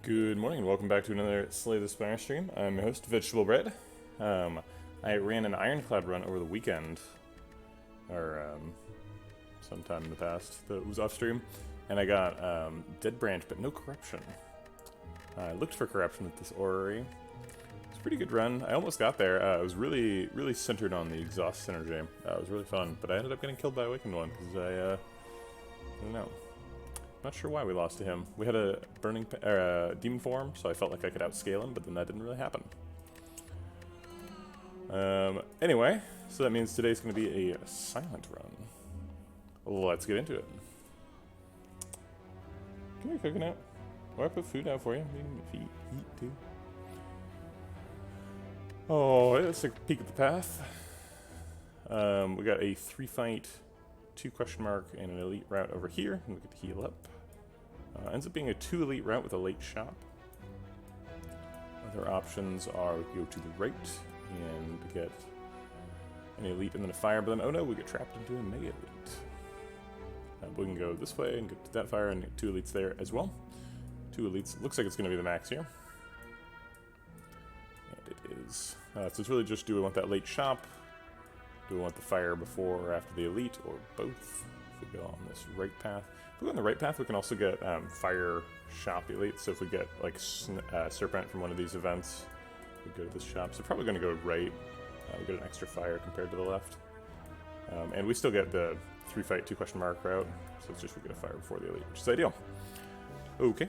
Good morning and welcome back to another Slay the Spire stream. I'm your host, Vegetable Bread. I ran an Ironclad run over the weekend, or sometime in the past that was off stream, and I got Dead Branch, but no Corruption. I looked for Corruption with this Orrery. It's a pretty good run. I almost got there. It was really centered on the Exhaust Synergy. It was really fun, but I ended up getting killed by Awakened One because I don't know. Not sure why we lost to him. We had a demon form, so I felt like I could outscale him, but then that didn't really happen. Anyway, so that means today's going to be a silent run. Let's get into it. Come here, Coconut. Or I put food out for you. If you eat too. Oh, let's take a peek at the path. We got a 3-fight, 2 question mark, and an elite route over here, and we get to heal up. Ends up being a 2 elite route with a late shop. Other options are go to the right and get an elite and then a fire, but then oh no, we get trapped into a mega elite. We can go this way and get to that fire and get 2 elites there as well. 2 elites, looks like it's going to be the max here. And it is. So it's really just, do we want that late shop? Do we want the fire before or after the elite, or both? If we go on this right path. If we go on the right path, we can also get fire shop elite. So if we get like Serpent from one of these events, we go to this shop. So probably going to go right. We get an extra fire compared to the left. And we still get the 3-fight, 2 question mark route. So it's just we get a fire before the elite, which is ideal. Okay.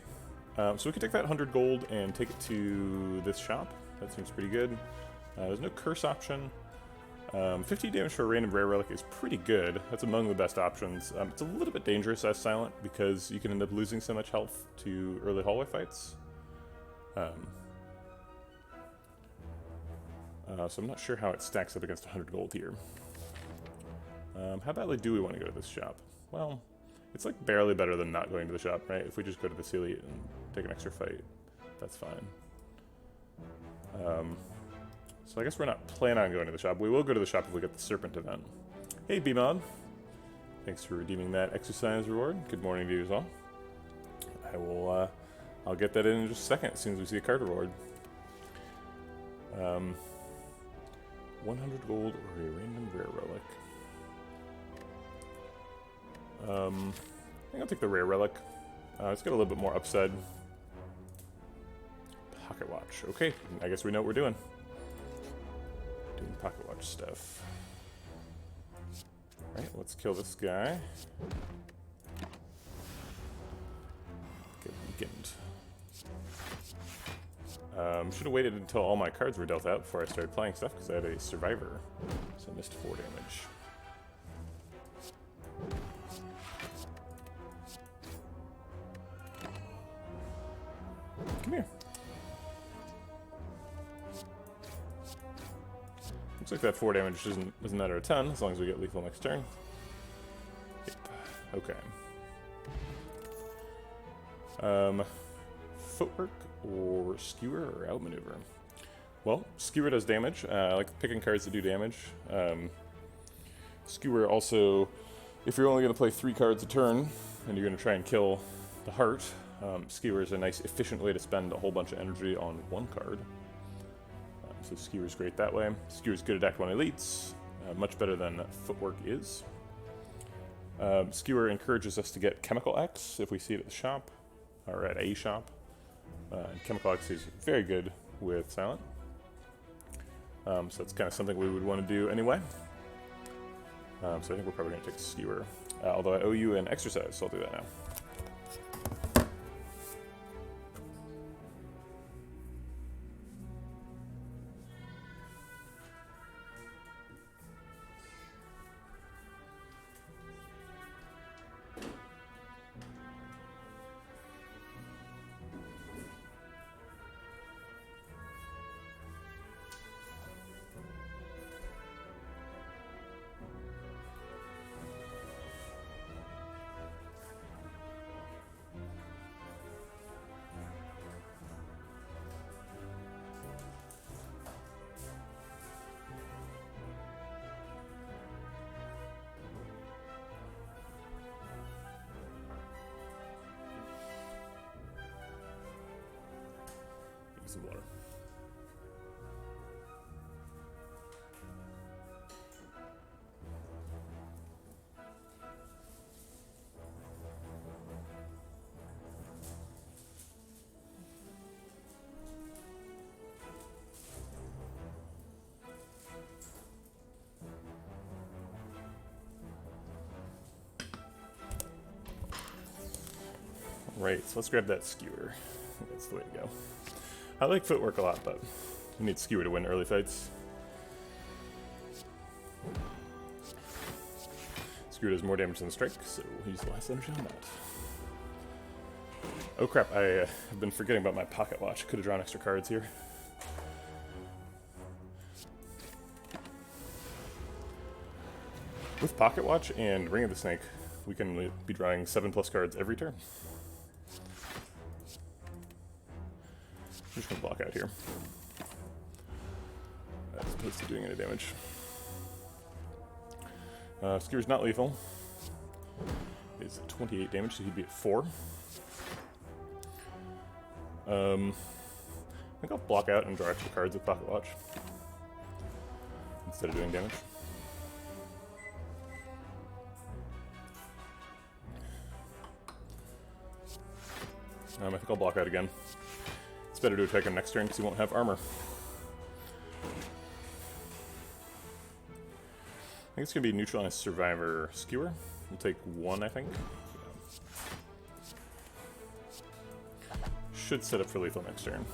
So we can take that 100 gold and take it to this shop. That seems pretty good. There's no curse option. 50 damage for a random rare relic is pretty good. That's among the best options. It's a little bit dangerous as silent because you can end up losing so much health to early hallway fights. So I'm not sure how it stacks up against 100 gold here. How badly do we want to go to this shop? Well, it's like barely better than not going to the shop, right? If we just go to this elite and take an extra fight, that's fine. So I guess we're not planning on going to the shop. We will go to the shop if we get the Serpent event. Hey, B-Mod. Thanks for redeeming that exercise reward. Good morning to you as well. I'll get that in just a second, as soon as we see a card reward. 100 gold or a random rare relic. I think I'll take the rare relic. It's got a little bit more upside. Pocket watch. Okay, I guess we know what we're doing. Doing pocket watch stuff. Alright, let's kill this guy. Get weakened. Should have waited until all my cards were dealt out before I started playing stuff, because I had a survivor. So I missed 4 damage. Come here. Looks like that 4 damage doesn't matter a ton, as long as we get lethal next turn. Yep. Okay. Footwork or skewer or outmaneuver? Well, skewer does damage. I like picking cards that do damage. Skewer also, if you're only going to play 3 cards a turn, and you're going to try and kill the heart, skewer is a nice, efficient way to spend a whole bunch of energy on 1 card. So Skewer's great that way. Skewer's good at Act 1 elites, much better than Footwork is. Skewer encourages us to get Chemical X if we see it at the shop, or at a shop. And Chemical X is very good with Silent. So that's kind of something we would want to do anyway. So I think we're probably going to take Skewer. Although I owe you an exercise, so I'll do that now. some water. Right, so let's grab that skewer. That's the way to go. I like footwork a lot, but you need skewer to win early fights. Skewer does more damage than strike, so we'll use the last energy on that. Oh crap, I have been forgetting about my pocket watch. Could have drawn extra cards here. With pocket watch and Ring of the Snake, we can be drawing 7+ cards every turn. I'm just gonna block out here, as opposed to doing any damage. Skewer's not lethal. It's 28 damage, so he'd be at 4. I think I'll block out and draw extra cards with pocket watch instead of doing damage. I think I'll block out again. It's better to attack him next turn because he won't have armor. I think it's going to be neutral on his survivor skewer. We'll take 1, I think. Yeah. Should set up for lethal next turn.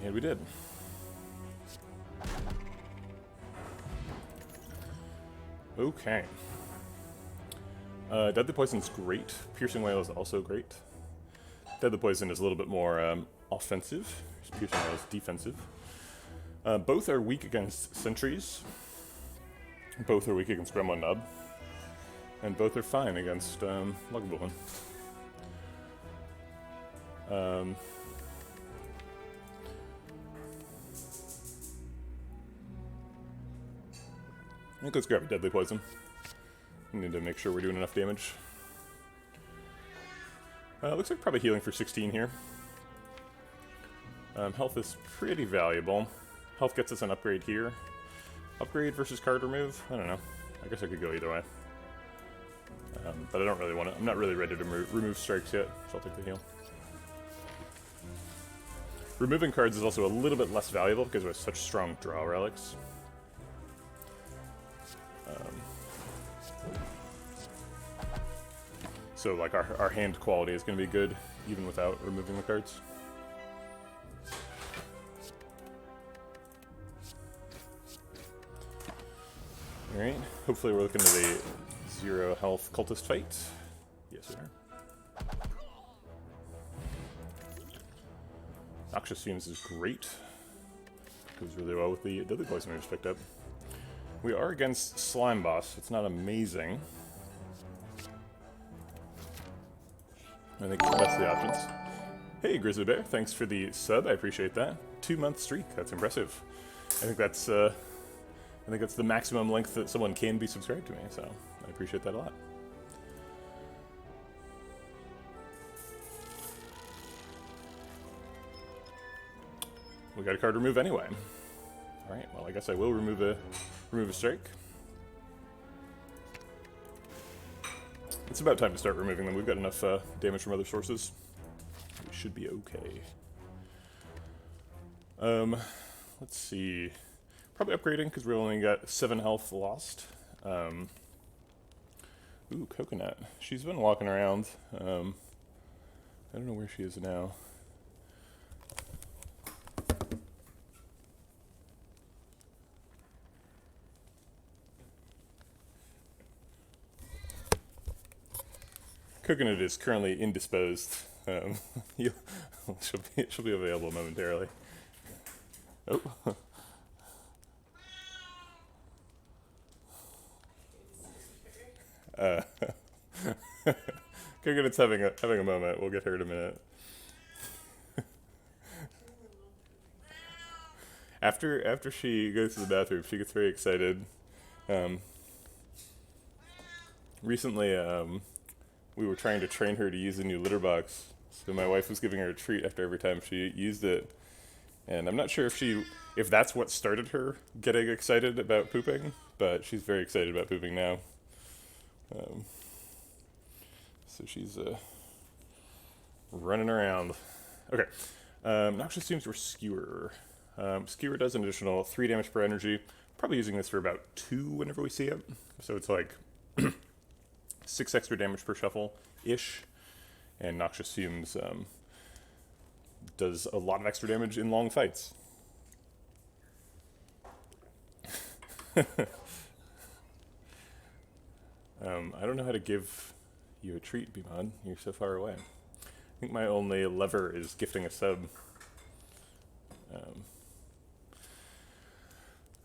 And we did. Okay. Deadly Poison's great. Piercing Wail is also great. Deadly Poison is a little bit more offensive. Piercing Wail is defensive. Both are weak against sentries. Both are weak against Gremlin Nub. And both are fine against Lugabulin. I think let's grab a Deadly Poison. We need to make sure we're doing enough damage. Looks like probably healing for 16 here. Health is pretty valuable. Health gets us an upgrade here. Upgrade versus card remove? I don't know. I guess I could go either way. But I don't really want to. I'm not really ready to remove strikes yet, so I'll take the heal. Removing cards is also a little bit less valuable because we have such strong draw relics. So like our hand quality is going to be good even without removing the cards. Alright, hopefully we're looking at a 0 health cultist fight. Yes, we are. Noxious Fumes is great. Goes really well with the Deadly Poison we just picked up. We are against Slime Boss. It's not amazing. I think it's the best of the options. Hey, Grizzly Bear, thanks for the sub. I appreciate that. 2-month streak. That's impressive. I think that's the maximum length that someone can be subscribed to me. So I appreciate that a lot. We got a card remove anyway. All right. Well, I guess I will remove a strike. It's about time to start removing them. We've got enough damage from other sources. We should be okay. Let's see. Probably upgrading because we only got 7 health lost. Ooh, Coconut. She's been walking around. I don't know where she is now. Coconut is currently indisposed. She'll be available momentarily. Oh. Coconut's having a moment. We'll get her in a minute. After she goes to the bathroom, she gets very excited. Recently, we were trying to train her to use the new litter box So my wife was giving her a treat after every time she used it. And I'm not sure if that's what started her getting excited about pooping, but she's very excited about pooping now. So she's running around. Okay. Noxious Fumes or Skewer. Skewer does an additional 3 damage per energy. Probably using this for about 2 whenever we see it. So it's like 6 extra damage per shuffle-ish. And Noxious Fumes does a lot of extra damage in long fights. I don't know how to give you a treat, Bimad. You're so far away. I think my only lever is gifting a sub.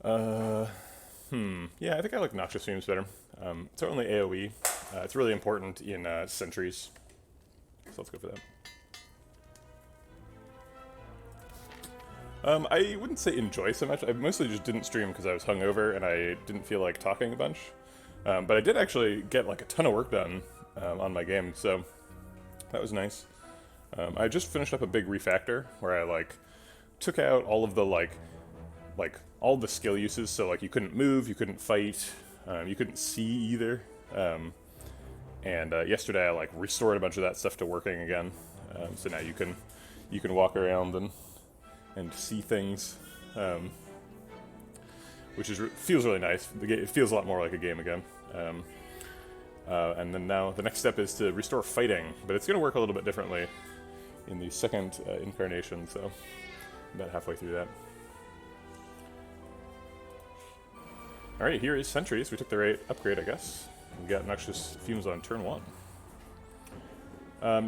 Yeah, I think I like Noxious Fumes better. It's only AoE. It's really important in sentries. So let's go for that. I wouldn't say enjoy so much. I mostly just didn't stream because I was hungover and I didn't feel like talking a bunch. But I did actually get like a ton of work done on my game, so that was nice. I just finished up a big refactor where I like took out all of the like all the skill uses. So like you couldn't move, you couldn't fight, you couldn't see either. And yesterday I like restored a bunch of that stuff to working again. So now you can walk around and see things, which feels really nice. It feels a lot more like a game again. And then now the next step is to restore fighting, but it's going to work a little bit differently in the second incarnation, so I'm about halfway through that. Alright, here is Sentries. We took the right upgrade, I guess. We got Noxious Fumes on turn 1.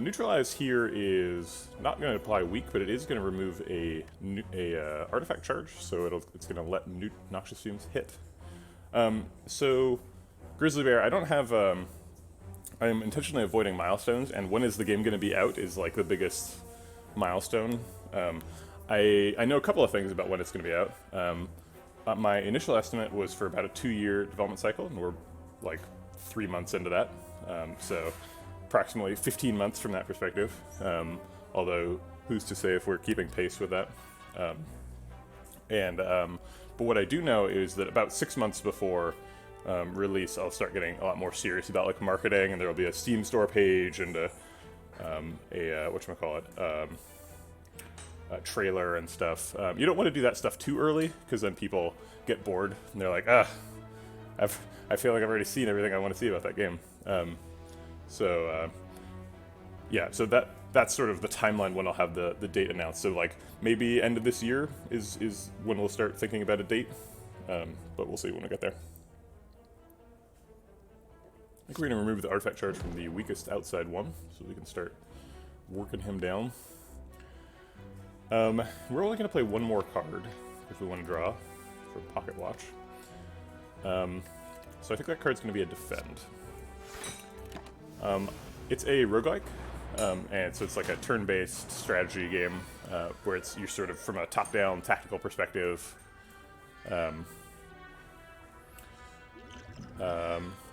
Neutralize here is not going to apply weak, but it is going to remove a artifact charge, so it's going to let Noxious Fumes hit. So, Grizzly Bear, I don't have... I am intentionally avoiding milestones, and when is the game going to be out is like the biggest milestone. I know a couple of things about when it's going to be out. My initial estimate was for about a 2-year development cycle, and we're like 3 months into that. So approximately 15 months from that perspective. Although, who's to say if we're keeping pace with that? But what I do know is that about 6 months before release, I'll start getting a lot more serious about like marketing, and there will be a Steam store page and a trailer and stuff. You don't want to do that stuff too early, because then people get bored and they're like, I feel like I've already seen everything I want to see about that game. Yeah, so that's sort of the timeline when I'll have the date announced. So like maybe end of this year is when we'll start thinking about a date, but we'll see when we get there. I think we're going to remove the artifact charge from the weakest outside one, so we can start working him down. We're only going to play one more card if we want to draw for Pocket Watch. So I think that card's going to be a Defend. It's a roguelike, and so it's like a turn-based strategy game where you're sort of from a top-down tactical perspective.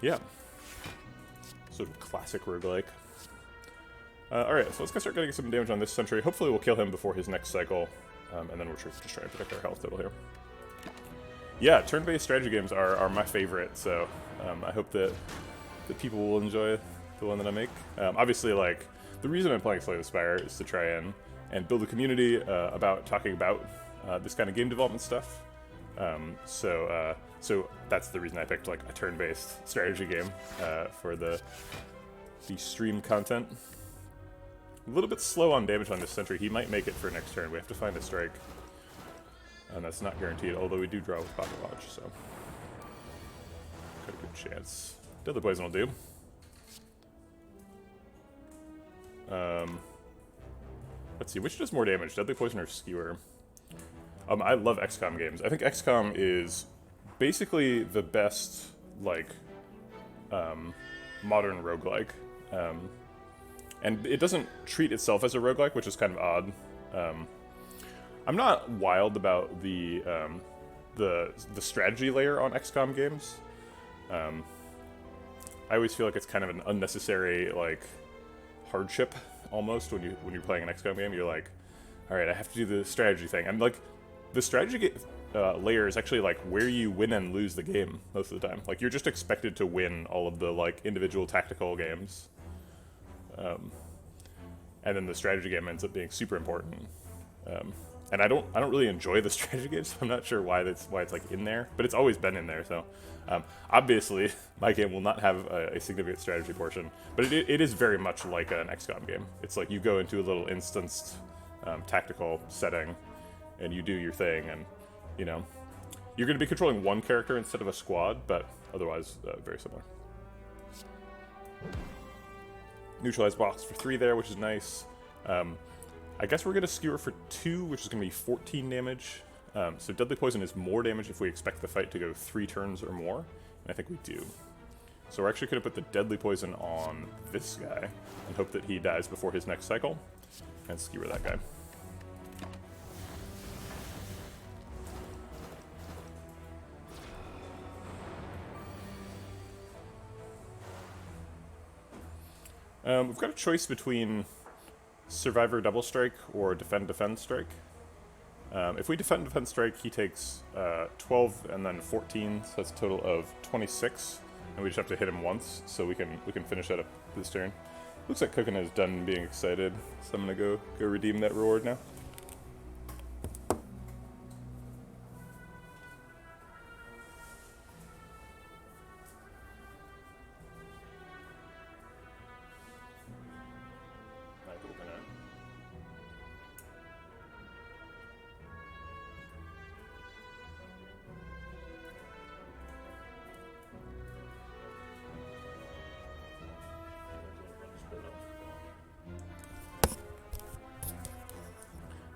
Yeah. Sort of classic roguelike. Alright, so let's go start getting some damage on this sentry. Hopefully we'll kill him before his next cycle, and then we'll just try and protect our health total here. Yeah, turn-based strategy games are my favorite, so I hope that people will enjoy the one that I make. Obviously, like, the reason I'm playing Slay the Spire is to try and build a community about talking about this kind of game development stuff. So that's the reason I picked like a turn-based strategy game for the stream content. A little bit slow on damage on this sentry. He might make it for next turn. We have to find a strike, and that's not guaranteed. Although we do draw with Pocket Watch, so got a good chance. Deadly Poison will do. Let's see, which does more damage, Deadly Poison or Skewer? I love XCOM games. I think XCOM is basically the best, like, modern roguelike. And it doesn't treat itself as a roguelike, which is kind of odd. I'm not wild about the strategy layer on XCOM games. I always feel like it's kind of an unnecessary, like, hardship almost when you're playing an XCOM game. You're like, all right, I have to do the strategy thing. And like, the strategy layer is actually like where you win and lose the game most of the time. Like, you're just expected to win all of the like individual tactical games, and then the strategy game ends up being super important. And I don't really enjoy the strategy games, so I'm not sure why it's like in there, but it's always been in there. So obviously, my game will not have a significant strategy portion, but it is very much like an XCOM game. It's like you go into a little instanced tactical setting, and you do your thing, and you know you're going to be controlling one character instead of a squad, but otherwise very similar. Neutralize box for 3 there, which is nice. I guess we're going to skewer for 2, which is going to be 14 damage. So Deadly Poison is more damage if we expect the fight to go 3 turns or more, and I think we do. So we're actually going to put the Deadly Poison on this guy and hope that he dies before his next cycle, and skewer that guy. We've got a choice between Survivor Double Strike or Defend Strike. If we Defend Strike, he takes 12 and then 14, so that's a total of 26, and we just have to hit him once, so we can finish that up this turn. Looks like Cookin is done being excited, so I'm gonna go redeem that reward now.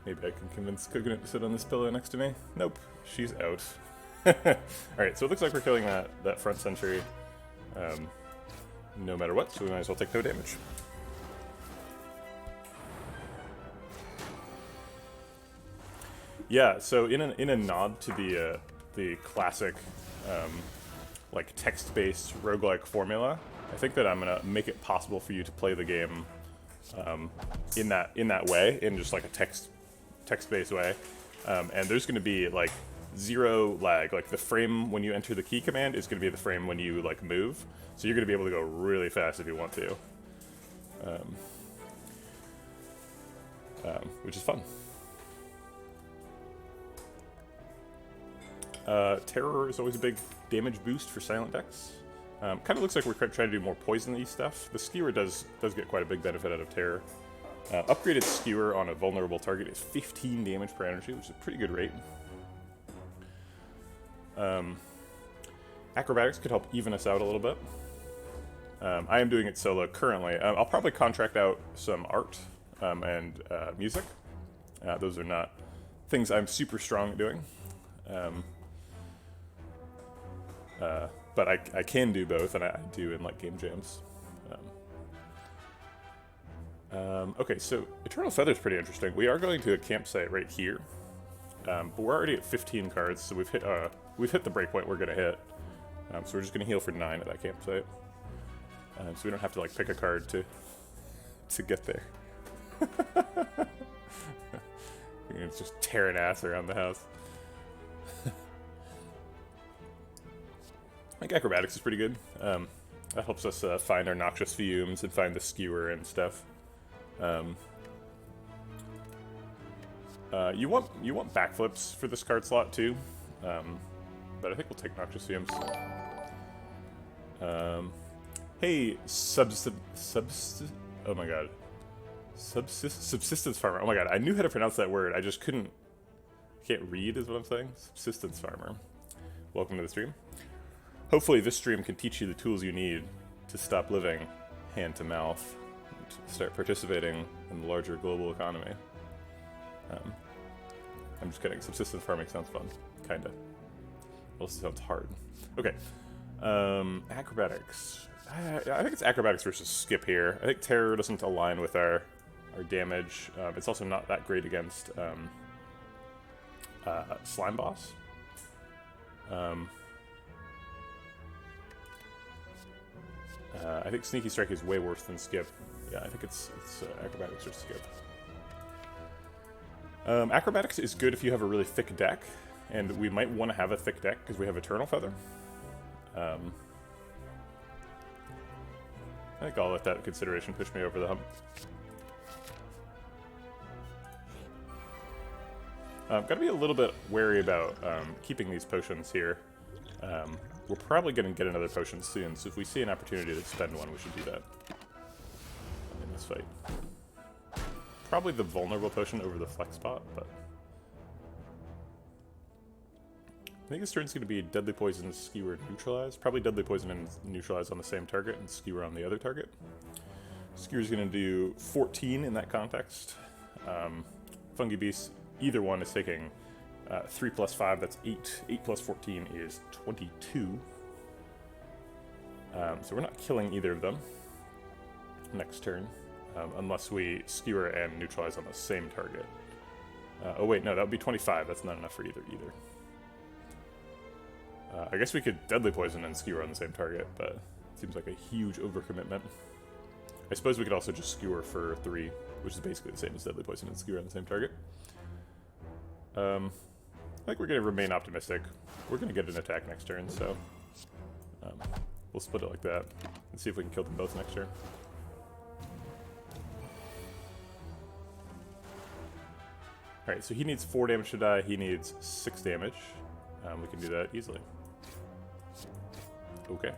Maybe I can convince Coconut to sit on this pillow next to me. Nope, she's out. Alright, so it looks like we're killing that front sentry no matter what, so we might as well take no damage. Yeah, so in a nod to the classic like text-based roguelike formula, I think that I'm gonna make it possible for you to play the game in that way, in just like a text-based way, and there's going to be like 0 lag. Like the frame when you enter the key command is going to be the frame when you like move, so you're going to be able to go really fast if you want to, which is fun. Terror is always a big damage boost for silent decks. Kind of looks like we're trying to do more poison-y stuff. The skewer does get quite a big benefit out of Terror. Upgraded skewer on a vulnerable target is 15 damage per energy, which is a pretty good rate. Acrobatics could help even us out a little bit. I am doing it solo currently. I'll probably contract out some art and music. Those are not things I'm super strong at doing. But I can do both, and I do in like game jams. Okay, so Eternal Feather is pretty interesting. We are going to a campsite right here, but we're already at 15 cards, so we've hit the breakpoint we're gonna hit. So we're just gonna heal for 9 at that campsite, so we don't have to like pick a card to get there. It's just tearing ass around the house. I think Acrobatics is pretty good. That helps us find our noxious fumes and find the skewer and stuff. You want backflips for this card slot too, but I think we'll take noxious fumes. Hey, oh my god, subsistence farmer. Oh my god, I knew how to pronounce that word. I just can't read, is what I'm saying. Subsistence farmer. Welcome to the stream. Hopefully this stream can teach you the tools you need to stop living hand to mouth, to start participating in the larger global economy. I'm just kidding. Subsistence farming sounds fun. Kinda. It also sounds hard. Okay. Acrobatics. I think it's acrobatics versus skip here. I think terror doesn't align with our damage. It's also not that great against slime boss. I think sneaky strike is way worse than skip. Yeah, I think it's acrobatics or skip. Acrobatics is good if you have a really thick deck, and we might want to have a thick deck because we have Eternal Feather. I think I'll let that consideration push me over the hump. Gotta be a little bit wary about keeping these potions here. We're probably going to get another potion soon, so if we see an opportunity to spend one, we should do that in this fight. Probably the vulnerable potion over the flex spot, but I think this turn's going to be Deadly Poison, Skewer, Neutralize. Probably Deadly Poison and Neutralize on the same target, and Skewer on the other target. Skewer's going to do 14 in that context. Fungi Beast, either one is taking 3 plus 5, that's 8. 8 plus 14 is 22. So we're not killing either of them next turn, unless we Skewer and Neutralize on the same target. Oh wait, no, that would be 25. That's not enough for either. I guess we could Deadly Poison and Skewer on the same target, but it seems like a huge overcommitment. I suppose we could also just Skewer for 3, which is basically the same as Deadly Poison and Skewer on the same target. I think we're going to remain optimistic. We're going to get an attack next turn, so we'll split it like that and see if we can kill them both next turn. Alright, so he needs 4 damage to die, he needs 6 damage. We can do that easily. Okay.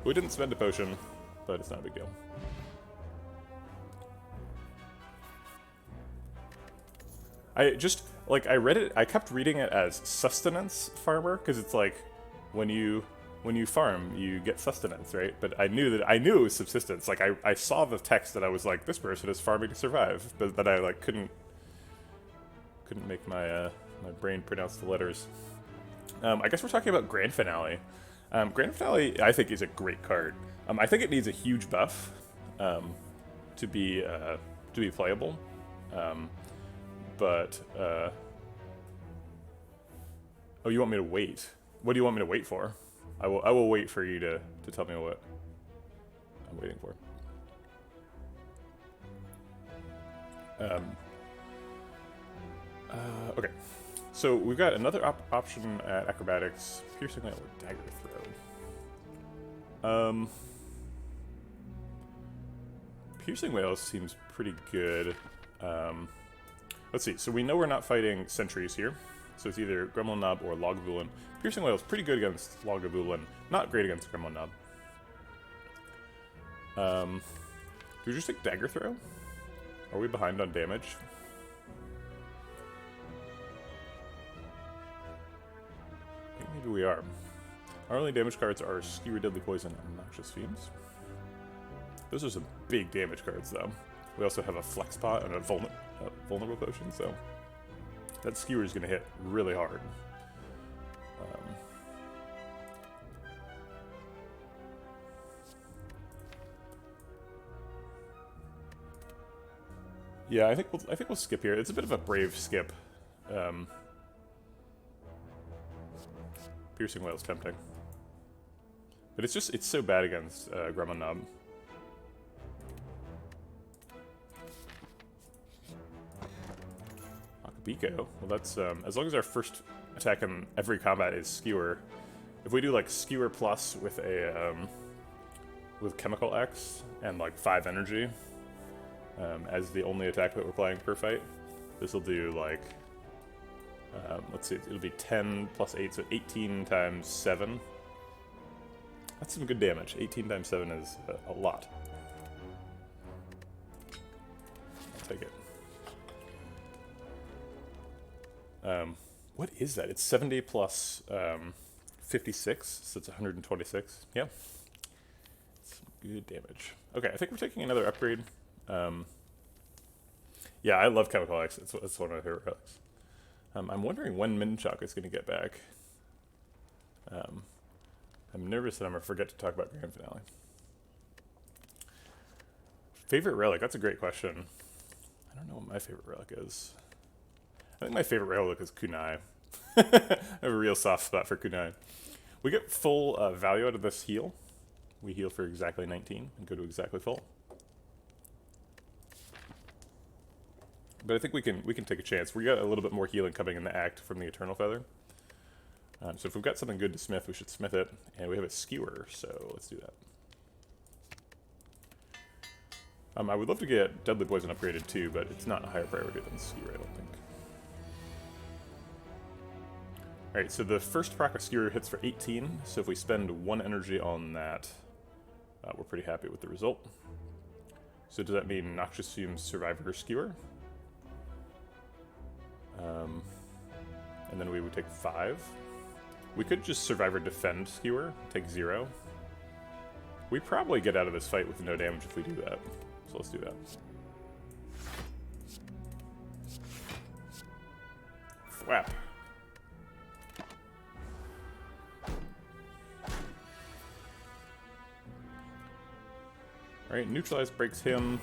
We didn't spend a potion, but it's not a big deal. I just, like, I read it, I kept reading it as sustenance farmer, because it's like, when you farm, you get sustenance, right? But I knew it was subsistence. Like, I saw the text that I was like, this person is farming to survive, but that I, like, couldn't make my my brain pronounce the letters. I guess we're talking about Grand Finale. Grand Finale, I think, is a great card. I think it needs a huge buff to be playable. But oh, you want me to wait? What do you want me to wait for? I will wait for you to tell me what I'm waiting for. Okay, so we've got another option at Acrobatics, Piercing Whale or Dagger Throw. Piercing Whale seems pretty good. Let's see, so we know we're not fighting sentries here, so it's either Gremlin Knob or Lagavulin. Piercing Whale is pretty good against Lagavulin, not great against Gremlin Knob. Do we just take Dagger Throw? Are we behind on damage? I think maybe we are. Our only damage cards are Skewer, Deadly Poison, and Noxious Fumes. Those are some big damage cards, though. We also have a Flex Pot and a Vulnerable Potion, so that Skewer is going to hit really hard. Yeah, I think we'll skip here. It's a bit of a brave skip. Piercing Whale's tempting, but it's so bad against Gremlin Knob. Akabiko. Well, that's as long as our first attack in every combat is Skewer. If we do like Skewer plus with a with Chemical X and like 5 energy as the only attack that we're playing per fight, this will do like let's see, it'll be 10 plus 8, so 18 times 7. That's some good damage. 18 times 7 is a lot. I'll take it. What is that? It's 70 plus 56, so it's 126. Yeah. Some good damage. Okay, I think we're taking another upgrade. Yeah, I love Chemical X. It's one of my favorite relics. I'm wondering when Minchok is going to get back. I'm nervous that I'm going to forget to talk about Grand Finale. Favorite relic? That's a great question. I don't know what my favorite relic is. I think my favorite relic is Kunai. I have a real soft spot for Kunai. We get full value out of this heal. We heal for exactly 19 and go to exactly full. But I think we can take a chance. We got a little bit more healing coming in the act from the Eternal Feather. So if we've got something good to smith, we should smith it. And we have a skewer, so let's do that. I would love to get Deadly Poison upgraded too, but it's not a higher priority than Skewer, I don't think. Alright, so the first proc of Skewer hits for 18, so if we spend 1 energy on that, we're pretty happy with the result. So does that mean Noxious Fumes, Survivor, Skewer? And then we would take 5. We could just Survivor, Defend, Skewer, take 0. We probably get out of this fight with no damage if we do that. So let's do that. Thwap. Alright, Neutralize breaks him.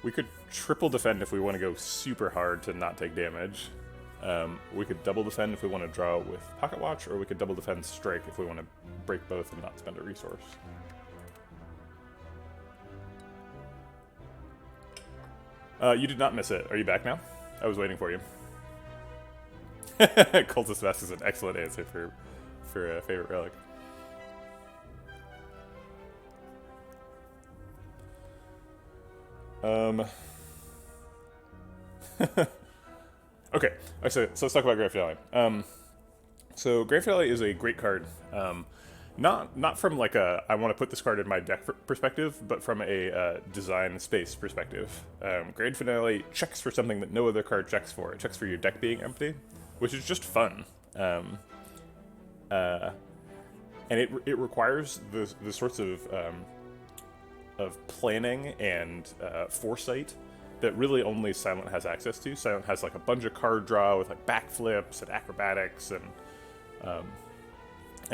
We could triple defend if we want to go super hard to not take damage. We could double defend if we want to draw with Pocket Watch, or we could double defend Strike if we want to break both and not spend a resource. You did not miss it. Are you back now? I was waiting for you. Cultist Vest is an excellent answer for a favorite relic. Okay, so let's talk about Grand Finale. So Grand Finale is a great card. Not from like a I want to put this card in my deck perspective, but from a design space perspective. Grand Finale checks for something that no other card checks for. It checks for your deck being empty, which is just fun. And it requires the sorts of planning and foresight that really only Silent has access to. Silent has like a bunch of card draw with like backflips and acrobatics and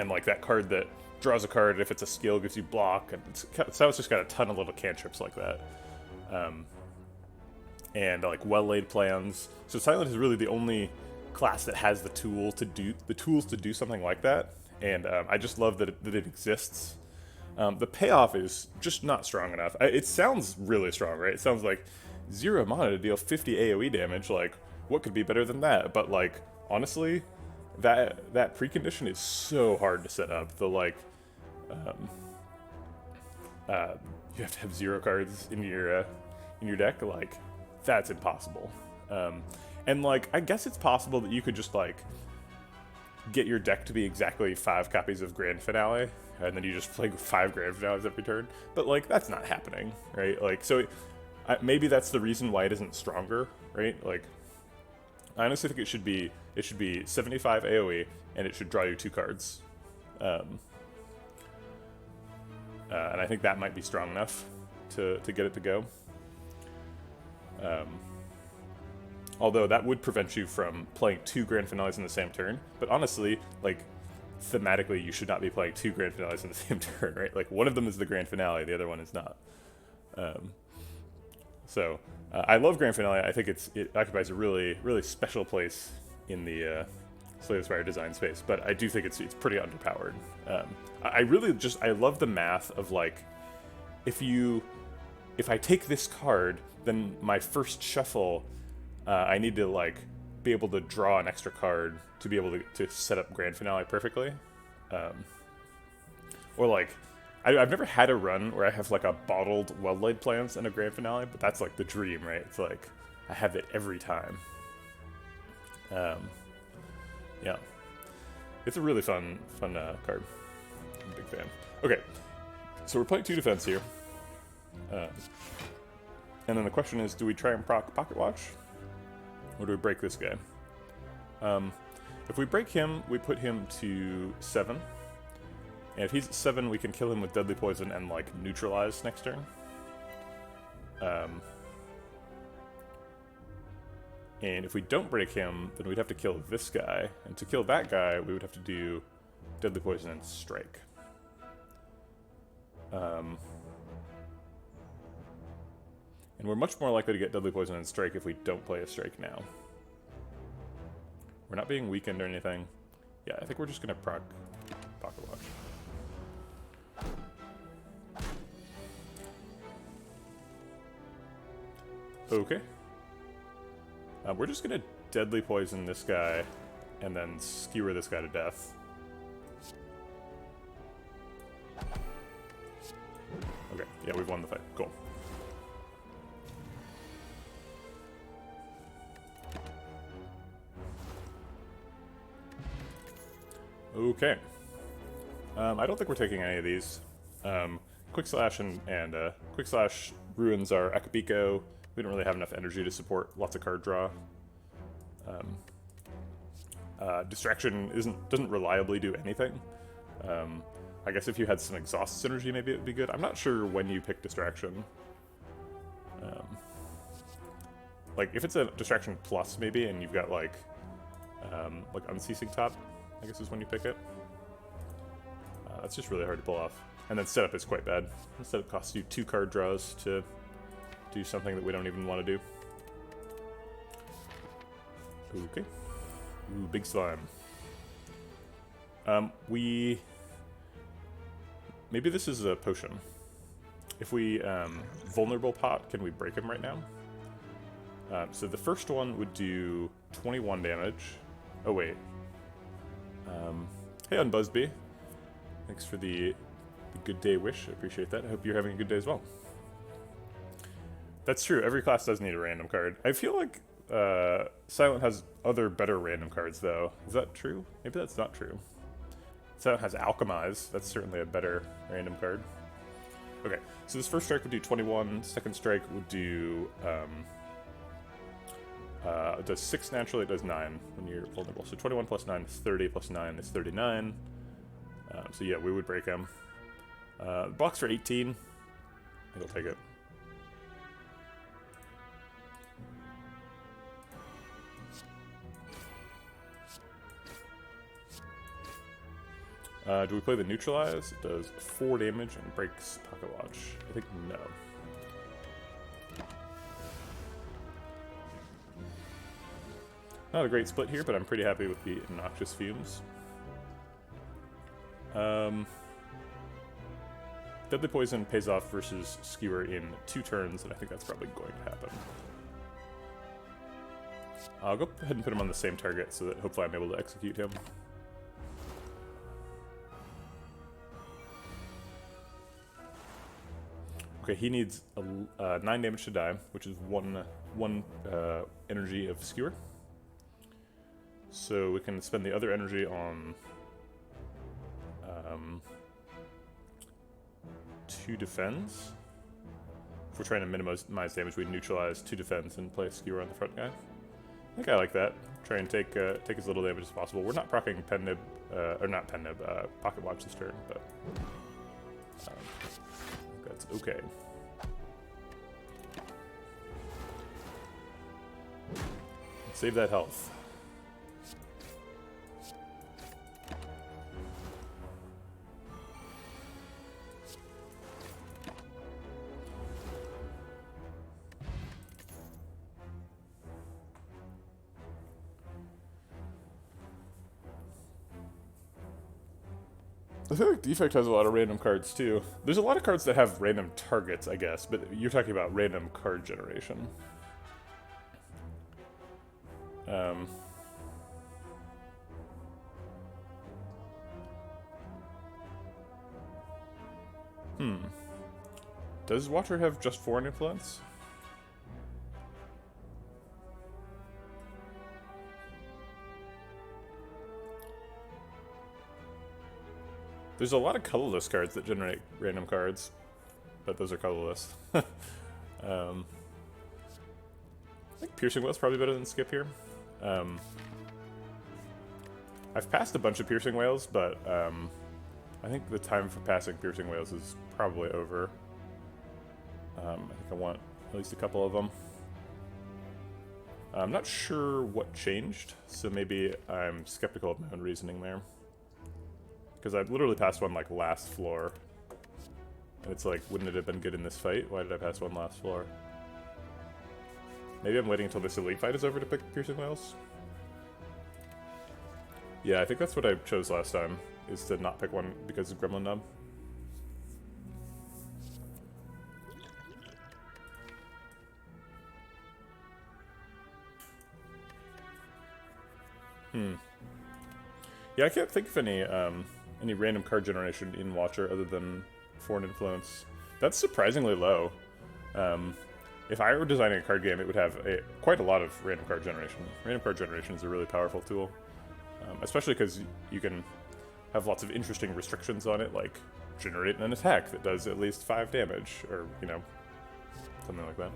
like that card that draws a card, if it's a skill, gives you block, and Silent's just got a ton of little cantrips like that. And like well-laid plans. So Silent is really the only class that has the tools to do something like that. And I just love that it exists. The payoff is just not strong enough. It sounds really strong, right? It sounds like 0 mana to deal 50 AoE damage. Like, what could be better than that? But like, honestly, that precondition is so hard to set up. The like, you have to have 0 cards in your deck. Like, that's impossible. And like, I guess it's possible that you could just like get your deck to be exactly 5 copies of Grand Finale, and then you just play 5 Grand Finales every turn. But like, that's not happening, right? Like, so maybe that's the reason why it isn't stronger, right? Like, I honestly think it should be 75 AoE, and it should draw you 2 cards. And I think that might be strong enough to get it to go. Although that would prevent you from playing 2 Grand Finales in the same turn. But honestly, like, thematically, you should not be playing 2 Grand Finales in the same turn, right? Like, one of them is the Grand Finale, the other one is not. I love Grand Finale. I think it occupies a really, really special place in the Slay the Spire design space, but I do think it's pretty underpowered. I love the math of like, if I take this card, then my first shuffle, I need to like be able to draw an extra card to be able to set up Grand Finale perfectly. Or like, I've never had a run where I have like a bottled well-laid plans in a Grand Finale, but that's like the dream, right? It's like, I have it every time. Yeah. It's a really fun card. I'm a big fan. Okay, so we're playing 2 defense here. And then the question is, do we try and proc Pocket Watch? Or do we break this guy? If we break him, we put him to 7. And if he's at 7, we can kill him with Deadly Poison and, like, neutralize next turn. And if we don't break him, then we'd have to kill this guy. And to kill that guy, we would have to do Deadly Poison and Strike. And we're much more likely to get Deadly Poison and Strike if we don't play a Strike now. We're not being weakened or anything. Yeah, I think we're just going to proc Pocket Watch. Okay. We're just gonna deadly poison this guy, and then skewer this guy to death. Okay, yeah, we've won the fight. Cool. Okay. I don't think we're taking any of these. Quick Slash and Quick Slash ruins our Akabiko. We don't really have enough energy to support lots of card draw. Distraction doesn't reliably do anything. I guess if you had some exhaust synergy, maybe it would be good. I'm not sure when you pick Distraction. Like, if it's a Distraction Plus, maybe, and you've got, like Unceasing Top, I guess is when you pick it. That's just really hard to pull off. And then setup is quite bad. Setup costs you 2 card draws to do something that we don't even want to do. Okay. Ooh, big slime. Maybe this is a potion. If we vulnerable pot, can we break him right now? So the first one would do 21 damage. Oh wait. Hey, Unbuzzbee. Thanks for the good day wish. I appreciate that. I hope you're having a good day as well. That's true. Every class does need a random card. I feel like Silent has other better random cards, though. Is that true? Maybe that's not true. Silent has Alchemize. That's certainly a better random card. Okay, so this first strike would do 21. Second strike would do... it does 6 naturally, it does 9 when you're vulnerable. So 21 plus 9 is 30, plus 9 is 39. So yeah, we would break him. Box for 18. I think I'll take it. Do we play the Neutralize? It does 4 damage and breaks Pocket Watch. I think no. Not a great split here, but I'm pretty happy with the Noxious Fumes. Deadly Poison pays off versus Skewer in 2 turns, and I think that's probably going to happen. I'll go ahead and put him on the same target so that hopefully I'm able to execute him. Okay, he needs 9 damage to die, which is 1 energy of Skewer. So we can spend the other energy on 2 defense. If we're trying to minimize damage, we neutralize 2 defense and play Skewer on the front guy. I think I like that. Try and take as little damage as possible. We're not proccing Pen Nib, or not Pen Nib, Pocket Watch this turn, but that's okay. Save that health. I feel like Defect has a lot of random cards too. There's a lot of cards that have random targets, I guess, but you're talking about random card generation. Does Watcher have just 4 in influence? There's a lot of colorless cards that generate random cards, but those are colorless. I think Piercing Wail's probably better than Skip here. I've passed a bunch of Piercing Wails, but I think the time for passing Piercing Wails is probably over. I think I want at least a couple of them. I'm not sure what changed, so maybe I'm skeptical of my own reasoning there. Because I literally passed one, like, last floor. And it's like, wouldn't it have been good in this fight? Why did I pass one last floor? Maybe I'm waiting until this elite fight is over to pick Piercing Wails? Yeah, I think that's what I chose last time, is to not pick one because of Gremlin Nub. Yeah, I can't think of any random card generation in Watcher other than Foreign Influence. That's surprisingly low. If I were designing a card game, it would have quite a lot of random card generation. Random card generation is a really powerful tool, especially because you can have lots of interesting restrictions on it, like generate an attack that does at least 5 damage, or, you know, something like that.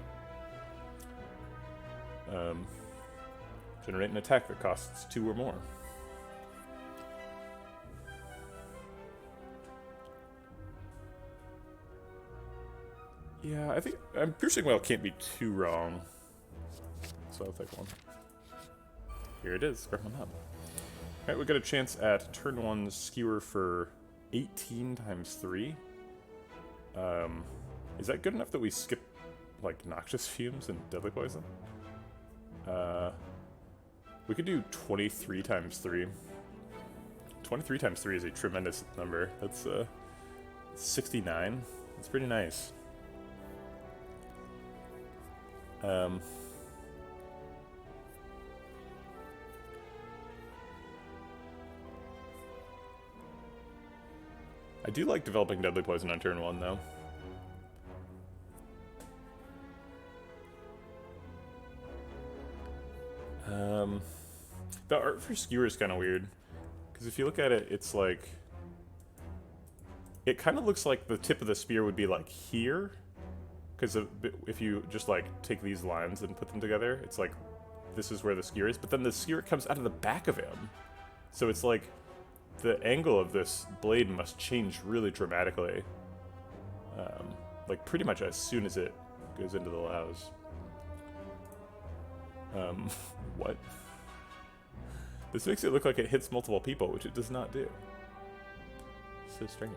Generate an attack that costs 2 or more. Yeah, I think Piercing Well can't be too wrong, so I'll take one. Here it is, grab one up. Alright, we got a chance at turn 1 Skewer for 18 times 3. Is that good enough that we skip, like, Noxious Fumes and Deadly Poison? We could do 23 times 3. 23 times 3 is a tremendous number. That's 69. That's pretty nice. I do like developing Deadly Poison on turn 1, though. The art for Skewer is kind of weird, because if you look at it, it's like... It kind of looks like the tip of the spear would be, like, here. Because if you just, like, take these lines and put them together, it's like, this is where the skewer is. But then the skewer comes out of the back of him. So it's like, the angle of this blade must change really dramatically. Like, pretty much as soon as it goes into the lows. What? This makes it look like it hits multiple people, which it does not do. So strange.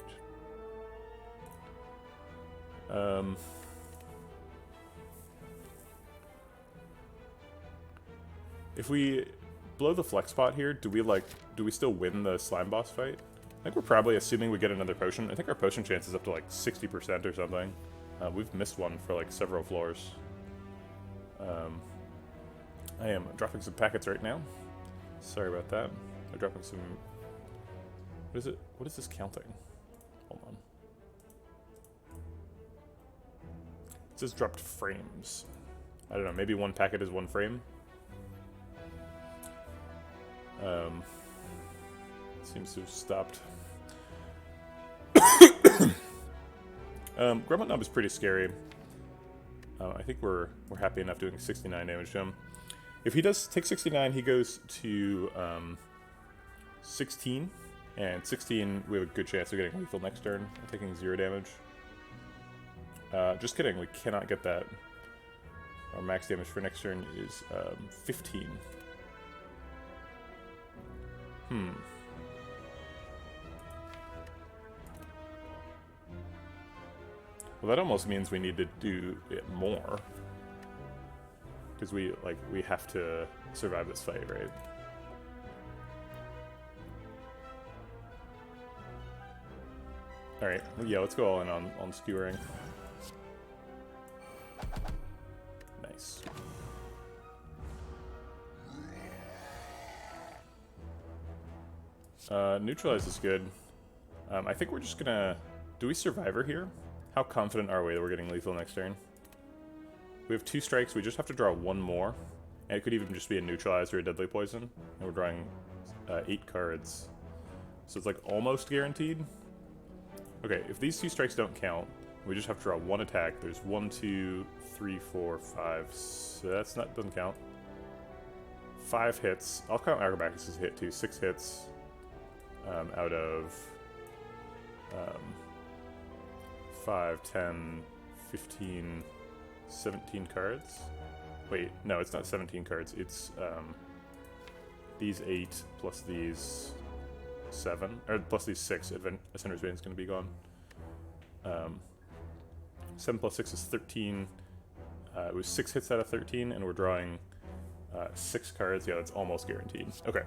If we blow the flex pot here, do we still win the slime boss fight? I think we're probably assuming we get another potion. I think our potion chance is up to like 60% or something. We've missed one for like several floors. I am dropping some packets right now. Sorry about that. I'm dropping some... What is it? What is this counting? Hold on. It says dropped frames. I don't know, maybe one packet is 1 frame? Seems to have stopped. Grummet Knob is pretty scary. I think we're happy enough doing 69 damage to him. If he does take 69, he goes to 16, and 16 we have a good chance of getting lethal next turn, taking 0 damage. Just kidding, we cannot get that. Our max damage for next turn is 15. Well, that almost means we need to do it more. Because we have to survive this fight, right? Alright, yeah, let's go all in on skewering. Nice. Neutralize is good. I think we're just gonna... Do we Survivor here? How confident are we that we're getting lethal next turn? We have 2 strikes, we just have to draw 1 more. And it could even just be a Neutralize or a Deadly Poison. And we're drawing 8 cards. So it's like almost guaranteed. Okay, if these 2 strikes don't count, we just have to draw 1 attack. There's 1, 2, 3, 4, 5, so that's not, doesn't count. 5 hits. I'll count Acrobatics as a hit too. 6 hits out of 5, 10, 15, 17 cards. Wait, no, it's not 17 cards. It's these 8 plus these 7, or plus these 6. Ascender's Bane is going to be gone. 7 plus 6 is 13. It was 6 hits out of 13, and we're drawing 6 cards. Yeah, that's almost guaranteed. Okay.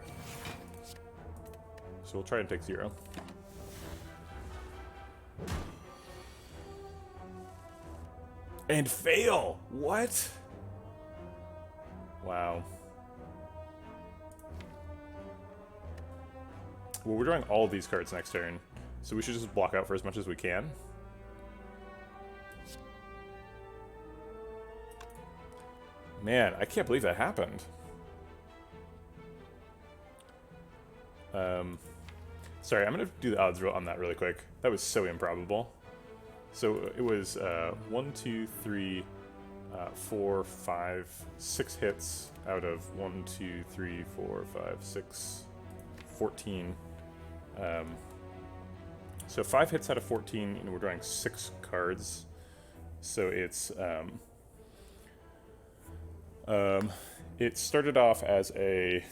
So we'll try and take 0. And fail! What? Wow. Well, we're drawing all these cards next turn, so we should just block out for as much as we can. Man, I can't believe that happened. Sorry, I'm going to do the odds roll on that really quick. That was so improbable. So it was 1, 2, 3, 4, 5, 6 hits out of 1, 2, 3, 4, 5, 6, 14. So 5 hits out of 14, and we're drawing 6 cards. So it's it started off as a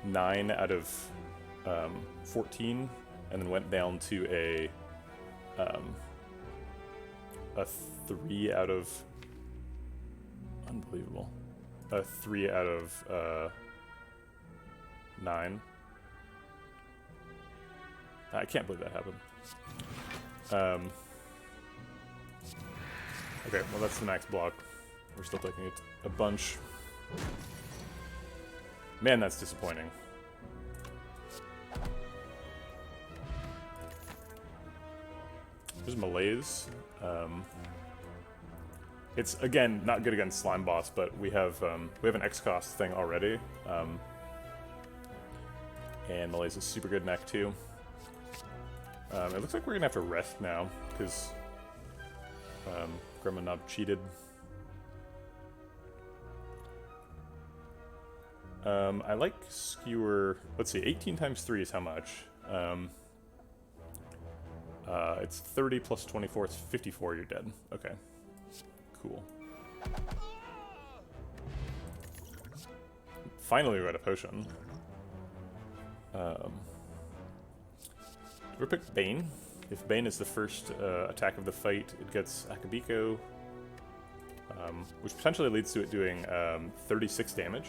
9 out of 14, and then went down to a 3 out of unbelievable, a 3 out of 9. I can't believe that happened. Okay, well that's the max block. We're still taking it a bunch. Man, that's disappointing. There's Malaise. It's again not good against Slime Boss, but we have an X-Cost thing already, and Malaise is super good neck too. It looks like we're gonna have to rest now because Gremlin Knob cheated. I like Skewer. Let's see, 18 times 3 is how much? It's 30 plus 24, it's 54, you're dead. Okay. Cool. Finally we got a potion. We'll pick Bane. If Bane is the first attack of the fight, it gets Akabiko, which potentially leads to it doing 36 damage.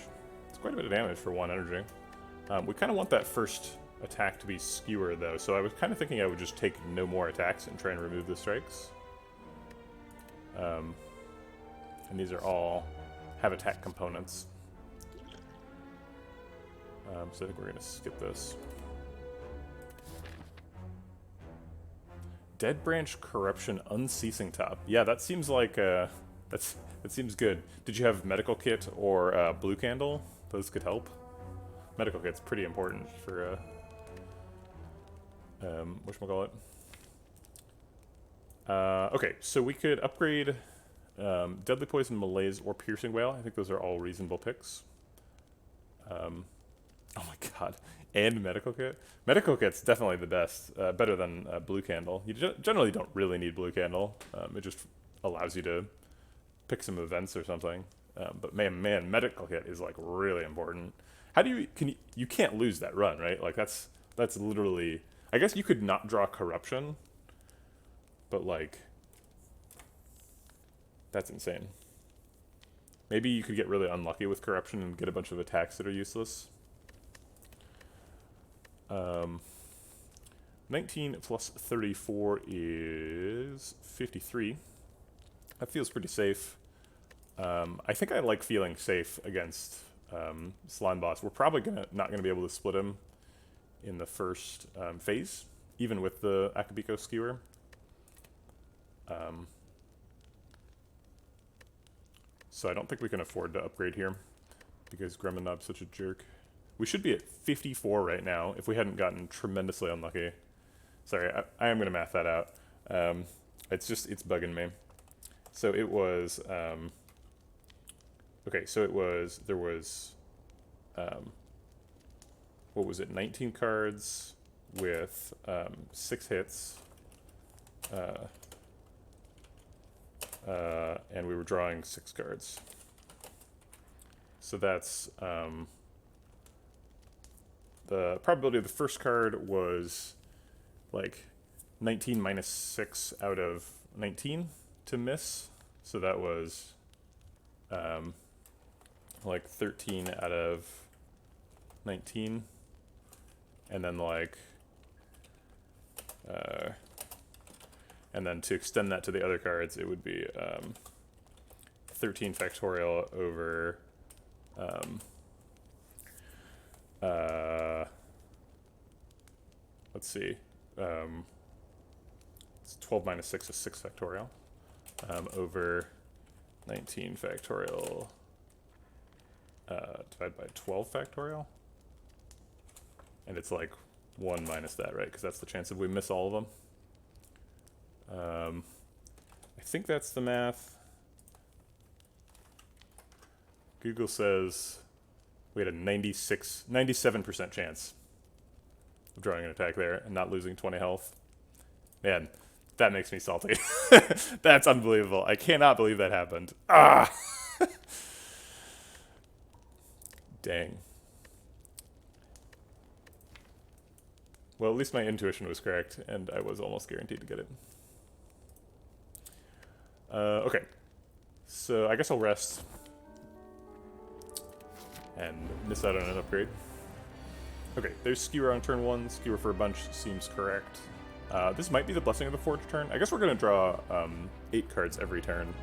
It's quite a bit of damage for 1 energy. We kind of want that first attack to be Skewer, though, so I was kind of thinking I would just take no more attacks and try and remove the strikes. And these are all have attack components. So I think we're going to skip this. Dead Branch Corruption Unceasing Top. Yeah, that seems like that seems good. Did you have Medical Kit or Blue Candle? Those could help. Medical Kit's pretty important for whatchamacallit. Okay, so we could upgrade Deadly Poison, Malaise, or Piercing Wail. I think those are all reasonable picks. Oh my god. And Medical Kit? Medical Kit's definitely the best. Better than Blue Candle. You generally don't really need Blue Candle. It just allows you to pick some events or something. But man, Medical Kit is like really important. How do you can't lose that run, right? Like that's literally, I guess you could not draw Corruption, but like that's insane. Maybe you could get really unlucky with Corruption and get a bunch of attacks that are useless. 19 plus 34 is 53. That feels pretty safe. I think I like feeling safe against Slime Boss. We're probably not gonna be able to split him in the first phase, even with the Akabiko Skewer. So I don't think we can afford to upgrade here because Gremlin Knob's such a jerk. We should be at 54 right now if we hadn't gotten tremendously unlucky. Sorry, I am going to math that out. It's bugging me. So it was, okay, so there was, what was it, 19 cards with 6 hits. And we were drawing 6 cards. So that's, the probability of the first card was like 19 minus 6 out of 19 to miss. So that was like 13 out of 19. And then like, and then to extend that to the other cards, it would be 13 factorial over Let's see. It's 12 minus 6 is 6 factorial. Over 19 factorial divided by 12 factorial. And it's like 1 minus that, right? Because that's the chance if we miss all of them. I think that's the math. Google says we had a 97% chance of drawing an attack there and not losing 20 health. Man, that makes me salty. That's unbelievable. I cannot believe that happened. Ah! Dang. Well, at least my intuition was correct, and I was almost guaranteed to get it. Okay. So I guess I'll rest. And miss out on an upgrade. Okay, there's Skewer on turn 1. Skewer for a bunch seems correct. This might be the Blessing of the Forge turn. I guess we're going to draw 8 cards every turn.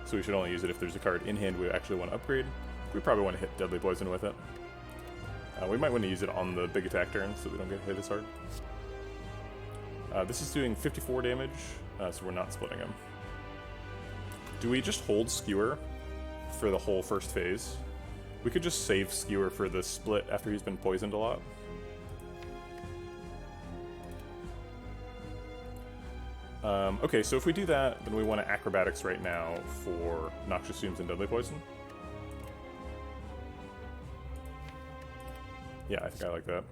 So we should only use it if there's a card in hand we actually want to upgrade. We probably want to hit Deadly Poison with it. We might want to use it on the big attack turn so we don't get hit as hard. This is doing 54 damage, so we're not splitting him. Do we just hold Skewer for the whole first phase? We could just save Skewer for the split after he's been poisoned a lot. Okay, so if we do that, then we want to Acrobatics right now for Noxious Fumes and Deadly Poison. Yeah, I think I like that.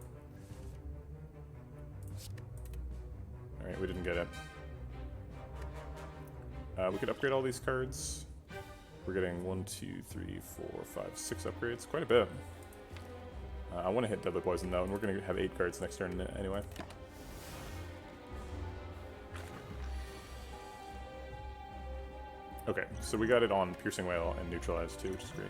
Alright, we didn't get it. We could upgrade all these cards. We're getting 1, 2, 3, 4, 5, 6 upgrades. Quite a bit. I want to hit Deadly Poison though, and we're going to have 8 cards next turn anyway. Okay, so we got it on Piercing Wail and Neutralize too, which is great.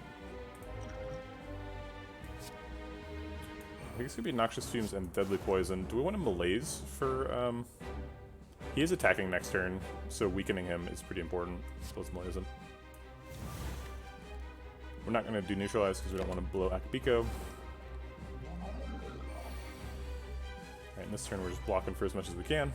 I think it's going to be Noxious Fumes and Deadly Poison. Do we want to Malaise for... He is attacking next turn, so weakening him is pretty important. So let's Malaise him. We're not going to do Neutralize because we don't want to blow Akabiko. Alright, in this turn we're just blocking for as much as we can.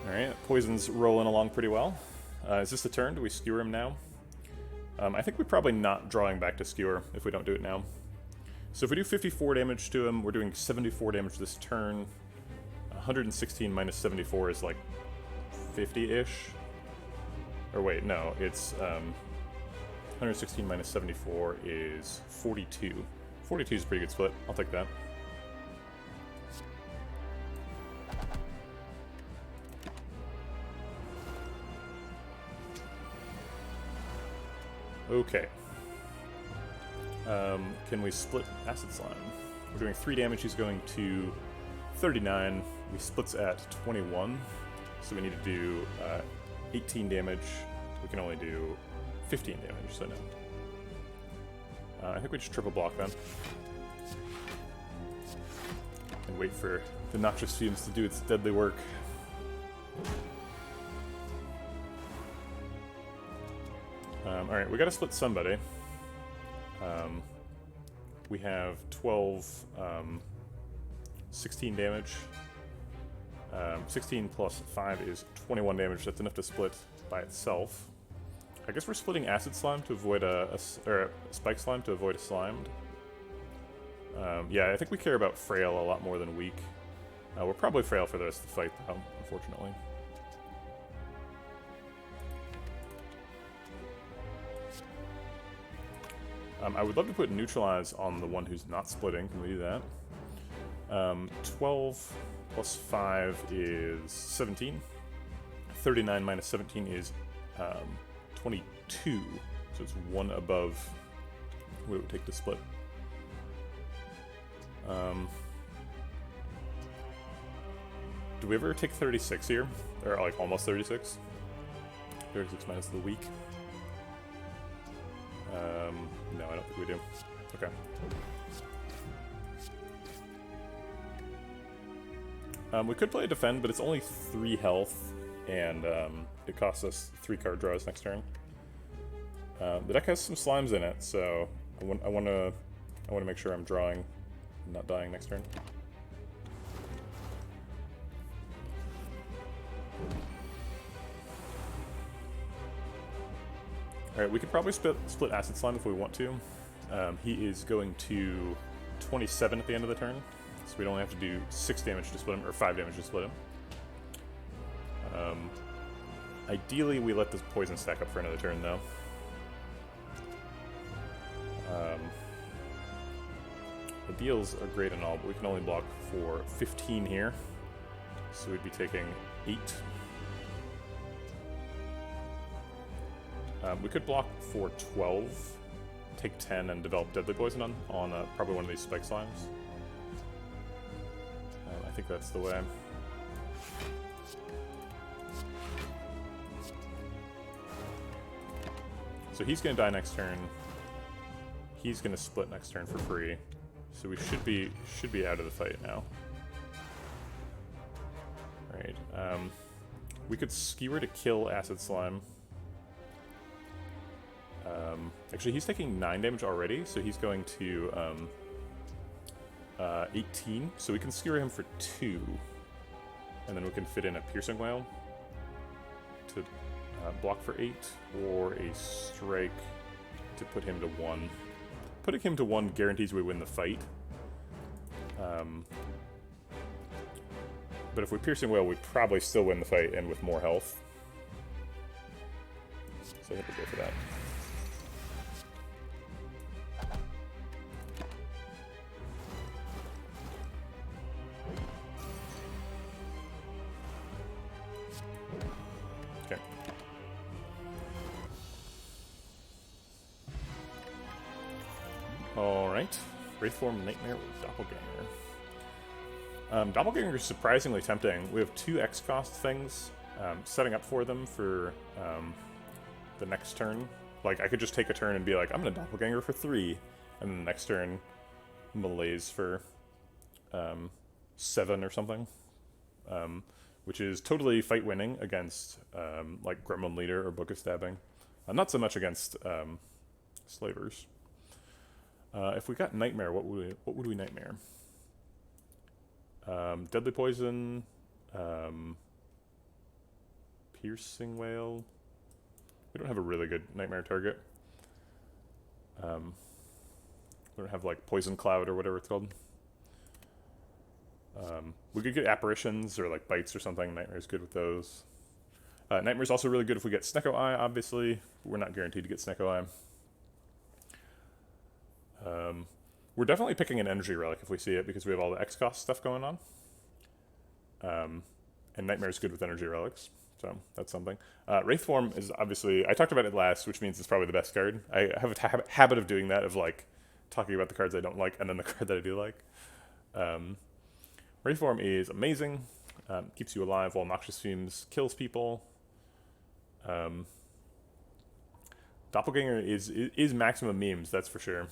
Alright, Poison's rolling along pretty well. Is this the turn? Do we Skewer him now? I think we're probably not drawing back to Skewer if we don't do it now. So if we do 54 damage to him, we're doing 74 damage this turn. 116 minus 74 is like 50-ish. Or wait, no, it's 116 minus 74 is 42. 42 is a pretty good split. I'll take that. Okay. Can we split Acid Slime? We're doing 3 damage. He's going to 39. He splits at 21. So we need to do 18 damage. We can only do 15 damage, so no. I think we just triple block then. And wait for the Noxious Fumes to do its deadly work. Alright, we gotta split somebody. We have 12, 16 damage. 16 plus 5 is 21 damage. That's enough to split by itself. I guess we're splitting Acid Slime to avoid or Spike Slime to avoid a Slimed. Yeah, I think we care about Frail a lot more than Weak. We're probably Frail for the rest of the fight, though, unfortunately. I would love to put Neutralize on the one who's not splitting. Can we do that? 12 plus 5 is 17. 39 minus 17 is 22. So it's 1 above what it would take to split. Do we ever take 36 here? Or like almost 36? 36 minus the weak. No, I don't think we do. Okay. We could play a defend, but it's only 3 health, and it costs us 3 card draws next turn. The deck has some slimes in it, so I want to make sure I'm drawing and not dying next turn. Alright, we could probably split Acid Slime if we want to. He is going to 27 at the end of the turn, so we'd only have to do 6 damage to split him, or 5 damage to split him. Ideally, we let this poison stack up for another turn, though. The deals are great and all, but we can only block for 15 here, so we'd be taking 8. We could block for 12, take 10, and develop Deadly Poison on probably one of these Spike Slimes. I think that's the way. So he's going to die next turn. He's going to split next turn for free. So we should be out of the fight now. Alright. We could Skewer to kill Acid Slime. Actually, he's taking 9 damage already, so he's going to 18. So we can Skewer him for 2. And then we can fit in a Piercing Wail to block for 8, or a Strike to put him to 1. Putting him to 1 guarantees we win the fight. But if we Piercing Wail, we probably still win the fight, and with more health. So I think we'll go for that. Okay. Alright. Wraithform Nightmare with Doppelganger. Doppelganger is surprisingly tempting. We have 2 X cost things setting up for them for the next turn. Like, I could just take a turn and be like, I'm gonna Doppelganger for 3, and then the next turn, Malaise for 7 or something. Which is totally fight-winning against, like, Gremlin Leader or Book of Stabbing. Not so much against Slavers. If we got Nightmare, what would we Nightmare? Deadly Poison, Piercing Wail. We don't have a really good Nightmare target. We don't have, like, Poison Cloud or whatever it's called. We could get Apparitions or, like, Bites or something. Nightmare's good with those. Nightmare's also really good if we get Snecko Eye, obviously. We're not guaranteed to get Snecko Eye. We're definitely picking an Energy Relic if we see it, because we have all the X-Cost stuff going on. And Nightmare's good with Energy Relics, so that's something. Wraithform is obviously... I talked about it last, which means it's probably the best card. I have a habit of doing that, of, like, talking about the cards I don't like, and then the card that I do like. Wraithform is amazing. Keeps you alive while Noxious Fumes kills people. Doppelganger is maximum memes, that's for sure.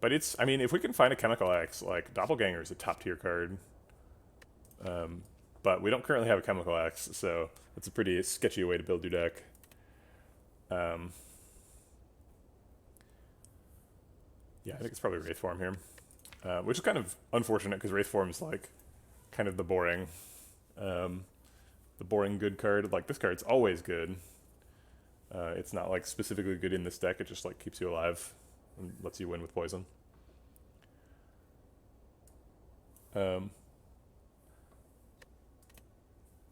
But it's, I mean, if we can find a Chemical Axe, like, Doppelganger is a top tier card. But we don't currently have a Chemical Axe, so it's a pretty sketchy way to build your deck. Yeah, I think it's probably Wraithform here. Which is kind of unfortunate, because Wraithform is, like, kind of the boring good card. Like, this card's always good. It's not, like, specifically good in this deck. It just, like, keeps you alive and lets you win with poison. Let's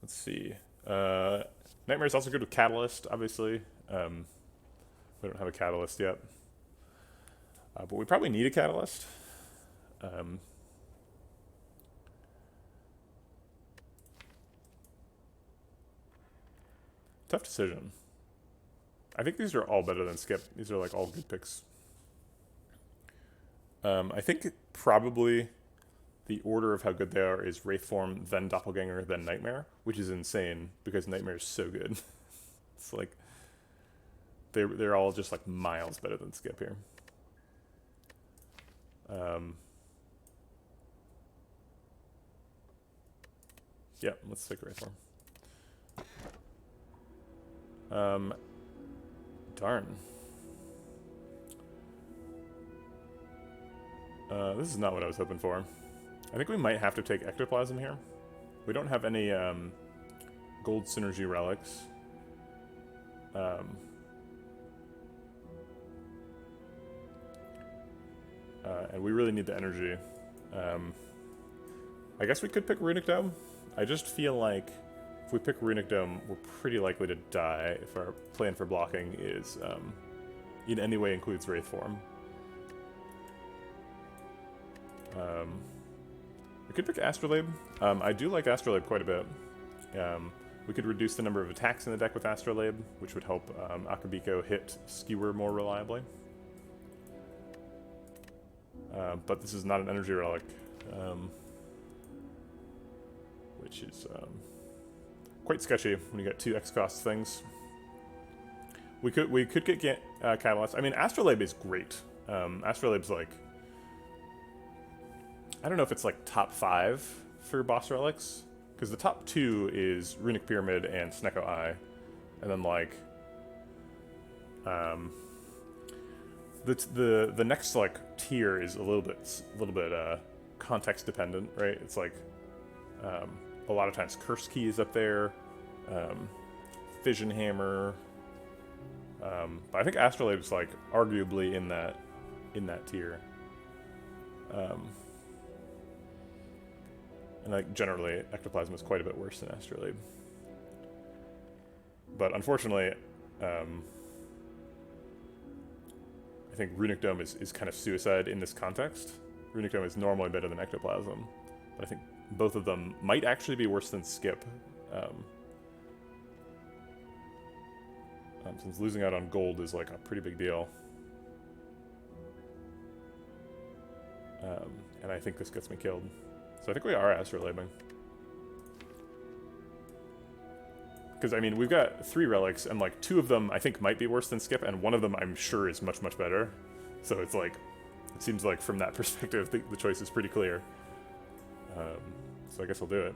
see. Nightmare's also good with Catalyst, obviously. We don't have a Catalyst yet. But we probably need a Catalyst. Tough decision. I think these are all better than Skip. These are, like, all good picks. I think probably the order of how good they are is Wraithform, then Doppelganger, then Nightmare, which is insane because Nightmare is so good. It's like they're all just like miles better than skip here. Yeah, let's take Wraith Form. Darn. This is not what I was hoping for. I think we might have to take Ectoplasm here. We don't have any gold synergy relics. And we really need the energy. I guess we could pick Runic Dome. I just feel like if we pick Runic Dome, we're pretty likely to die if our plan for blocking is in any way includes Wraith Form. We could pick Astrolabe. I do like Astrolabe quite a bit. We could reduce the number of attacks in the deck with Astrolabe, which would help Akabiko hit Skewer more reliably. But this is not an energy relic, which is quite sketchy when you get 2 X-cost things. We could get Catalyst. I mean, Astrolabe is great. Astrolabe's like, I don't know if it's like top 5 for boss relics, because the top 2 is Runic Pyramid and Snecko Eye, and then like the next like tier is a little bit context dependent, right? It's like a lot of times Curse Key is up there, Fission Hammer, but I think Astrolabe's like arguably in that tier. And like generally, Ectoplasm is quite a bit worse than Astrolabe. But unfortunately, I think Runic Dome is kind of suicide in this context. Runic Dome is normally better than Ectoplasm, but I think both of them might actually be worse than Skip. Since losing out on gold is like a pretty big deal. And I think this gets me killed. So I think we are Astrolabing. Because, I mean, we've got 3 relics, and like 2 of them I think might be worse than Skip, and one of them I'm sure is much, much better. So it's like, it seems like from that perspective, the choice is pretty clear. So I guess I'll do it.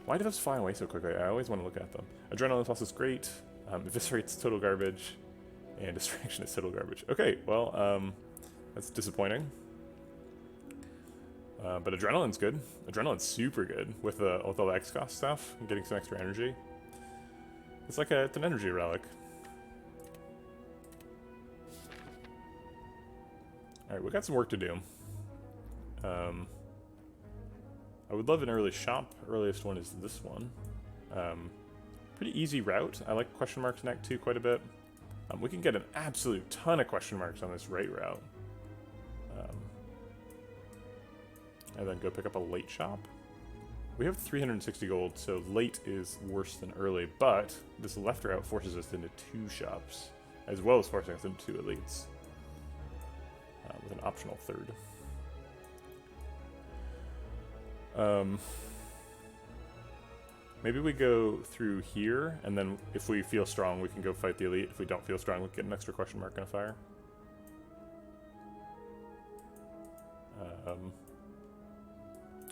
Why do those fly away so quickly? I always want to look at them. Adrenaline Pulse is great. Eviscerate's total garbage. And Distraction is total garbage. Okay, well, that's disappointing. But Adrenaline's good. Adrenaline's super good with all the X-cost stuff and getting some extra energy. It's like it's an energy relic. Alright, we got some work to do. I would love an early shop. Earliest one is this one. Pretty easy route. I like question marks neck too quite a bit. We can get an absolute ton of question marks on this right route. And then go pick up a late shop. We have 360 gold, so late is worse than early, but this left route forces us into 2 shops, as well as forcing us into 2 elites, with an optional 3rd. Maybe we go through here, and then if we feel strong, we can go fight the elite. If we don't feel strong, we can get an extra question mark and a fire.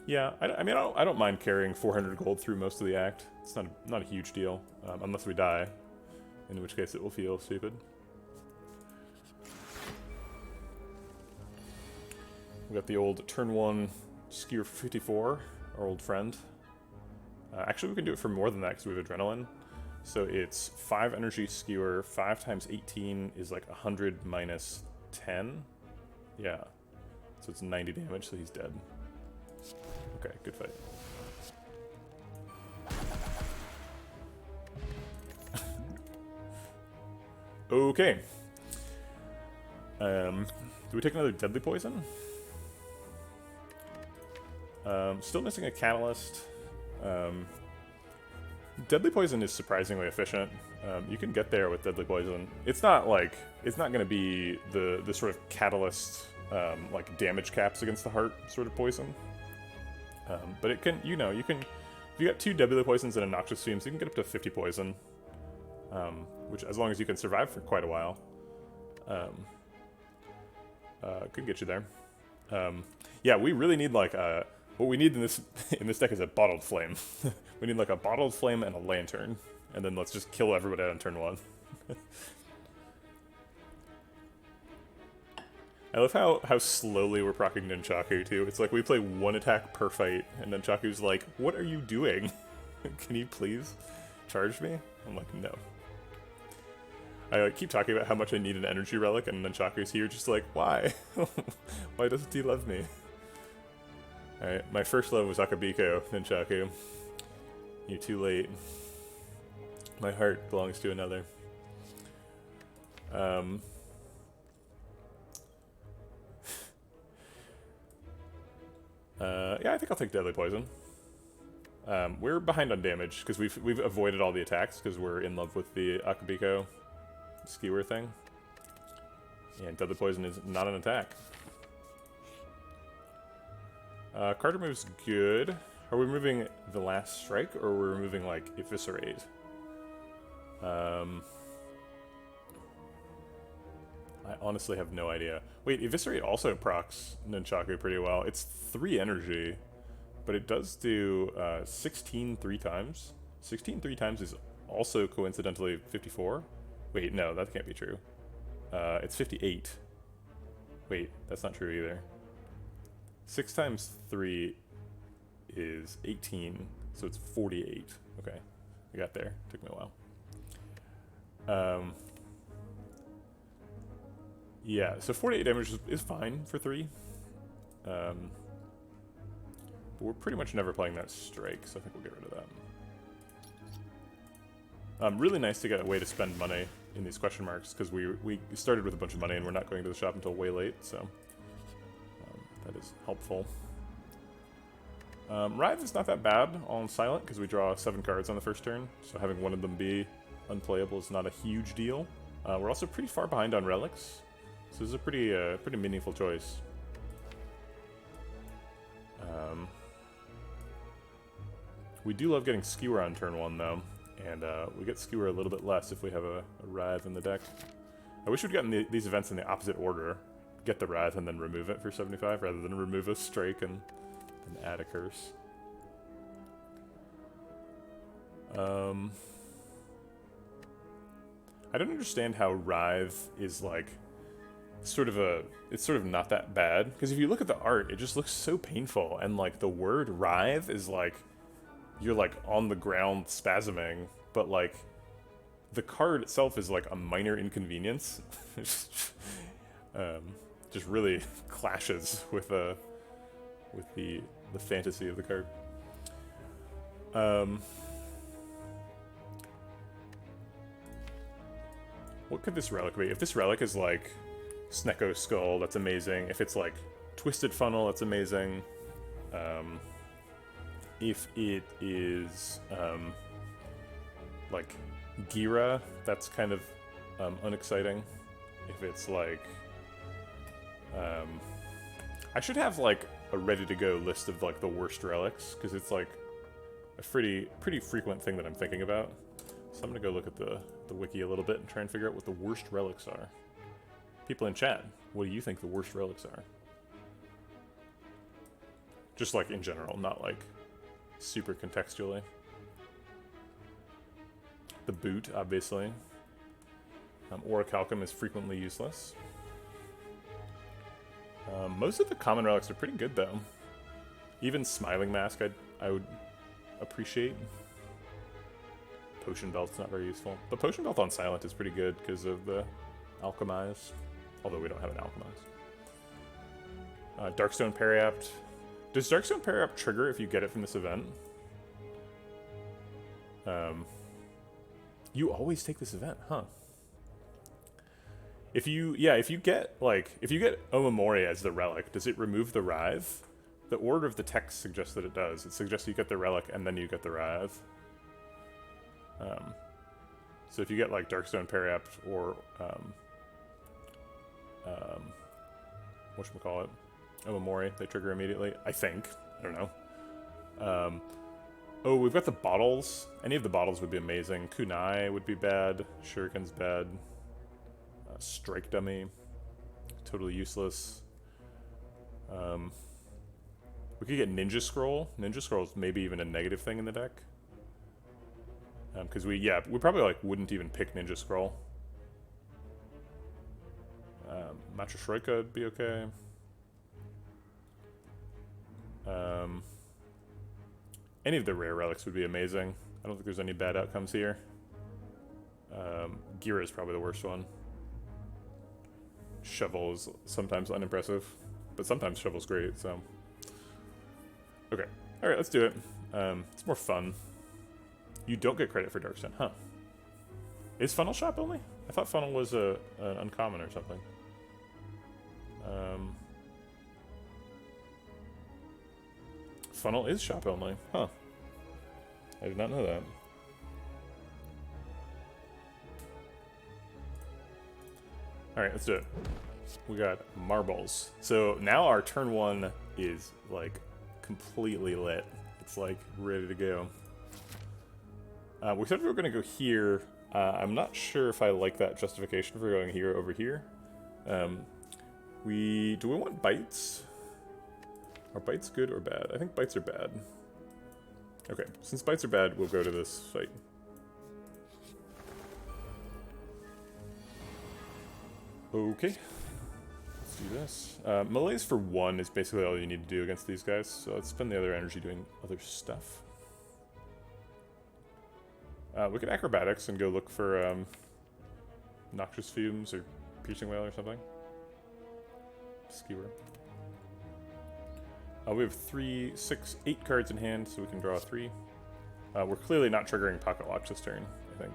Yeah, I mean, I don't mind carrying 400 gold through most of the act. It's not a huge deal, unless we die, in which case it will feel stupid. We got the old turn 1 Skewer for 54, our old friend. Actually, we can do it for more than that because we have Adrenaline. So it's 5 energy Skewer, 5 times 18 is like 100 minus 10. Yeah. So it's 90 damage, so he's dead. Okay, good fight. Okay. Do we take another Deadly Poison? Still missing a Catalyst. Deadly Poison is surprisingly efficient. You can get there with Deadly Poison. It's not going to be the sort of Catalyst like damage caps against the heart sort of poison. But it can, you can If you got 2 deadly poisons and a noxious fumes, you can get up to 50 poison. Which, as long as you can survive for quite a while, could get you there. Yeah, we really need like what we need in this deck is a bottled flame. We need like a bottled flame and a lantern, and then let's just kill everybody on turn 1. I love how slowly we're proccing Nunchaku too. It's like we play 1 attack per fight, and Nunchaku's like, "What are you doing? Can you please charge me?" I'm like, "No." I keep talking about how much I need an energy relic, and Nunchaku's here just like, why? Why doesn't he love me? Alright, my first love was Akabiko, Nunchaku. You're too late. My heart belongs to another. Yeah, I think I'll take Deadly Poison. We're behind on damage, because we've avoided all the attacks, because we're in love with the Akabiko skewer thing. And Deadly Poison is not an attack. Card remove's good. Are we removing the last strike, or are we removing, like, Eviscerate? I honestly have no idea. Wait, Eviscerate also procs Nunchaku pretty well. It's 3 energy, but it does do 16 3 times. 16 3 times is also coincidentally 54. Wait, no, that can't be true. It's 58. Wait, that's not true either. 6 times 3 is 18, so it's 48. Okay, I got there. Took me a while. Yeah, so 48 damage is fine for 3. But we're pretty much never playing that strike, so I think we'll get rid of that. Really nice to get a way to spend money in these question marks, because we started with a bunch of money and we're not going to the shop until way late, so that is helpful. Writhe is not that bad on Silent, because we draw 7 cards on the first turn, so having one of them be unplayable is not a huge deal. We're also pretty far behind on Relics, so this is a pretty meaningful choice. We do love getting Skewer on turn 1, though, and we get Skewer a little bit less if we have a Writhe in the deck. I wish we'd gotten these events in the opposite order. Get the Writhe and then remove it for 75, rather than remove a Strike and add a Curse. I don't understand how Writhe is like it's sort of not that bad, because if you look at the art, it just looks so painful, and like the word Writhe is like you're like on the ground spasming, but like the card itself is like a minor inconvenience. Just really clashes with the fantasy of the card. What could this relic be? If this relic is like Snecko Skull, that's amazing. If it's like Twisted Funnel, that's amazing. If it is like Gira, that's kind of unexciting. If it's like I should have like a ready-to-go list of like the worst relics, because it's like a pretty frequent thing that I'm thinking about. So I'm gonna go look at the wiki a little bit and try and figure out what the worst relics are. People in chat, what do you think the worst relics are? Just like in general, not like super contextually. The boot, obviously. Orichalcum is frequently useless. Most of the common relics are pretty good, though. Even Smiling Mask I would appreciate. Potion Belt's not very useful. But Potion Belt on Silent is pretty good because of the Alchemize. Although we don't have an Alchemize. Darkstone Periapt. Does Darkstone Periapt trigger if you get it from this event? You always take this event, huh? If you get Omamori as the relic, does it remove the Writhe? The order of the text suggests that it does. It suggests you get the relic and then you get the Writhe. So if you get like Darkstone Periapt or whatchamacallit, Omamori, they trigger immediately. I think. I don't know. Oh, we've got the bottles. Any of the bottles would be amazing. Kunai would be bad. Shuriken's bad. Strike dummy. Totally useless. We could get Ninja Scroll. Ninja Scroll is maybe even a negative thing in the deck. Because we probably like wouldn't even pick Ninja Scroll. Macha Shroika would be okay. Any of the rare relics would be amazing. I don't think there's any bad outcomes here. Gira is probably the worst one. Shovel is sometimes unimpressive, but sometimes Shovel's great, so... Okay. Alright, let's do it. It's more fun. You don't get credit for Darkstone, huh? Is Funnel Shop only? I thought Funnel was an uncommon or something. Funnel is shop only, huh? I did not know that. Alright, let's do it. We got marbles. So now our turn 1 is like completely lit. It's like ready to go. We said we were going to go here. I'm not sure if I like that justification for going here over here. Do we want bites? Are bites good or bad? I think bites are bad. Okay, since bites are bad, we'll go to this fight. Okay, let's do this. Melee's for 1 is basically all you need to do against these guys, so let's spend the other energy doing other stuff. We could acrobatics and go look for noxious fumes or piercing whale or something. Skewer. We have 8 cards in hand, so we can draw 3. We're clearly not triggering Pocket Watch this turn, I think.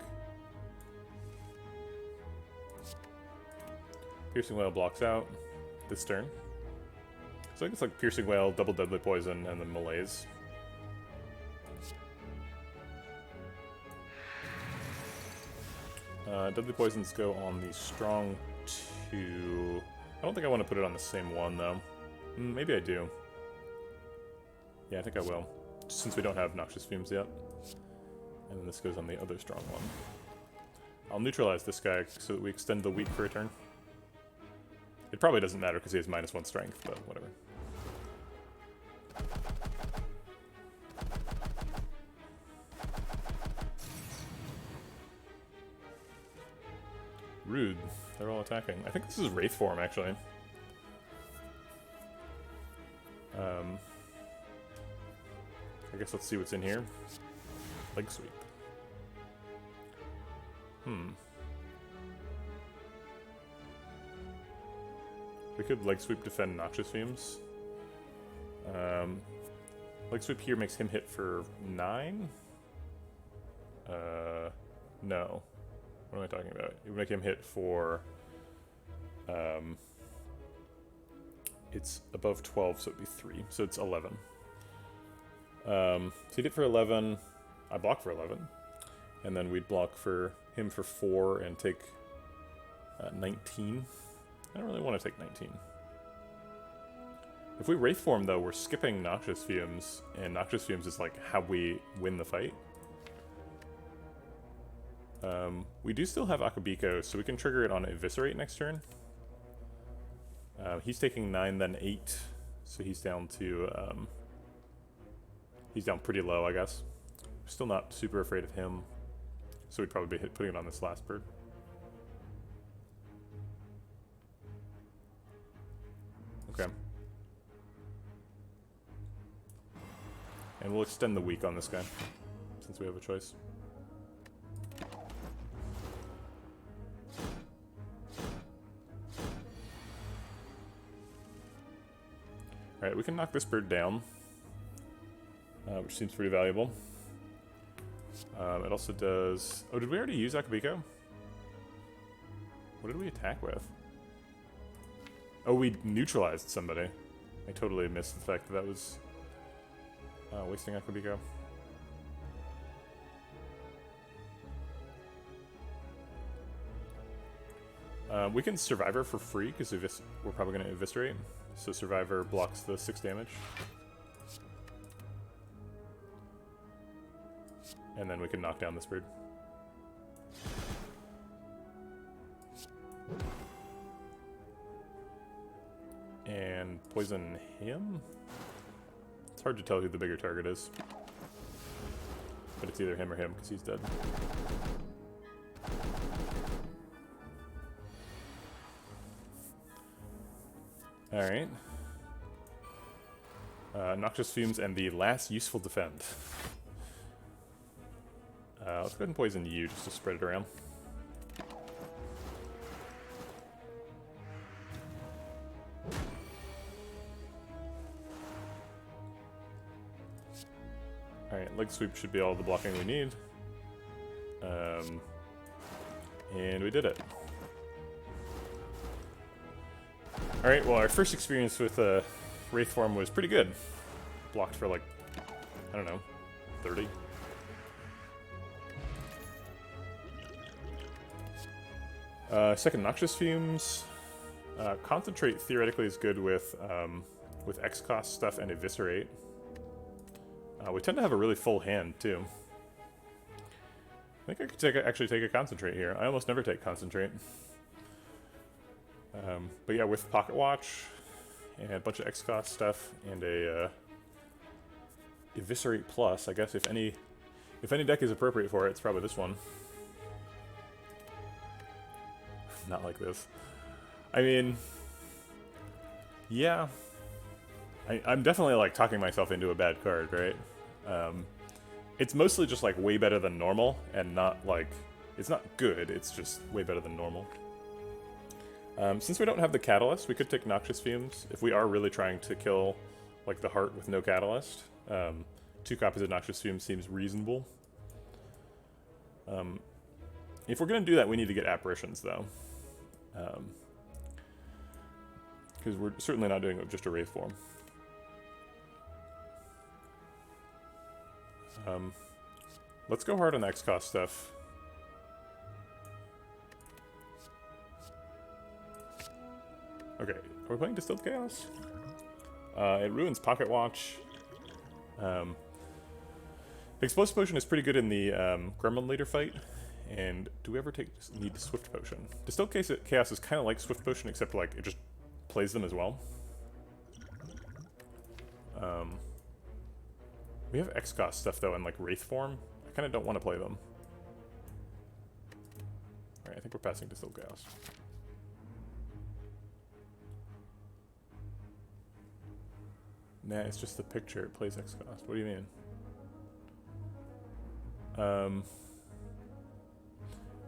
Piercing Whale blocks out this turn. So I think it's like Piercing Whale, Double Deadly Poison, and then Melee's. Deadly Poisons go on the Strong 2. I don't think I want to put it on the same one, though. Maybe I do. Yeah, I think I will. Just since we don't have Noxious Fumes yet. And then this goes on the other strong one. I'll neutralize this guy so that we extend the weak for a turn. It probably doesn't matter because he has -1 strength, but whatever. Rude. They're all attacking. I think this is Wraith form, actually. I guess let's see what's in here. Leg sweep. We could leg sweep defend Noxious Fumes. Leg sweep here makes him hit for 9? No. What am I talking about? It would make him hit for... it's above 12, so it'd be 3. So it's 11. So he'd hit for 11. I block for 11. And then we'd block for him for 4 and take 19. I don't really want to take 19. If we Wraith form, though, we're skipping Noxious Fumes, and Noxious Fumes is like how we win the fight. We do still have Akabiko, so we can trigger it on Eviscerate next turn. He's taking 9, then 8, so he's down to... he's down pretty low, I guess. Still not super afraid of him, so we'd probably be putting it on this last bird. Okay. And we'll extend the weak on this guy, since we have a choice. Alright, we can knock this bird down, which seems pretty valuable. It also does... Oh, did we already use Akabiko? What did we attack with? Oh, we neutralized somebody. I totally missed the fact that that was wasting Akabiko. We can Survivor for free, because we're probably going to Eviscerate. So Survivor blocks the 6 damage. and then we can knock down this bird. And poison him? It's hard to tell who the bigger target is. But it's either him or him, because he's dead. Alright. Noxious Fumes and the last useful defend. Let's go ahead and poison you just to spread it around. Alright, leg sweep should be all the blocking we need. And we did it. Alright, well our first experience with Wraith form was pretty good. Blocked for like, I don't know, 30. Second, Noxious Fumes. Concentrate theoretically is good with X-Cost stuff and Eviscerate. We tend to have a really full hand, too. I think I could actually take a Concentrate here. I almost never take Concentrate. But yeah, with Pocket Watch and a bunch of X-Cost stuff and a Eviscerate Plus, I guess if any deck is appropriate for it, it's probably this one. Not like this. I mean, yeah. I'm definitely like talking myself into a bad card, right? It's mostly just like way better than normal, and not like, it's not good, it's just way better than normal. Since we don't have the Catalyst, we could take Noxious Fumes if we are really trying to kill like the heart with no Catalyst. 2 copies of Noxious Fumes seems reasonable. If we're going to do that, we need to get Apparitions, though. Because we're certainly not doing it with just a Wraith form. Let's go hard on the X-Cost stuff. Okay, are we playing Distilled Chaos? It ruins Pocket Watch. Explosive Potion is pretty good in the Gremlin Leader fight. And do we ever need the Swift Potion? Distilled Chaos is kind of like Swift Potion, except like it just plays them as well. We have X-Cost stuff though in like Wraith form. I kind of don't want to play them. Alright, I think we're passing Distilled Chaos. Nah, it's just the picture. It plays X-Cost. What do you mean?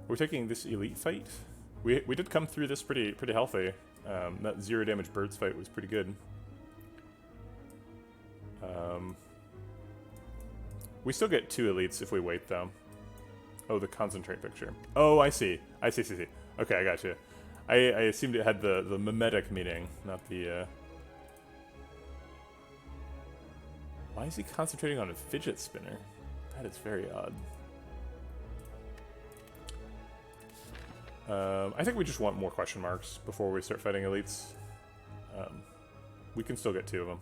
We're taking this elite fight. We did come through this pretty healthy. That 0 damage birds fight was pretty good. We still get 2 elites if we wait though. Oh, the concentrate picture. Oh, I see. I see. Okay, I got you. I assumed it had the mimetic meaning, not the. Why is he concentrating on a fidget spinner? That is very odd. I think we just want more question marks before we start fighting elites. We can still get 2 of them.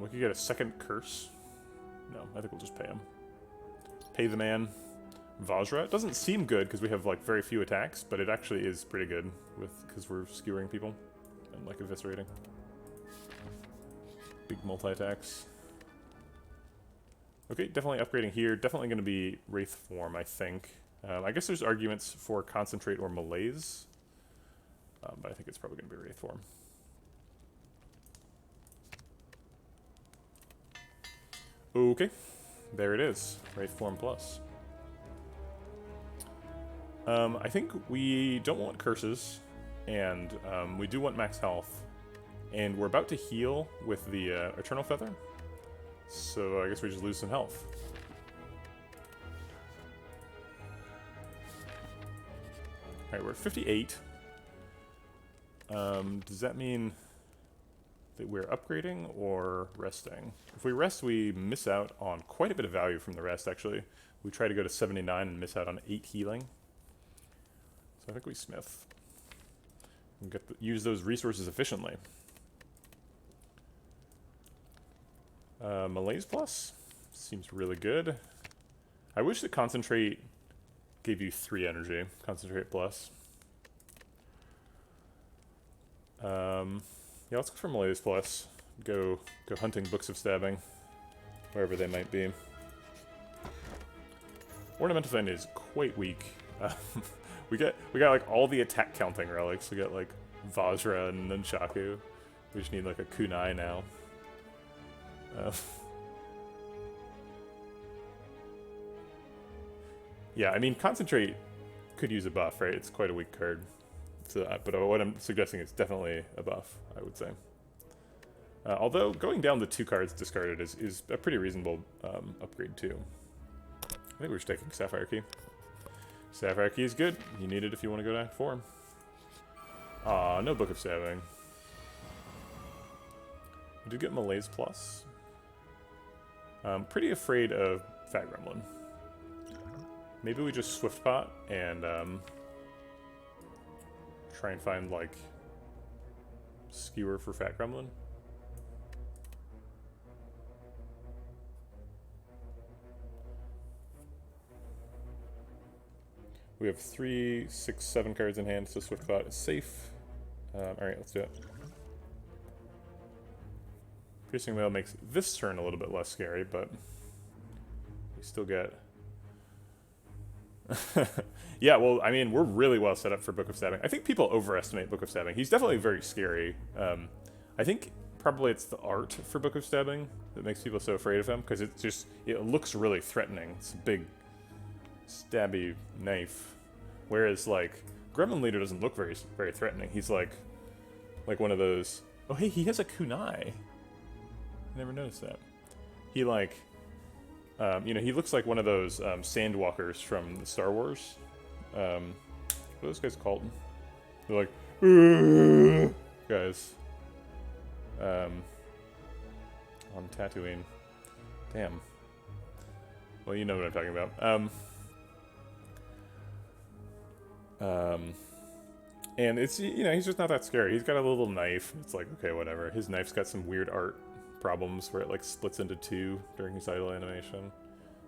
We could get a second curse. No, I think we'll just pay him. Pay the man. Vajra. It doesn't seem good because we have like very few attacks, but it actually is pretty good because we're skewering people and like eviscerating. Big multi-attacks. Okay, definitely upgrading here. Definitely going to be Wraith form, I think. I guess there's arguments for Concentrate or Malaise. But I think it's probably going to be Wraith form. Okay, there it is. Wraith form plus. I think we don't want curses, and we do want max health. And we're about to heal with the Eternal Feather. So I guess we just lose some health. Alright, we're at 58. Does that mean that we're upgrading or resting? If we rest, we miss out on quite a bit of value from the rest, actually. We try to go to 79 and miss out on 8 healing. So I think we smith. And use those resources efficiently. Malaise Plus seems really good. I wish that Concentrate gave you 3 energy. Concentrate Plus. Yeah, let's go for Malaise Plus. Go hunting Books of Stabbing, wherever they might be. Ornamental Fan is quite weak. We got like all the attack counting relics. We got like Vajra and Nunchaku. We just need like a Kunai now. Yeah, I mean Concentrate could use a buff, right? It's quite a weak card. So, but what I'm suggesting is definitely a buff, I would say. Although going down the 2 cards discarded is a pretty reasonable upgrade too. I think we're just taking Sapphire Key. Sapphire Key is good. You need it if you want to go to Act 4. Aw, no Book of Stabbing. We did get Malaise Plus. I'm pretty afraid of Fat Gremlin. Maybe we just Swift Pot and try and find like Skewer for Fat Gremlin. We have 3, 6, 7 cards in hand, so Swift Pot is safe. Alright, let's do it. Piercing Wail makes this turn a little bit less scary, but we still get... Yeah, well, I mean, we're really well set up for Book of Stabbing. I think people overestimate Book of Stabbing. He's definitely very scary. I think probably it's the art for Book of Stabbing that makes people so afraid of him, because it looks really threatening. It's a big, stabby knife. Whereas, like, Gremlin Leader doesn't look very threatening. He's like one of those... Oh, hey, he has a kunai. I never noticed that. He, like... you know, he looks like one of those sandwalkers from the Star Wars. What are those guys called? They're like, "Ugh," guys. On Tatooine. Damn. Well, you know what I'm talking about. And it's, you know, he's just not that scary. He's got a little knife. It's like, okay, whatever. His knife's got some weird art problems where it like splits into 2 during his idle animation.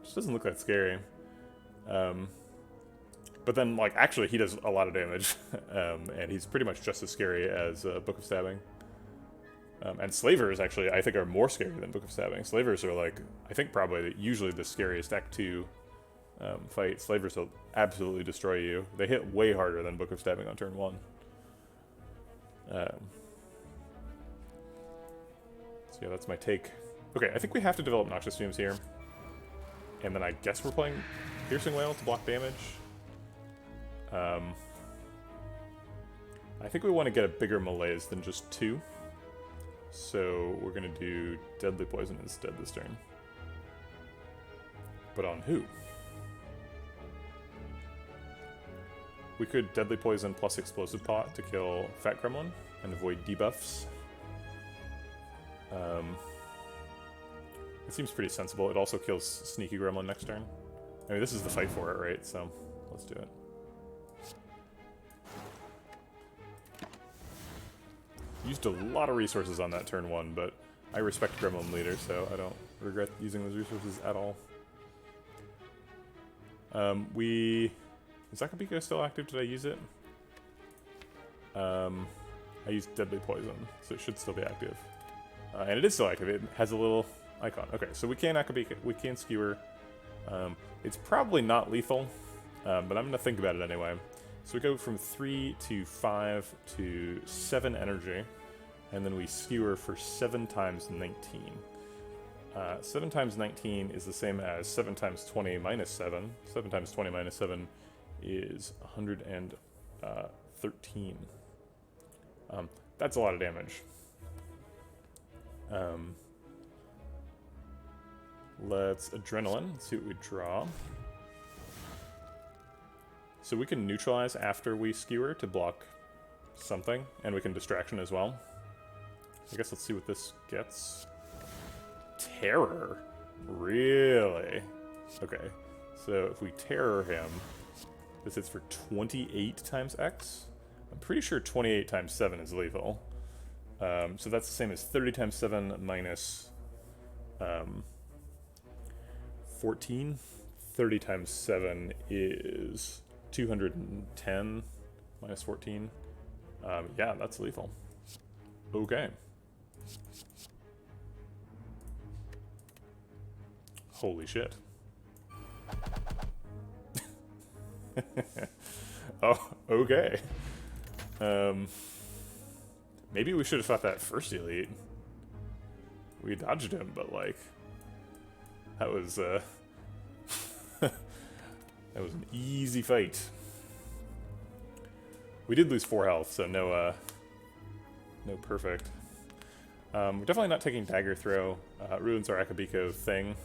Just doesn't look that scary. But then, like, actually he does a lot of damage. And he's pretty much just as scary as Book of Stabbing. And Slavers, actually, I think are more scary than Book of Stabbing. Slavers are, like, I think probably usually the scariest Act 2 fight. Slavers will absolutely destroy you. They hit way harder than Book of Stabbing on turn 1. So yeah, that's my take. Okay, I think we have to develop Noxious Fumes here. And then I guess we're playing Piercing Wail to block damage. I think we want to get a bigger malaise than just 2. So we're going to do Deadly Poison instead this turn. But on who? We could Deadly Poison plus Explosive Pot to kill Fat Gremlin and avoid debuffs. It seems pretty sensible. It also kills Sneaky Gremlin next turn. I mean, this is the fight for it, right? So, let's do it. Used a lot of resources on that turn 1, but I respect Gremlin Leader, so I don't regret using those resources at all. Is Akabika still active? Did I use it? I used Deadly Poison, so it should still be active. And it is still active. It has a little icon. Okay, so we can Akabika, we can Skewer. It's probably not lethal, but I'm going to think about it anyway. So we go from 3 to 5 to 7 energy, and then we Skewer for 7 times 19. 7 times 19 is the same as 7 times 20 minus 7. 7 times 20 minus 7 is 113. That's a lot of damage. Let's Adrenaline, see what we draw. So we can neutralize after we Skewer to block something, and we can Distraction as well. I guess let's see what this gets. Terror? Really? Okay, so if we Terror him, this hits for 28 times X. I'm pretty sure 28 times 7 is lethal. So that's the same as 30 times 7 minus 14. 30 times 7 is 210 minus 14. Yeah, that's lethal. Okay. Holy shit. Oh, okay. Maybe we should have fought that first elite. We dodged him, but like, that was that was an easy fight. We did lose 4 health, so no perfect. We're definitely not taking dagger throw. Ruins our Akabiko thing.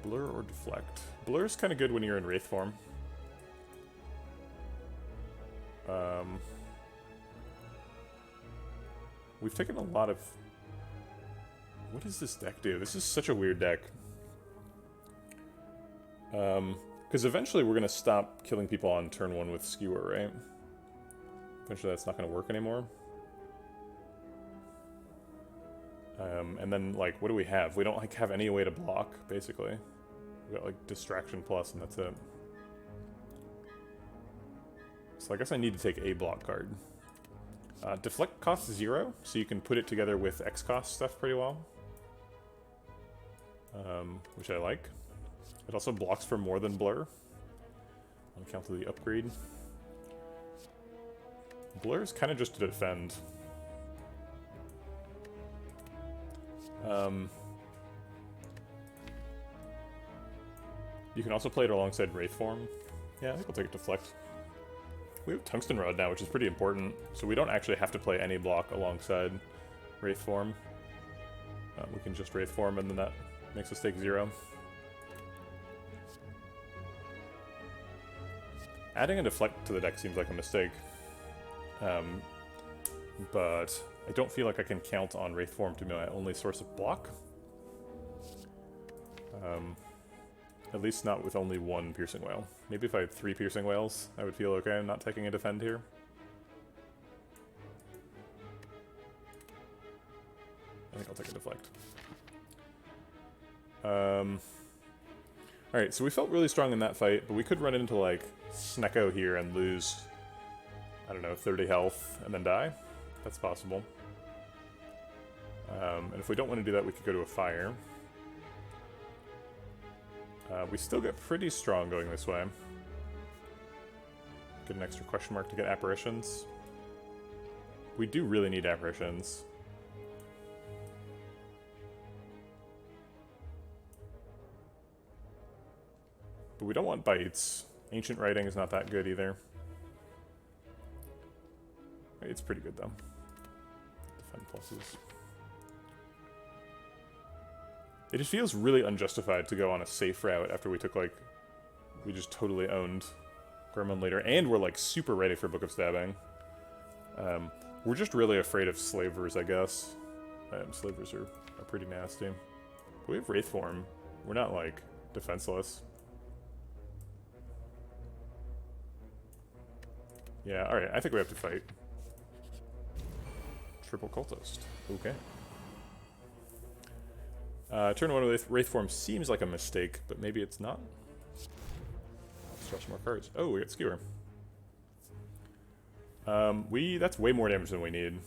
Blur or deflect? Blur's kind of good when you're in wraith form. We've taken a lot of... What does this deck do? This is such a weird deck. Because eventually we're going to stop killing people on turn 1 with Skewer, right? Eventually that's not going to work anymore. And then, like, what do we have? We don't, like, have any way to block, basically. We got, like, Distraction Plus, and that's it. So I guess I need to take a block card. Deflect costs 0, so you can put it together with X cost stuff pretty well. Which I like. It also blocks for more than Blur, on account of the upgrade. Blur is kind of just to defend. You can also play it alongside Wraith form. Yeah, I think I'll take a Deflect. We have Tungsten Rod now, which is pretty important, so we don't actually have to play any block alongside Wraith form. We can just Wraith form, and then that makes us take 0. Adding a Deflect to the deck seems like a mistake. But I don't feel like I can count on Wraith form to be my only source of block. At least not with only 1 Piercing Whale. Maybe if I had 3 Piercing Whales, I would feel okay. I'm not taking a defend here. I think I'll take a deflect. Alright, so we felt really strong in that fight, but we could run into, like, Snecko here and lose, I don't know, 30 health and then die. That's possible. And if we don't want to do that, we could go to a fire. We still get pretty strong going this way. Get an extra question mark to get apparitions. We do really need apparitions. But we don't want bites. Ancient Writing is not that good either. It's pretty good though. Defend pluses. It just feels really unjustified to go on a safe route after we took, like, we just totally owned Gremlin Leader, and we're, like, super ready for Book of Stabbing. We're just really afraid of Slavers, I guess. Slavers are pretty nasty. But we have Wraith form. We're not, like, defenseless. Yeah, alright, I think we have to fight. Triple Cultist. Okay. Turn 1 with Wraith form seems like a mistake, but maybe it's not. Let's draw some more cards. Oh, we got Skewer. That's way more damage than we need.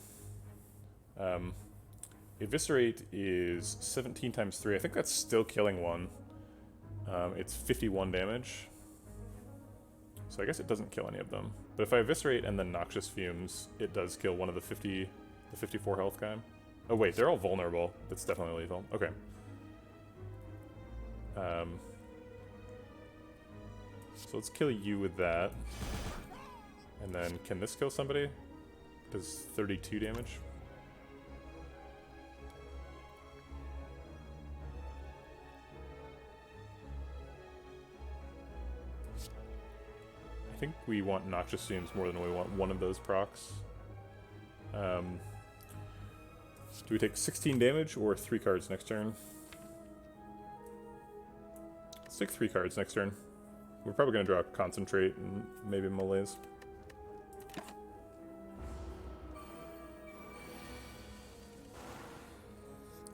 Eviscerate is 17 times 3. I think that's still killing 1. It's 51 damage. So I guess it doesn't kill any of them. But if I Eviscerate and then Noxious Fumes, it does kill one of the 54 health guy. Oh wait, they're all vulnerable. That's definitely lethal. Okay. So let's kill you with that. And then, can this kill somebody? Does 32 damage? I think we want Noxious Fumes more than we want one of those procs. Do we take 16 damage or 3 cards next turn? Let's take 3 cards next turn. We're probably going to draw Concentrate and maybe Malaise.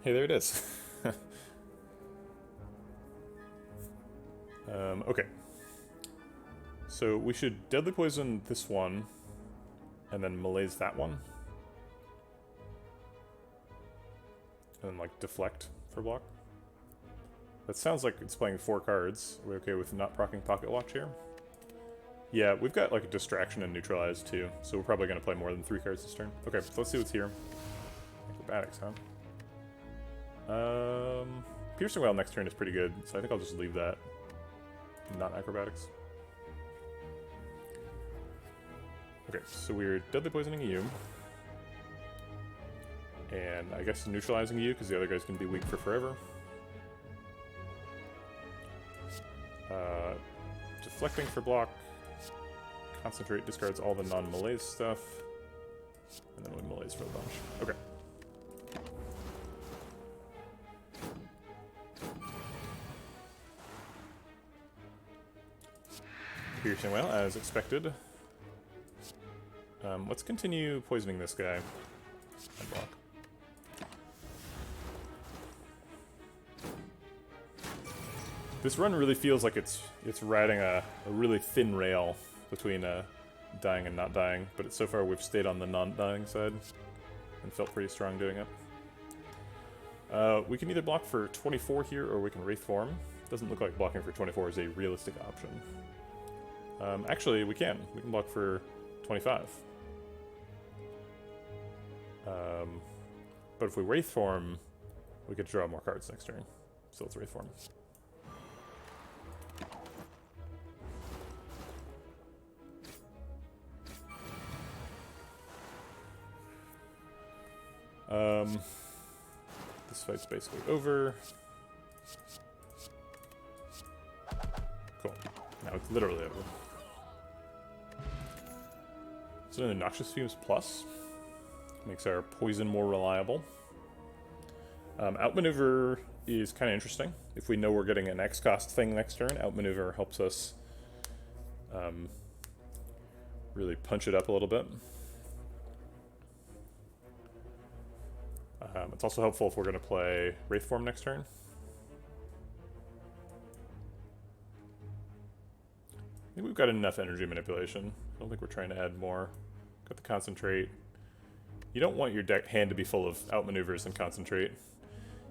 Hey, there it is. Okay. So we should deadly poison this one, and then malaise that one. And then, like, deflect for block. That sounds like it's playing 4 cards. Are we okay with not proccing Pocket Watch here? Yeah, we've got, like, a distraction and neutralize, too. So we're probably going to play more than 3 cards this turn. Okay, so let's see what's here. Acrobatics, huh? Piercing Wail next turn is pretty good, so I think I'll just leave that. Not acrobatics. Okay, so we're deadly poisoning you. And I guess neutralizing you, because the other guy's going to be weak for forever. Deflecting for block. Concentrate discards all the non-malaise stuff. And then we malaise for a bunch. Okay. Piercing Wail, as expected. Let's continue poisoning this guy. And block. This run really feels like it's riding a really thin rail between dying and not dying, but so far we've stayed on the non-dying side and felt pretty strong doing it. We can either block for 24 here, or we can Wraith Form. Doesn't look like blocking for 24 is a realistic option. Actually, we can. We can block for 25. But if we Wraith Form, we could draw more cards next turn. So let's Wraith Form. This fight's basically over. Cool. Now it's literally over. So then the Noxious Fumes Plus makes our poison more reliable. Outmaneuver is kind of interesting. If we know we're getting an X-cost thing next turn, Outmaneuver helps us really punch it up a little bit. It's also helpful if we're going to play Wraith Form next turn. I think we've got enough energy manipulation. I don't think we're trying to add more. Got the Concentrate. You don't want your hand to be full of Outmaneuvers and Concentrate.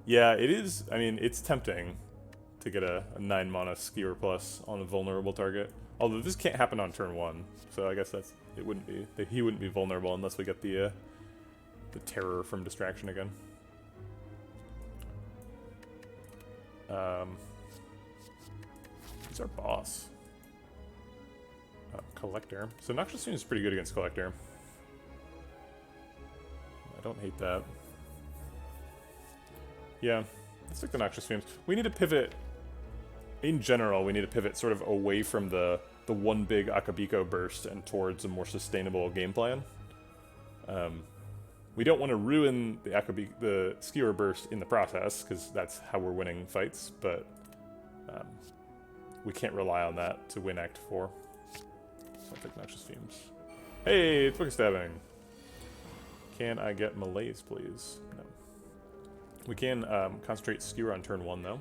Yeah, it is. I mean, it's tempting to get a 9 mana Skewer Plus on a vulnerable target. Although this can't happen on turn 1, so I guess it wouldn't be. He wouldn't be vulnerable unless we get the terror from distraction again. He's our boss. Collector. So Noxious Fumes is pretty good against Collector. I don't hate that. Yeah, let's take the Noxious Fumes. We need to pivot. In general, we need to pivot sort of away from the one big Akabiko burst and towards a more sustainable game plan. We don't want to ruin the Skewer burst in the process, because that's how we're winning fights, but we can't rely on that to win Act 4. So I take Noxious Fumes. Hey, it's Book Stabbing! Can I get Malaise, please? No. We can concentrate Skewer on turn 1, though.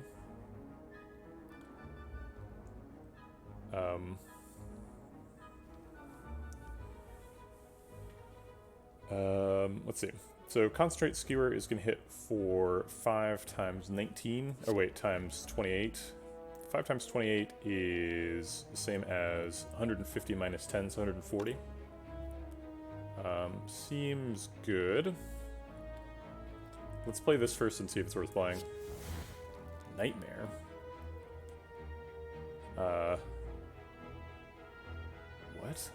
Let's see. So Concentrate Skewer is going to hit for 5 times 19. Oh wait, times 28. 5 times 28 is the same as 150 minus 10, so 140. Seems good. Let's play this first and see if it's worth playing. Nightmare. What?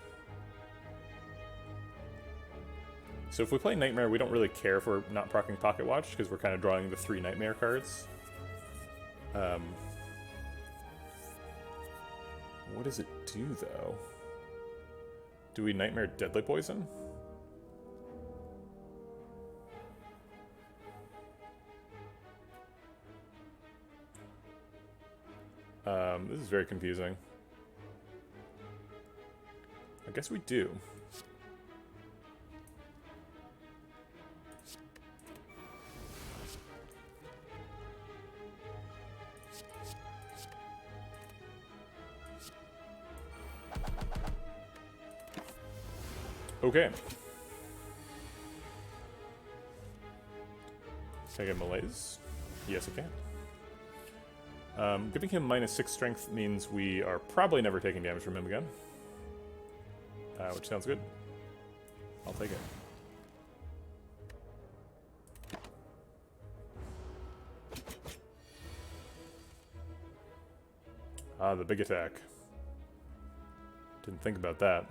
So if we play Nightmare, we don't really care if we're not proccing Pocket Watch, because we're kind of drawing the 3 Nightmare cards. What does it do, though? Do we Nightmare Deadly Poison? This is very confusing. I guess we do. Okay. Can I get malaise? Yes, I can. Giving him -6 strength means we are probably never taking damage from him again. Which sounds good. I'll take it. Ah, the big attack. Didn't think about that.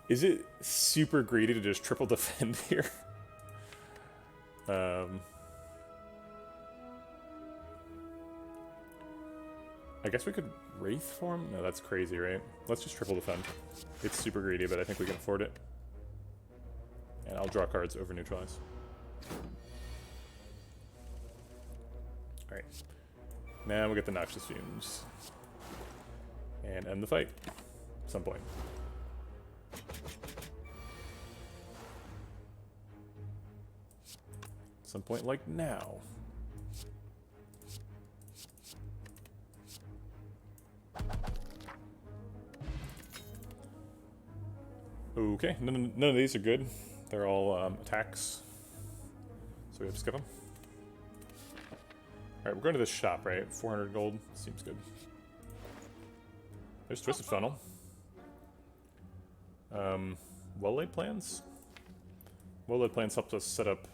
Is it super greedy to just triple defend here? I guess we could Wraith form? No, that's crazy, right? Let's just triple defend. It's super greedy, but I think we can afford it. And I'll draw cards over neutralize. Alright. Now we get the Noxious Fumes. And end the fight. At some point. Some point like now. Okay, none of these are good. They're all attacks. So we have to skip them. Alright, we're going to this shop, right? 400 gold. Seems good. There's Twisted Funnel. Well-laid plans? Well-laid plans helps us set up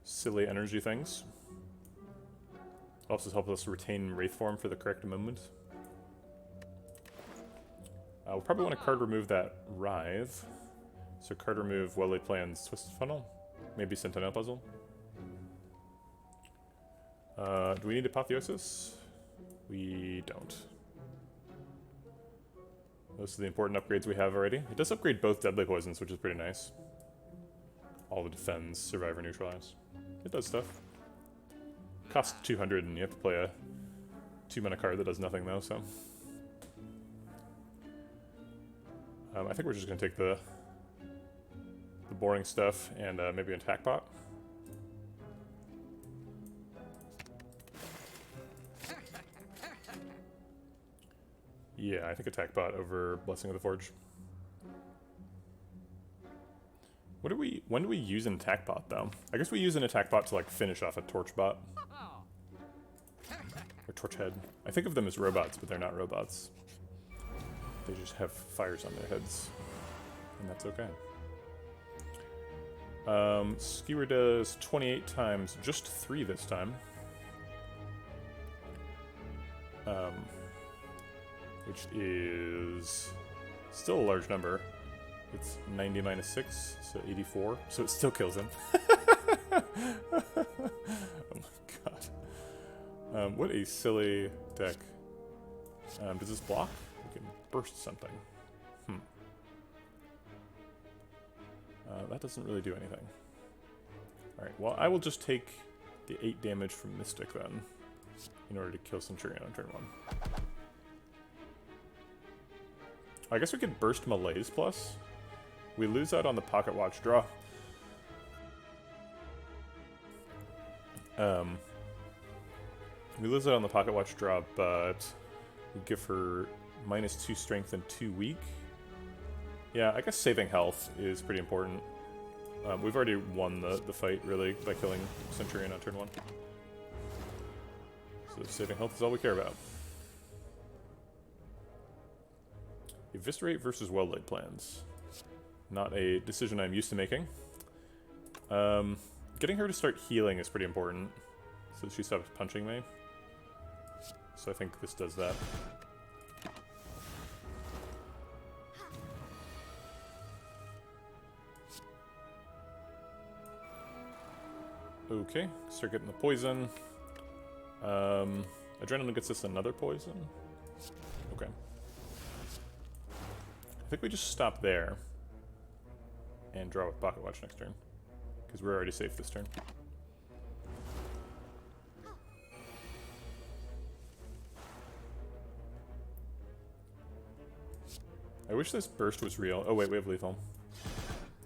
silly energy things. Also helps us retain Wraith form for the correct moment. We'll probably want to card remove that Writhe. So card remove Well-laid plans, Twisted Funnel. Maybe Sentinel Puzzle. Do we need Apotheosis? We don't. Those are the important upgrades we have already. It does upgrade both Deadly Poisons, which is pretty nice. All the defends, survive, or neutralize. It does stuff. Costs 200 and you have to play a 2-mana card that does nothing though, so... I think we're just going to take the boring stuff and maybe an attack pot. Yeah, I think attack pot over Blessing of the Forge. When do we use an attack pot though? I guess we use an attack pot to like finish off a torch bot. Or torch head. I think of them as robots, but they're not robots. They just have fires on their heads. And that's okay. Skewer does 28 times, just 3 this time. Which is still a large number. It's 90 minus 6, so 84. So it still kills him. Oh my god. What a silly deck. Does this block? We can burst something. That doesn't really do anything. Alright, well I will just take the 8 damage from Mystic then, in order to kill Centurion on turn 1. I guess we could burst Malaise plus. We lose out on the Pocket Watch draw. We lose out on the Pocket Watch draw, but we give her -2 strength and 2 weak. Yeah, I guess saving health is pretty important. We've already won the fight, really, by killing Centurion on turn 1. So saving health is all we care about. Eviscerate versus Well-laid plans. Not a decision I'm used to making. Getting her to start healing is pretty important, so that she stops punching me. So I think this does that. Okay, start getting the poison. Adrenaline gets us another poison. Okay. I think we just stop there and draw with Pocket Watch next turn, because we're already safe this turn. I wish this burst was real. Oh wait, we have lethal.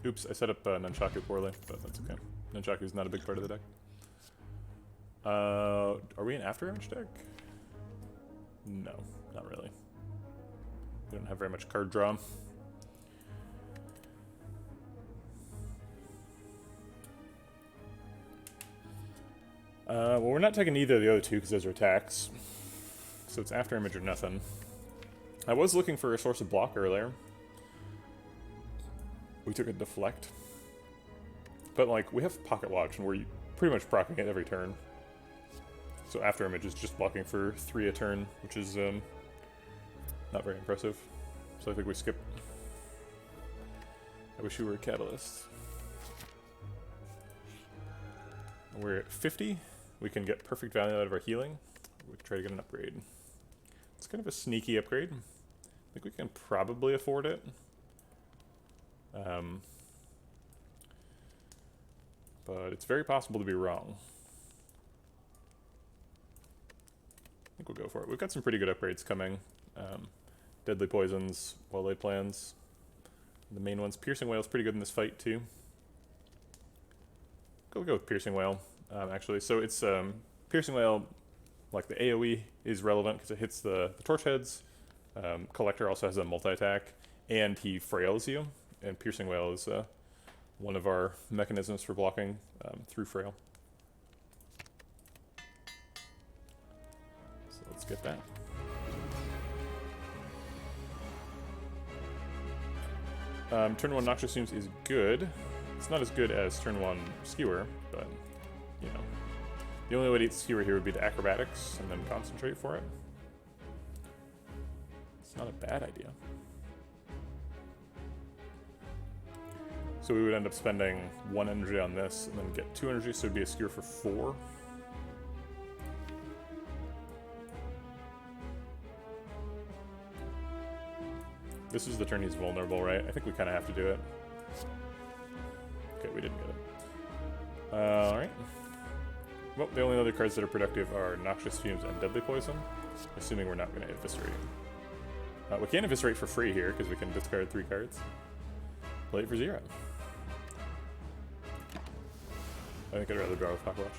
Oops, I set up Nunchaku poorly, but that's okay. Nunchaku's not a big part of the deck. Are we an after image deck? No, not really. We don't have very much card draw. Well, we're not taking either of the other two because those are attacks. So it's after image or nothing. I was looking for a source of block earlier. We took a deflect. But, like, we have Pocket Watch, and we're pretty much proccing it every turn. So after image is just blocking for 3 a turn, which is not very impressive. So I think we skip. I wish we were a Catalyst. We're at 50. We can get perfect value out of our healing. We can try to get an upgrade. It's kind of a sneaky upgrade. I think we can probably afford it. But it's very possible to be wrong. I think we'll go for it. We've got some pretty good upgrades coming. Deadly Poisons, Well-Laid Plans. The main ones. Piercing Whale is pretty good in this fight, too. We'll go with Piercing Whale, actually. So it's Piercing Whale, like the AoE, is relevant because it hits the torch heads. Collector also has a multi-attack, and he frails you. And Piercing Whale is one of our mechanisms for blocking through frail. So let's get that. Turn 1 Noxious Fumes is good. It's not as good as turn 1 Skewer, but, you know. The only way to eat Skewer here would be the Acrobatics, and then concentrate for it. It's not a bad idea. So we would end up spending 1 energy on this, and then get 2 energy, so it'd be a Skewer for 4. This is the turn he's vulnerable, right? I think we kind of have to do it. Okay, we didn't get it. Alright. Well, the only other cards that are productive are Noxious Fumes and Deadly Poison, assuming we're not going to Eviscerate. We can't Eviscerate for free here, because we can discard 3 cards. Play it for 0. I think I'd rather draw with Pocket Watch.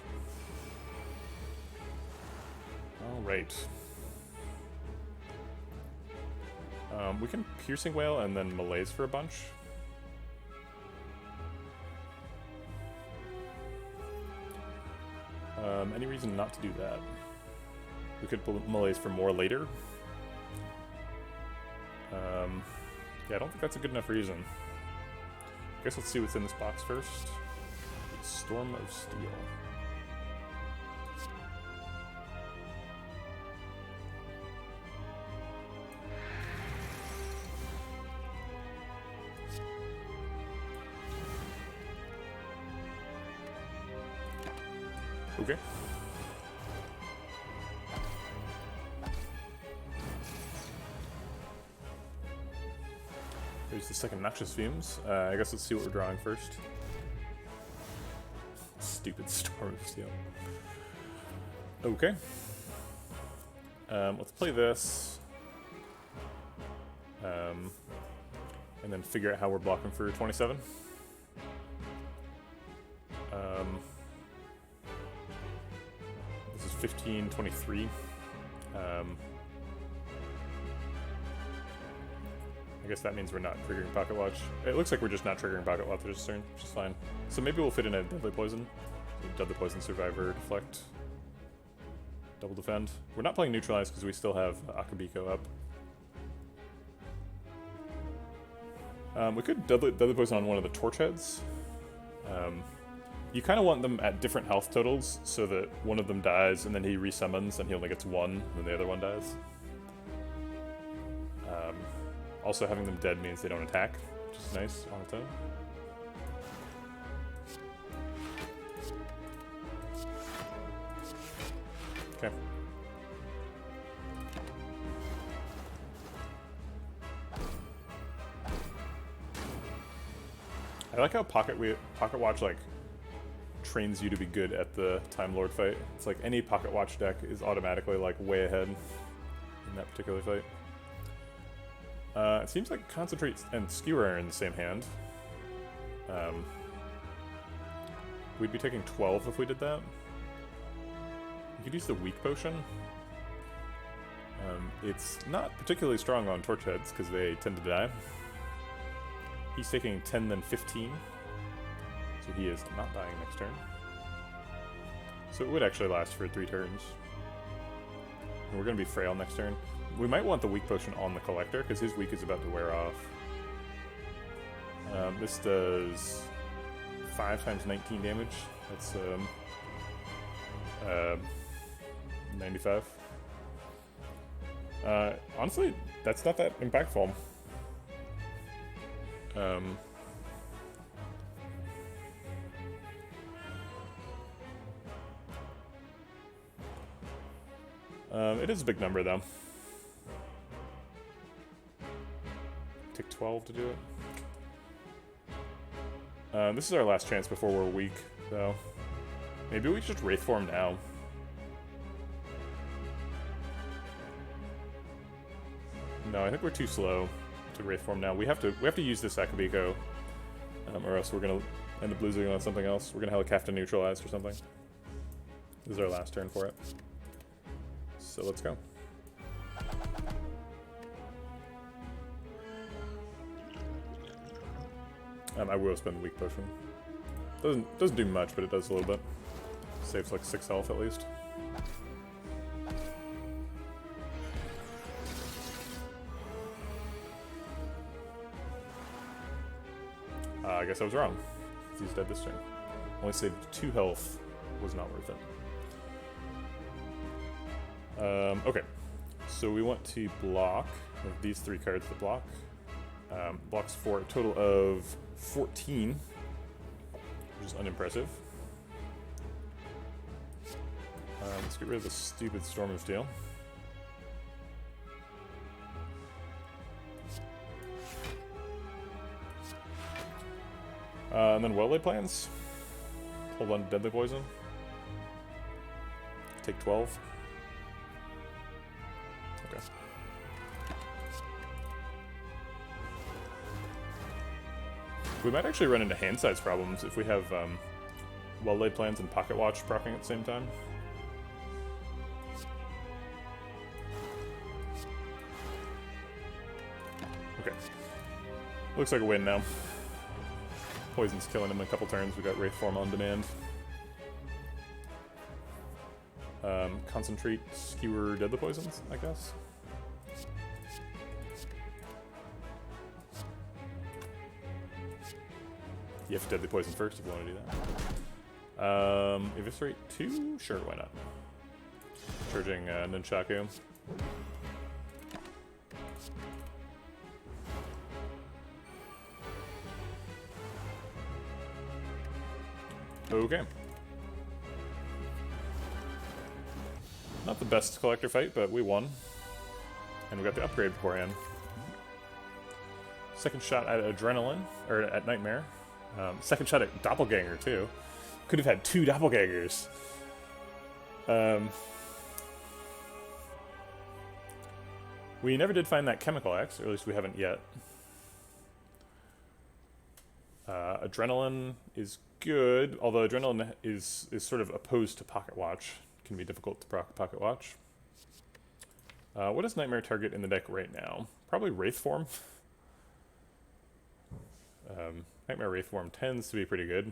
Alright. We can Piercing Whale and then Malaise for a bunch. Any reason not to do that? We could Malaise for more later. Yeah, I don't think that's a good enough reason. I guess let's see what's in this box first. Storm of Steel. Okay. There's the second Noxious Fumes. I guess let's see what we're drawing first. Stupid Storm of Steel. Okay. Let's play this. And then figure out how we're blocking for 27. This is 15, 23. I guess that means we're not triggering Pocket Watch. It looks like we're just not triggering Pocket Watch this turn, which is fine. So maybe we'll fit in a Deadly Poison. So Deadly Poison, Survivor, Deflect, Double Defend. We're not playing Neutralize because we still have Akabiko up. We could Deadly Poison on one of the Torch Heads. You kind of want them at different health totals so that one of them dies and then he resummons and he only gets 1 and then the other one dies. Also, having them dead means they don't attack, which is nice on its own. Okay. I like how Pocket Watch, like, trains you to be good at the Time Lord fight. It's like any Pocket Watch deck is automatically, like, way ahead in that particular fight. It seems like Concentrate and Skewer are in the same hand. We'd be taking 12 if we did that. We could use the Weak Potion. It's not particularly strong on torch heads because they tend to die. He's taking 10 then 15, so he is not dying next turn. So it would actually last for 3 turns. And we're going to be frail next turn. We might want the weak potion on the collector because his weak is about to wear off. This does 5 times 19 damage. That's 95. Honestly, that's not that impactful. It is a big number, though. Take 12 to do it. This is our last chance before we're weak, though. Maybe we just Wraith form now. No, I think we're too slow to Wraith form now. We have to use this Akabiko, or else we're gonna end up losing on something else. We're gonna Helicafta neutralized or something. This is our last turn for it. So let's go. I will spend the weak potion. Doesn't do much, but it does a little bit. Saves like 6 health at least. I guess I was wrong. He's dead this turn. Only saved 2 health. Was not worth it. Okay. So we want to block with these 3 cards to block. Blocks for a total of 14, which is unimpressive. Let's get rid of the stupid Storm of Steel. And then Well-Laid Plans. Hold on to Deadly Poison. Take 12. Okay. We might actually run into hand size problems if we have Well-Laid Plans and Pocket Watch proccing at the same time. Okay. Looks like a win now. Poison's killing him in a couple turns. We got Wraith Form on demand. Concentrate, skewer Deadly Poisons, I guess. You have to Deadly Poison first if you want to do that. Eviscerate 2? Sure, why not? Charging Nunchaku. Okay. Not the best collector fight, but we won. And we got the upgrade beforehand. Second shot at Adrenaline, or at Nightmare. Second shot at Doppelganger, too. Could have had 2 Doppelgangers. We never did find that Chemical Axe, or at least we haven't yet. Adrenaline is good, although Adrenaline is sort of opposed to Pocket Watch. It can be difficult to proc Pocket Watch. What does Nightmare target in the deck right now? Probably Wraith Form. Nightmare Wraith Form tends to be pretty good.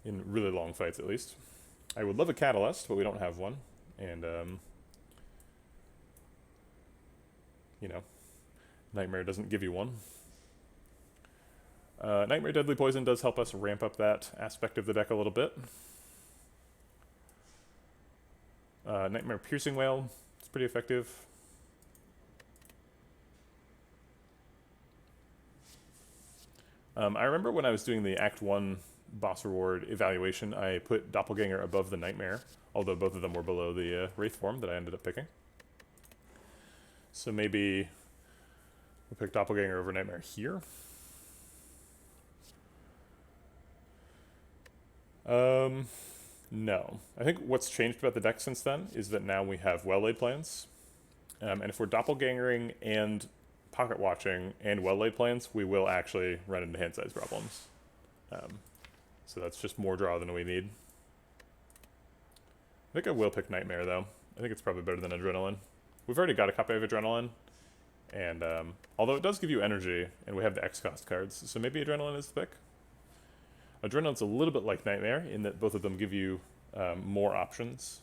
In really long fights, at least. I would love a Catalyst, but we don't have one. And, you know, Nightmare doesn't give you one. Nightmare Deadly Poison does help us ramp up that aspect of the deck a little bit. Nightmare Piercing Wail, it's pretty effective. I remember when I was doing the Act 1 boss reward evaluation, I put Doppelganger above the Nightmare, although both of them were below the Wraith form that I ended up picking. So maybe we'll pick Doppelganger over Nightmare here. No. I think what's changed about the deck since then is that now we have Well-Laid Plans. And if we're Doppelgangering and Pocket Watching and Well-Laid Plans, we will actually run into hand size problems. So that's just more draw than we need. I think I will pick Nightmare, though. I think it's probably better than Adrenaline. We've already got a copy of Adrenaline, and although it does give you energy, and we have the X-Cost cards, so maybe Adrenaline is the pick. Adrenaline's a little bit like Nightmare, in that both of them give you more options.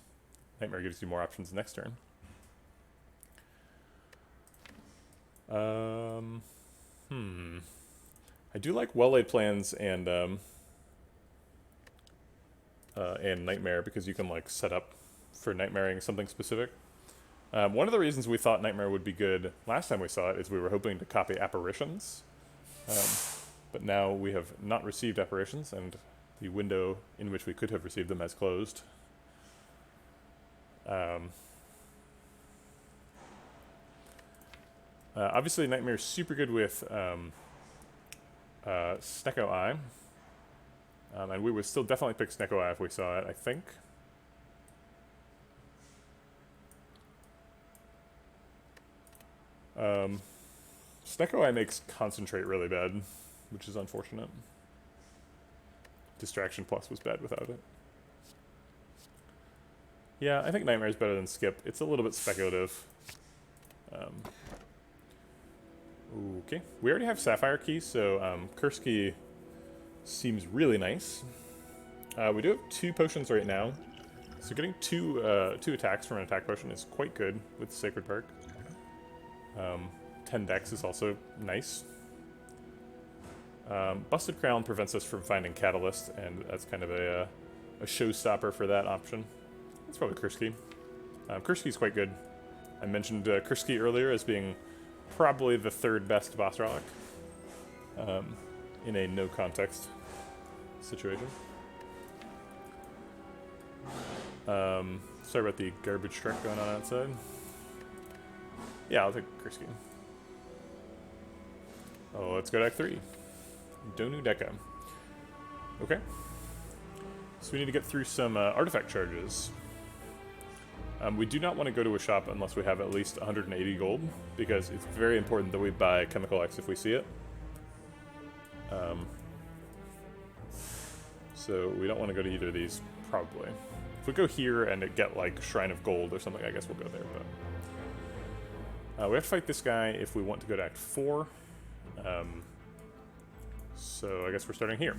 Nightmare gives you more options next turn. I do like well-laid plans and Nightmare because you can like set up for Nightmaring something specific. One of the reasons we thought Nightmare would be good last time we saw it is we were hoping to copy Apparitions. But now we have not received Apparitions, and the window in which we could have received them has closed. Obviously, Nightmare is super good with Snecko Eye. And we would still definitely pick Snecko Eye if we saw it, I think. Snecko Eye makes Concentrate really bad, which is unfortunate. Distraction Plus was bad without it. Yeah, I think Nightmare is better than Skip. It's a little bit speculative. Okay, we already have Sapphire Key, so Curse Key seems really nice. We do have 2 potions right now, so getting two attacks from an attack potion is quite good with Sacred Perk. 10 Dex is also nice. Busted Crown prevents us from finding Catalyst, and that's kind of a showstopper for that option. That's probably Curse Key. Curse Key is quite good. I mentioned Curse Key earlier as being probably the 3rd best boss relic in a no-context situation. Sorry about the garbage truck going on outside. Yeah, I'll take Curse Key. Oh, let's go to Act 3. Donu Deka. Okay. So we need to get through some artifact charges. We do not want to go to a shop unless we have at least 180 gold, because it's very important that we buy Chemical X if we see it. So we don't want to go to either of these, probably. If we go here and get like Shrine of Gold or something, I guess we'll go there, but... we have to fight this guy if we want to go to Act 4. So I guess we're starting here.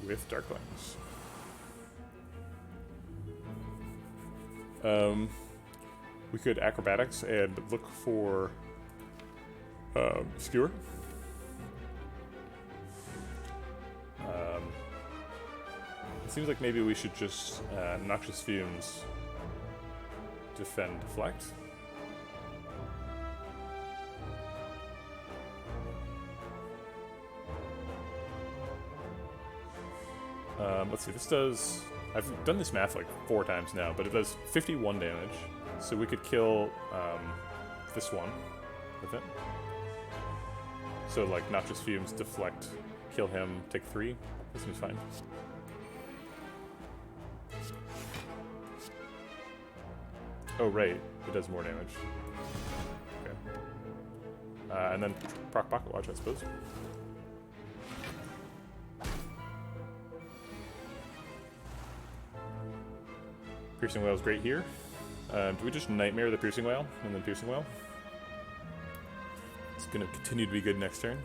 With Darklings. We could Acrobatics and look for Skewer. It seems like maybe we should just Noxious Fumes, Defend, Deflect. Let's see, this does... I've done this math like 4 times now, but it does 51 damage. So we could kill this one with it. So like Noxious Fumes, Deflect, kill him, take 3. This seems fine. Oh right, it does more damage. Okay. And then proc Pocket Watch, I suppose. Piercing Whale is great here. Do we just Nightmare the Piercing Whale and then Piercing Whale? It's going to continue to be good next turn.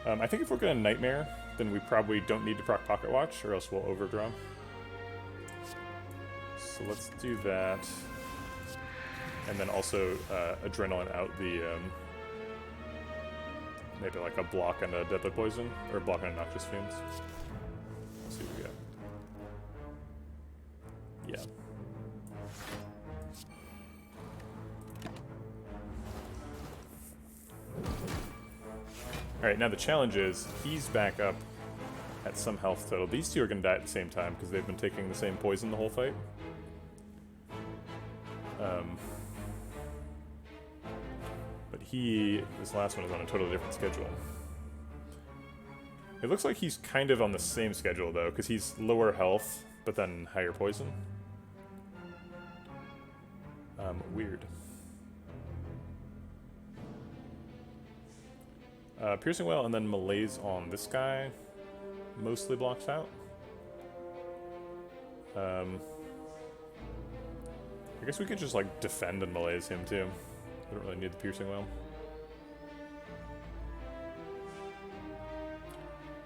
I think if we're going to Nightmare, then we probably don't need to proc Pocket Watch, or else we'll overdraw. So let's do that. And then also Adrenaline out the... maybe like a block and a Deadly Poison, or a block and a Noxious Fumes. Let's see what we got. Yeah. Alright, now the challenge is, he's back up at some health total. These two are going to die at the same time, because they've been taking the same poison the whole fight. But this last one is on a totally different schedule. It looks like he's kind of on the same schedule, though, because he's lower health, but then higher poison. Weird. Piercing Whale and then Malaise on this guy. mostly blocks out. I guess we could just like defend and malaise him too. We don't really need the piercing well.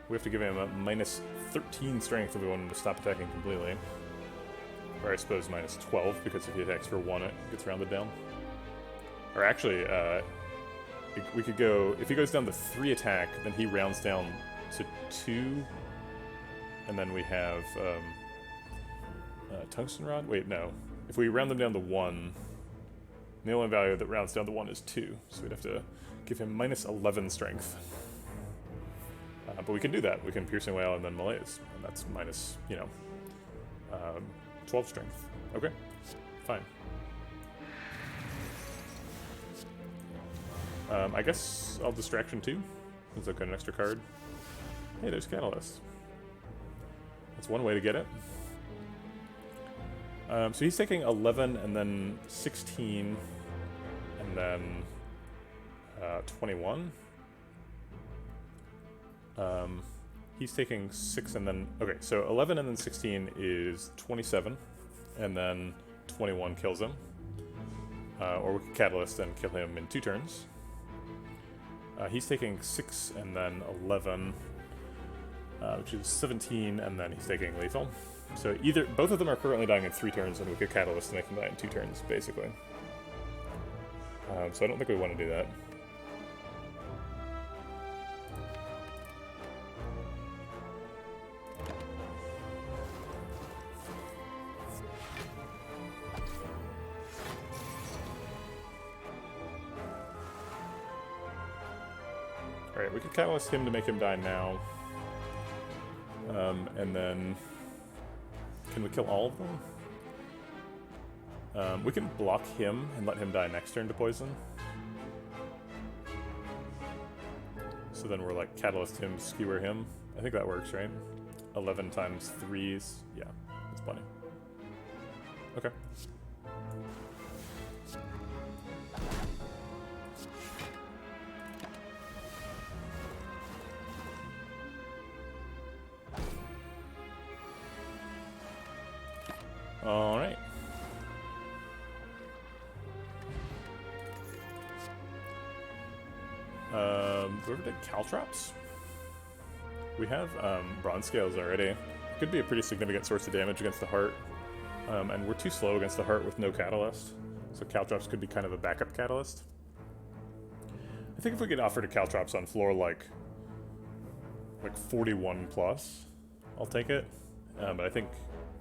We have to give him a minus 13 strength if we want him to stop attacking completely. Or I suppose minus 12, because if he attacks for 1, it gets rounded down. Or actually, we could go, if he goes down to 3 attack, then he rounds down to 2. And then we have tungsten rod? Wait, no. If we round them down to 1, the only value that rounds down to 1 is 2. So we'd have to give him minus 11 strength. But we can do that. We can piercing wail and then malaise. And that's minus, 12 strength. Okay, fine. I guess I'll distraction too, since I've got an extra card. Hey, there's Catalyst. That's one way to get it. So he's taking 11 and then 16 and then 21. He's taking 6 and then... Okay, so 11 and then 16 is 27, and then 21 kills him. Or we can Catalyst and kill him in 2 turns. He's taking 6 and then 11, which is 17, and then he's taking lethal. So both of them are currently dying in 3 turns, and we could Catalyst to make them die in 2 turns, basically. So I don't think we want to do that. Alright, we could Catalyst him to make him die now. And then... Can we kill all of them? We can block him and let him die next turn to poison. So then we're like Catalyst him, skewer him. I think that works, right? 11 times 3s. Yeah, that's plenty. Okay. Alright. Do we ever take Caltrops? We have bronze scales already. Could be a pretty significant source of damage against the heart. And we're too slow against the heart with no catalyst. So Caltrops could be kind of a backup catalyst. I think if we could offer to Caltrops on floor like 41 plus, I'll take it. But I think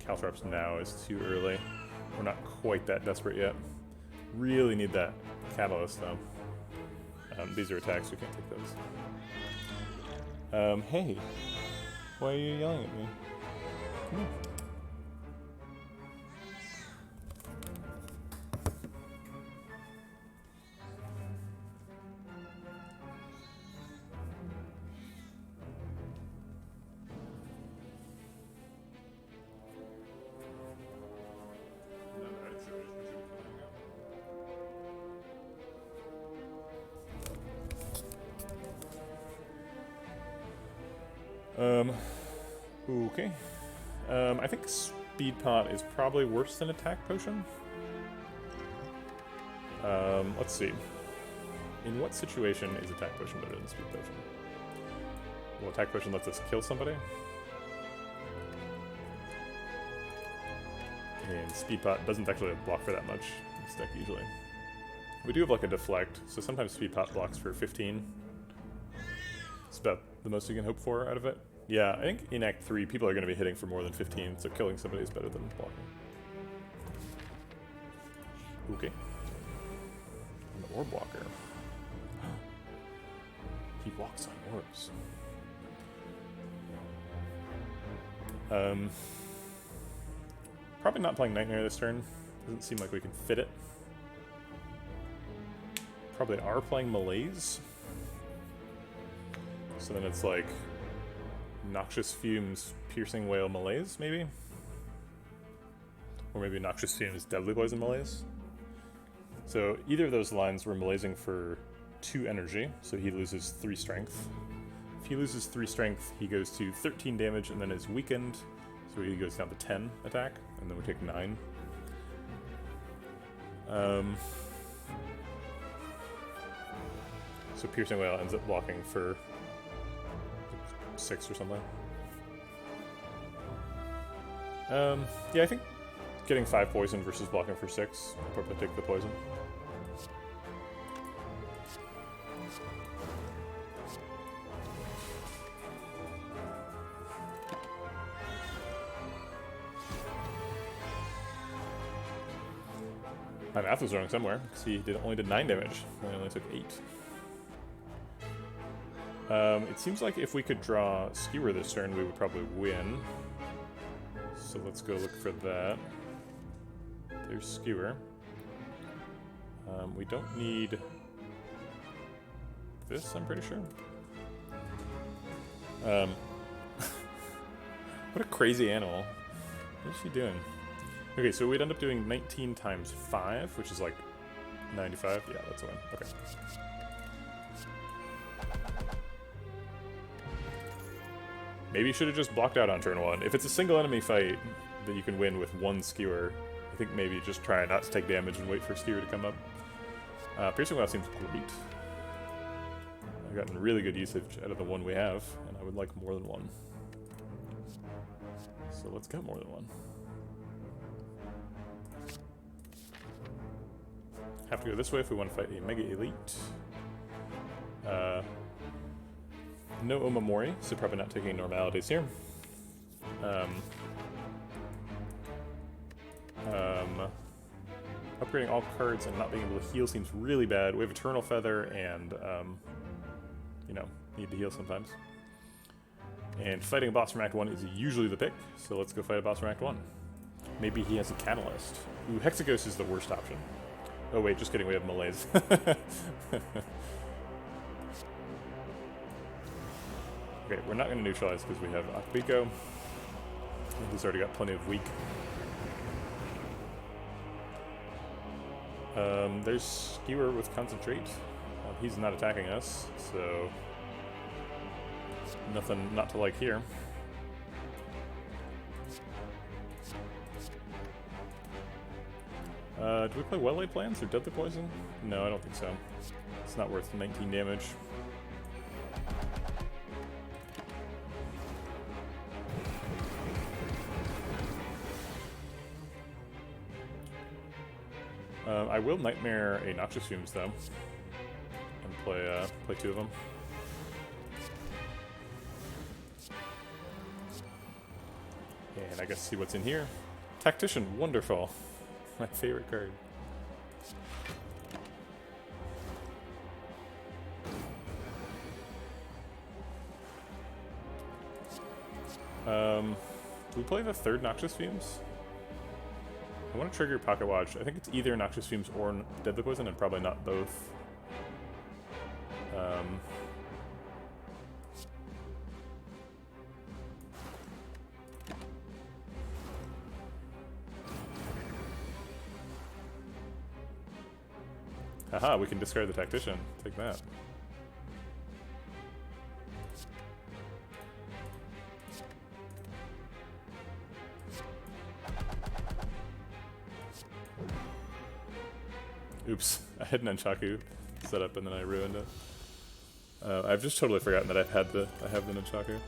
Caltrops now is too early. We're not quite that desperate yet. Really need that catalyst though. These are attacks, we can't take those. Hey, why are you yelling at me? Come here. Okay. I think Speed Pot is probably worse than Attack Potion. Let's see. In what situation is Attack Potion better than Speed Potion? Well, Attack Potion lets us kill somebody. And Speed Pot doesn't actually block for that much in this deck usually. We do have like a deflect, so sometimes Speed Pot blocks for 15. It's about the most you can hope for out of it. Yeah, I think in Act 3, people are going to be hitting for more than 15, so killing somebody is better than blocking. Okay. An orb walker. He walks on orbs. Probably not playing Nightmare this turn. Doesn't seem like we can fit it. Probably are playing Malaise. So then it's like Noxious Fumes, Piercing Wail, Malaise, maybe? Or maybe Noxious Fumes, Deadly Poison, Malaise. So either of those lines we're malaising for 2 energy, so he loses 3 strength. If he loses 3 strength, he goes to 13 damage and then is weakened. So he goes down to 10 attack, and then we take 9. So Piercing Wail ends up blocking for 6 or something. Yeah, I think getting 5 poison versus blocking for 6, I'll probably take the poison. My math was wrong somewhere, because he only did 9 damage, and I only took 8. It seems like if we could draw Skewer this turn, we would probably win. So let's go look for that. There's Skewer. We don't need this, I'm pretty sure. What a crazy animal. What is she doing? Okay, so we'd end up doing 19 times 5, which is like 95. Yeah, that's a win. Okay. Maybe you should have just blocked out on turn 1. If it's a single enemy fight that you can win with 1 Skewer, I think maybe just try not to take damage and wait for Skewer to come up. Piercing Wail seems great. I've gotten really good usage out of the one we have, and I would like more than 1. So let's get more than 1. Have to go this way if we want to fight a Mega Elite. No Omamori, so probably not taking normalities here. Upgrading all cards and not being able to heal seems really bad. We have Eternal Feather and, you know, need to heal sometimes. And fighting a boss from Act 1 is usually the pick, so let's go fight a boss from Act 1. Maybe he has a Catalyst. Ooh, Hexaghost is the worst option. Oh wait, just kidding, we have Malaise. Okay, we're not going to neutralize because we have Akbiko. He's already got plenty of weak. There's Skewer with Concentrate. He's not attacking us, so nothing not to like here. Do we play Well-Laid Plans or Deadly Poison? No, I don't think so. It's not worth 19 damage. I will Nightmare a Noxious Fumes though, and play 2 of them. And I guess see what's in here. Tactician, wonderful. My favorite card. Do we play the 3rd Noxious Fumes? I want to trigger Pocket Watch. I think it's either Noxious Fumes or Deadly Poison, and probably not both. Haha, we can discard the Tactician. Take that. Oops, I had Nunchaku set up and then I ruined it. I've just totally forgotten that I have the Nunchaku.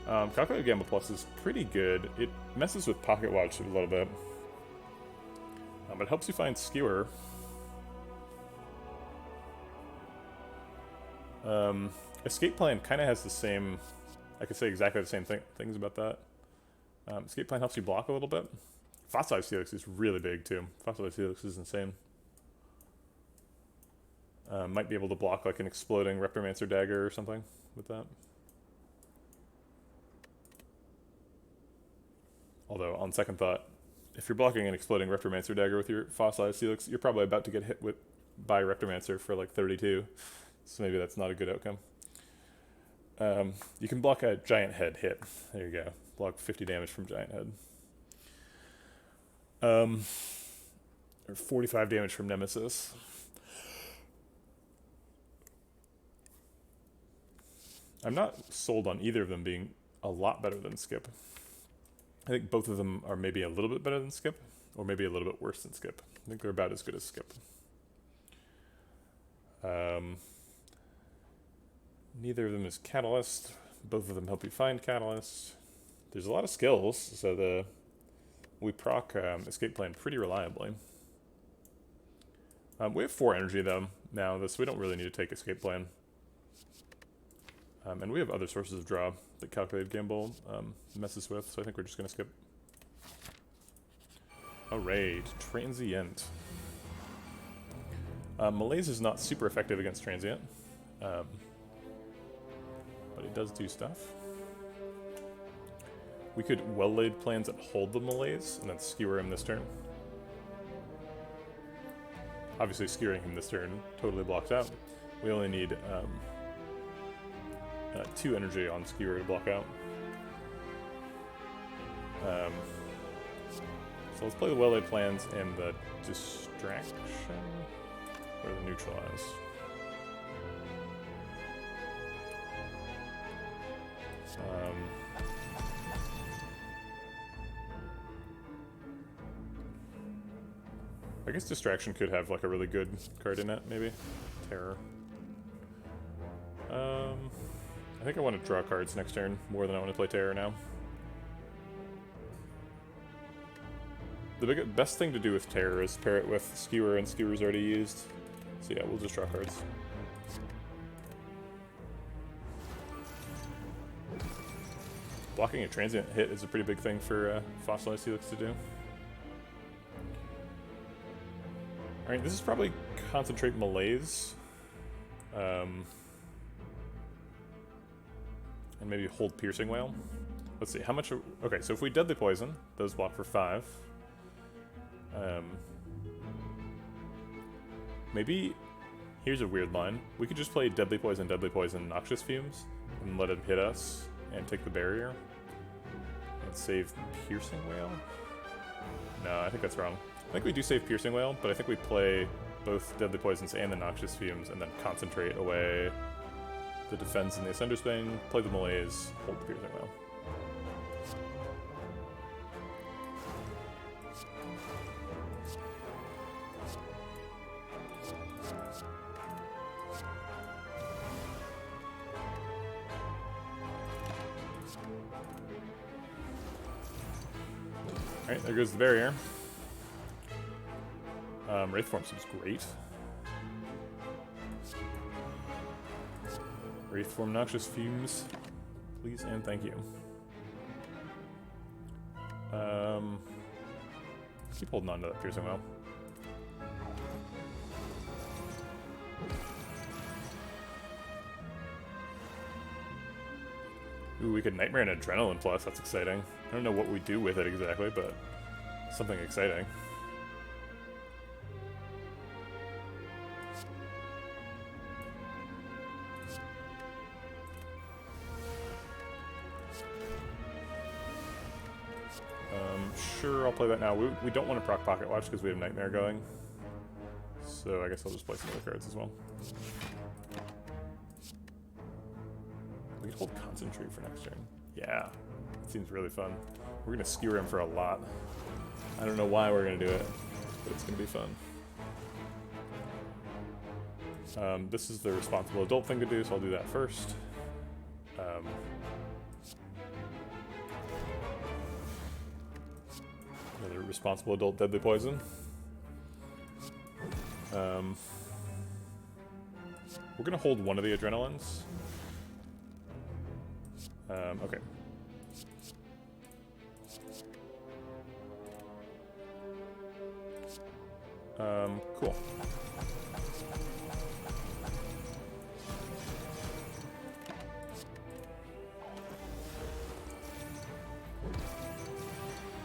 Darn. Calculated Gamble Plus is pretty good. It messes with Pocket Watch a little bit. But it helps you find Skewer. Escape Plan kind of has the same... I could say exactly the same things about that. Escape Plan helps you block a little bit. Fossilized Helix is really big too. Fossilized Helix is insane. Might be able to block like an exploding Reptomancer Dagger or something with that. Although, on second thought, if you're blocking an exploding Reptomancer Dagger with your Fossilized Helix, you're probably about to get hit by Reptomancer for like 32. So maybe that's not a good outcome. You can block a Giant Head hit. There you go. Block 50 damage from Giant Head. Or 45 damage from Nemesis. I'm not sold on either of them being a lot better than Skip. I think both of them are maybe a little bit better than Skip, or maybe a little bit worse than Skip. I think they're about as good as Skip. Neither of them is Catalyst. Both of them help you find Catalyst. There's a lot of skills, so we proc Escape Plan pretty reliably. We have 4 energy though now, so we don't really need to take Escape Plan. And we have other sources of draw that Calculated Gamble messes with, so I think we're just going to skip. Alright, Transient. Malaise is not super effective against Transient, but it does do stuff. We could well-laid plans that hold the Malaise and then skewer him this turn. Obviously skewering him this turn totally blocks out. We only need 2 energy on skewer to block out. So let's play the well-laid plans and the distraction, or the neutralize. I guess distraction could have like a really good card in it, maybe. Terror. I think I want to draw cards next turn more than I want to play Terror now. The best thing to do with Terror is pair it with Skewer, and Skewer's already used. So yeah, we'll just draw cards. Blocking a transient hit is a pretty big thing for Fossilized Helix to do. Alright, this is probably Concentrate Malaise. And maybe hold Piercing Wail. Let's see, how much... Okay, so if we Deadly Poison, those block for 5. Maybe... Here's a weird line. We could just play Deadly Poison, Noxious Fumes, and let it hit us, and take the barrier. And save Piercing Wail? No, I think that's wrong. I think we do save Piercing Wail, but I think we play both Deadly Poisons and the Noxious Fumes, and then concentrate away the defense and the Ascender's Bane, play the Malaise, hold the Piercing Wail. Alright, there goes the barrier. Wraith Form seems great. Wraith Form Noxious Fumes, please and thank you. Keep holding on to that Piercing Wail. Ooh, we could Nightmare and Adrenaline Plus, that's exciting. I don't know what we do with it exactly, but something exciting. Sure, I'll play that now. We don't want to proc Pocket Watch because we have Nightmare going. So I guess I'll just play some other cards as well. We could hold Concentrate for next turn. Yeah, it seems really fun. We're going to skewer him for a lot. I don't know why we're going to do it, but it's going to be fun. This is the responsible adult thing to do, so I'll do that first. Another responsible adult Deadly Poison. We're going to hold one of the Adrenalines. Okay. Cool.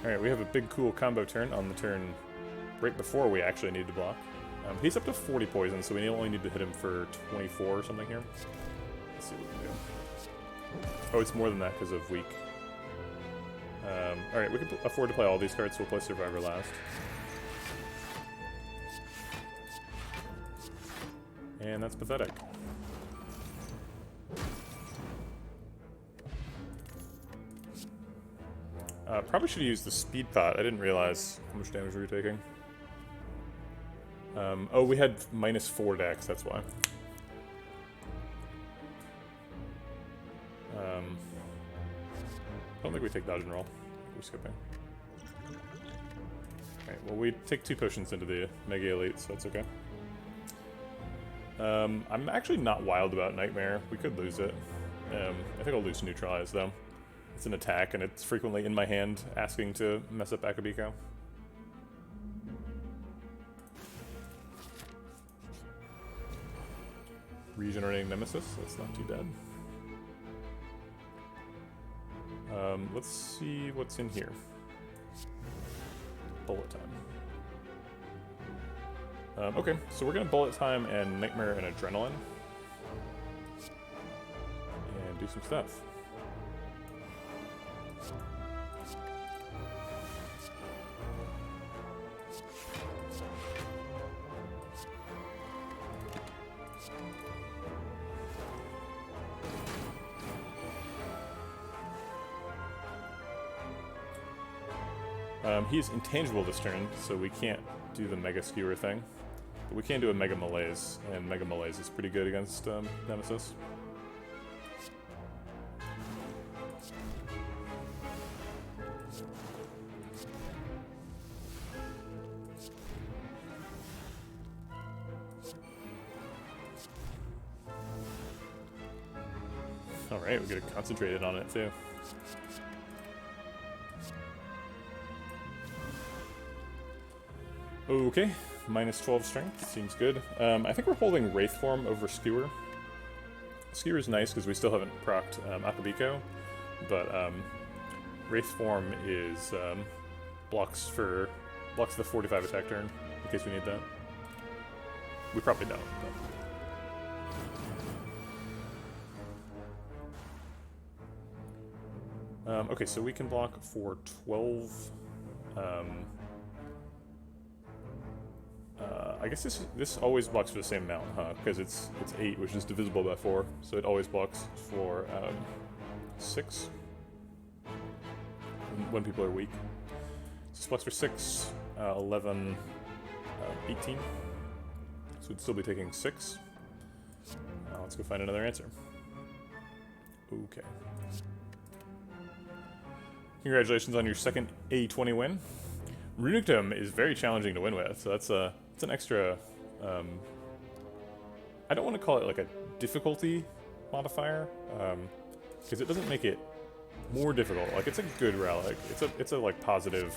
Alright, we have a big cool combo turn on the turn right before we actually need to block. He's up to 40 poison, so we only need to hit him for 24 or something here. Let's see what we can do. Oh, it's more than that because of weak. Alright, we can afford to play all these cards, so we'll play Survivor last. And that's pathetic. Probably should have used the speed pot. I didn't realize how much damage we were taking. Oh, we had -4 dex, that's why. I don't think we take dodge and roll. We're skipping. Alright, well we take 2 potions into the Mega Elite, so that's okay. I'm actually not wild about Nightmare. We could lose it. I think I'll lose Neutralize, though. It's an attack, and it's frequently in my hand, asking to mess up Akabeko. Regenerating Nemesis, that's not too bad. Let's see what's in here. Bullet time. Okay, so we're gonna Bullet Time and Nightmare and Adrenaline. And do some stuff. He's intangible this turn, so we can't do the Mega Skewer thing. But we can do a Mega Malaise, and Mega Malaise is pretty good against Nemesis. Alright, we get to concentrate it on it too. Okay, -12 strength, seems good. I think we're holding Wraith Form over Skewer. Skewer is nice because we still haven't procced Akabeko, but Wraith Form is blocks the 45 attack turn, in case we need that. We probably don't, but... okay, so we can block for 12... I guess this always blocks for the same amount, huh? Because it's 8, which is divisible by 4, so it always blocks for 6 when people are weak. So it blocks for 6, 11, 18. So we'd still be taking 6. Let's go find another answer. Okay. Congratulations on your second A20 win. Runic Tome is very challenging to win with, so that's it's an extra, I don't want to call it like a difficulty modifier, because it doesn't make it more difficult. Like, it's a good relic. It's a like positive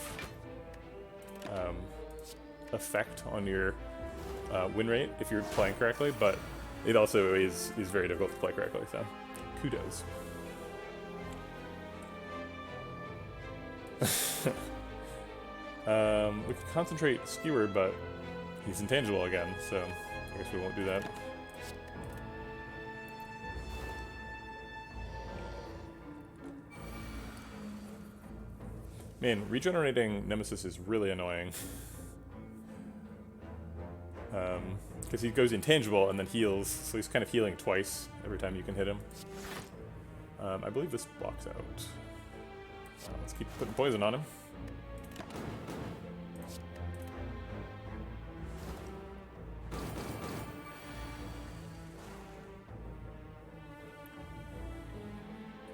effect on your win rate if you're playing correctly, but it also is very difficult to play correctly, so kudos. We can concentrate Skewer, but he's intangible again, so I guess we won't do that. Man, regenerating Nemesis is really annoying. Because he goes intangible and then heals, so he's kind of healing twice every time you can hit him. I believe this blocks out. Let's keep putting poison on him.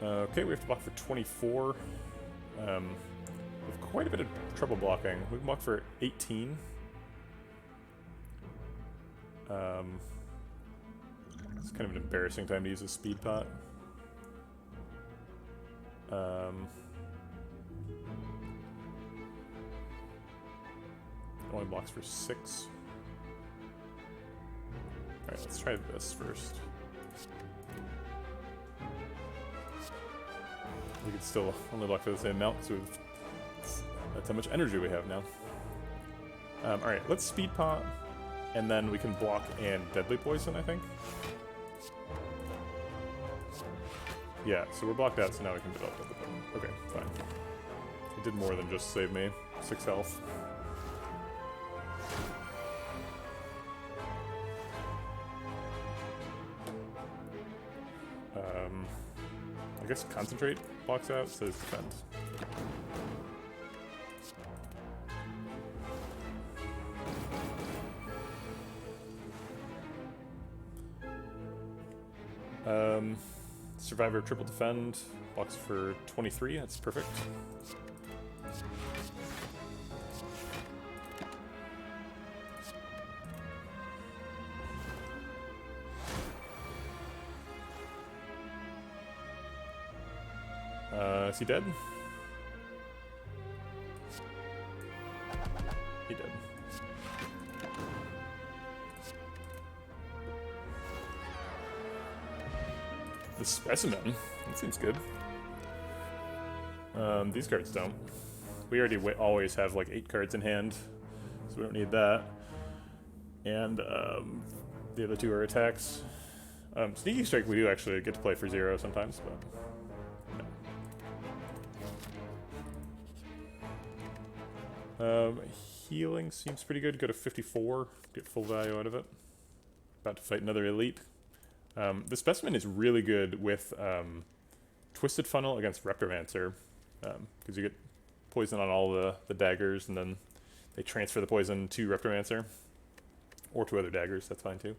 Okay, we have to block for 24. We have quite a bit of trouble blocking. We can block for 18. It's kind of an embarrassing time to use a speed pot. Only blocks for 6. Alright, let's try this first. We can still only block for the same amount, so that's how much energy we have now. Alright, let's speed pot, and then we can block and deadly poison, I think. Yeah, so we're blocked out, so now we can develop deadly poison. Okay, fine. It did more than just save me 6 health. I guess concentrate blocks out, says defend. Survivor triple defend, blocks for 23, that's perfect. Is he dead? He did. The specimen? That seems good. These cards don't. We already always have like 8 cards in hand, so we don't need that. And the other 2 are attacks. Sneaky Strike we do actually get to play for 0 sometimes, but no. Healing seems pretty good. Go to 54, get full value out of it. About to fight another elite. The specimen is really good with Twisted Funnel against Reptomancer, because you get poison on all the daggers, and then they transfer the poison to Reptomancer, or to other daggers, that's fine too.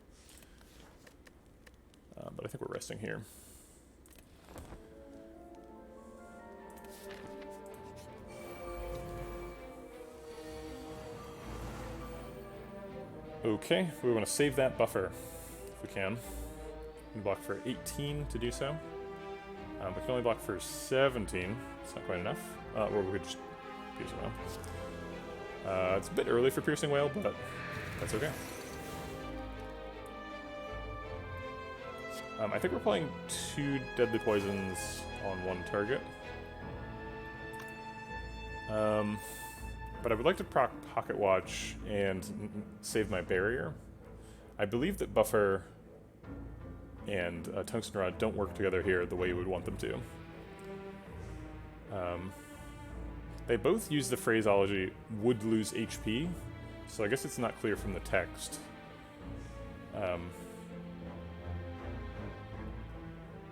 But I think we're resting here. Okay, we want to save that buffer, if we can. We can block for 18 to do so. We can only block for 17, it's not quite enough. Or we could just Piercing Whale. It's a bit early for Piercing Whale, but that's okay. I think we're playing 2 Deadly Poisons on 1 target. But I would like to proc Pocket Watch and save my barrier. I believe that Buffer and Tungsten Rod don't work together here the way you would want them to. They both use the phraseology, would lose HP, so I guess it's not clear from the text.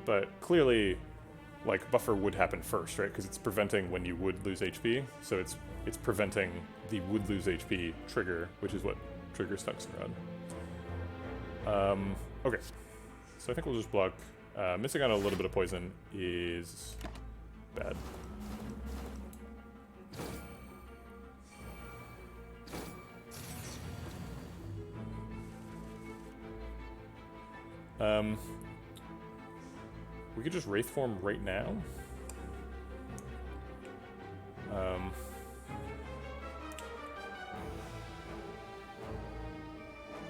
But clearly, like, Buffer would happen first, right? Because it's preventing when you would lose HP, so it's preventing the would lose HP trigger, which is what triggers Tungsten Rod. Okay, so I think we'll just block. Missing on a little bit of poison is bad. We could just Wraith form right now.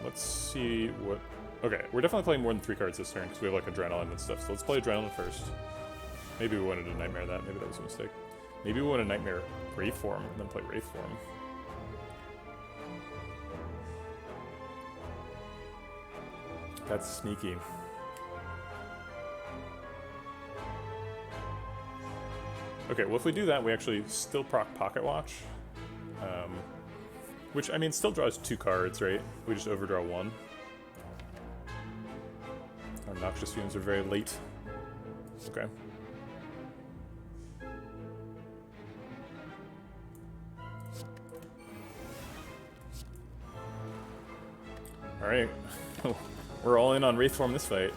Let's see what... Okay, we're definitely playing more than 3 cards this turn because we have like Adrenaline and stuff, so let's play Adrenaline first. Maybe we wanted to Nightmare that, maybe that was a mistake. Maybe we want to Nightmare Wraith form and then play Wraith form. That's sneaky. Okay, well if we do that, we actually still proc Pocket Watch. Which, I mean, still draws 2 cards, right? We just overdraw 1. Our Noxious Fumes are very late. Okay. Alright. We're all in on Wraith form this fight.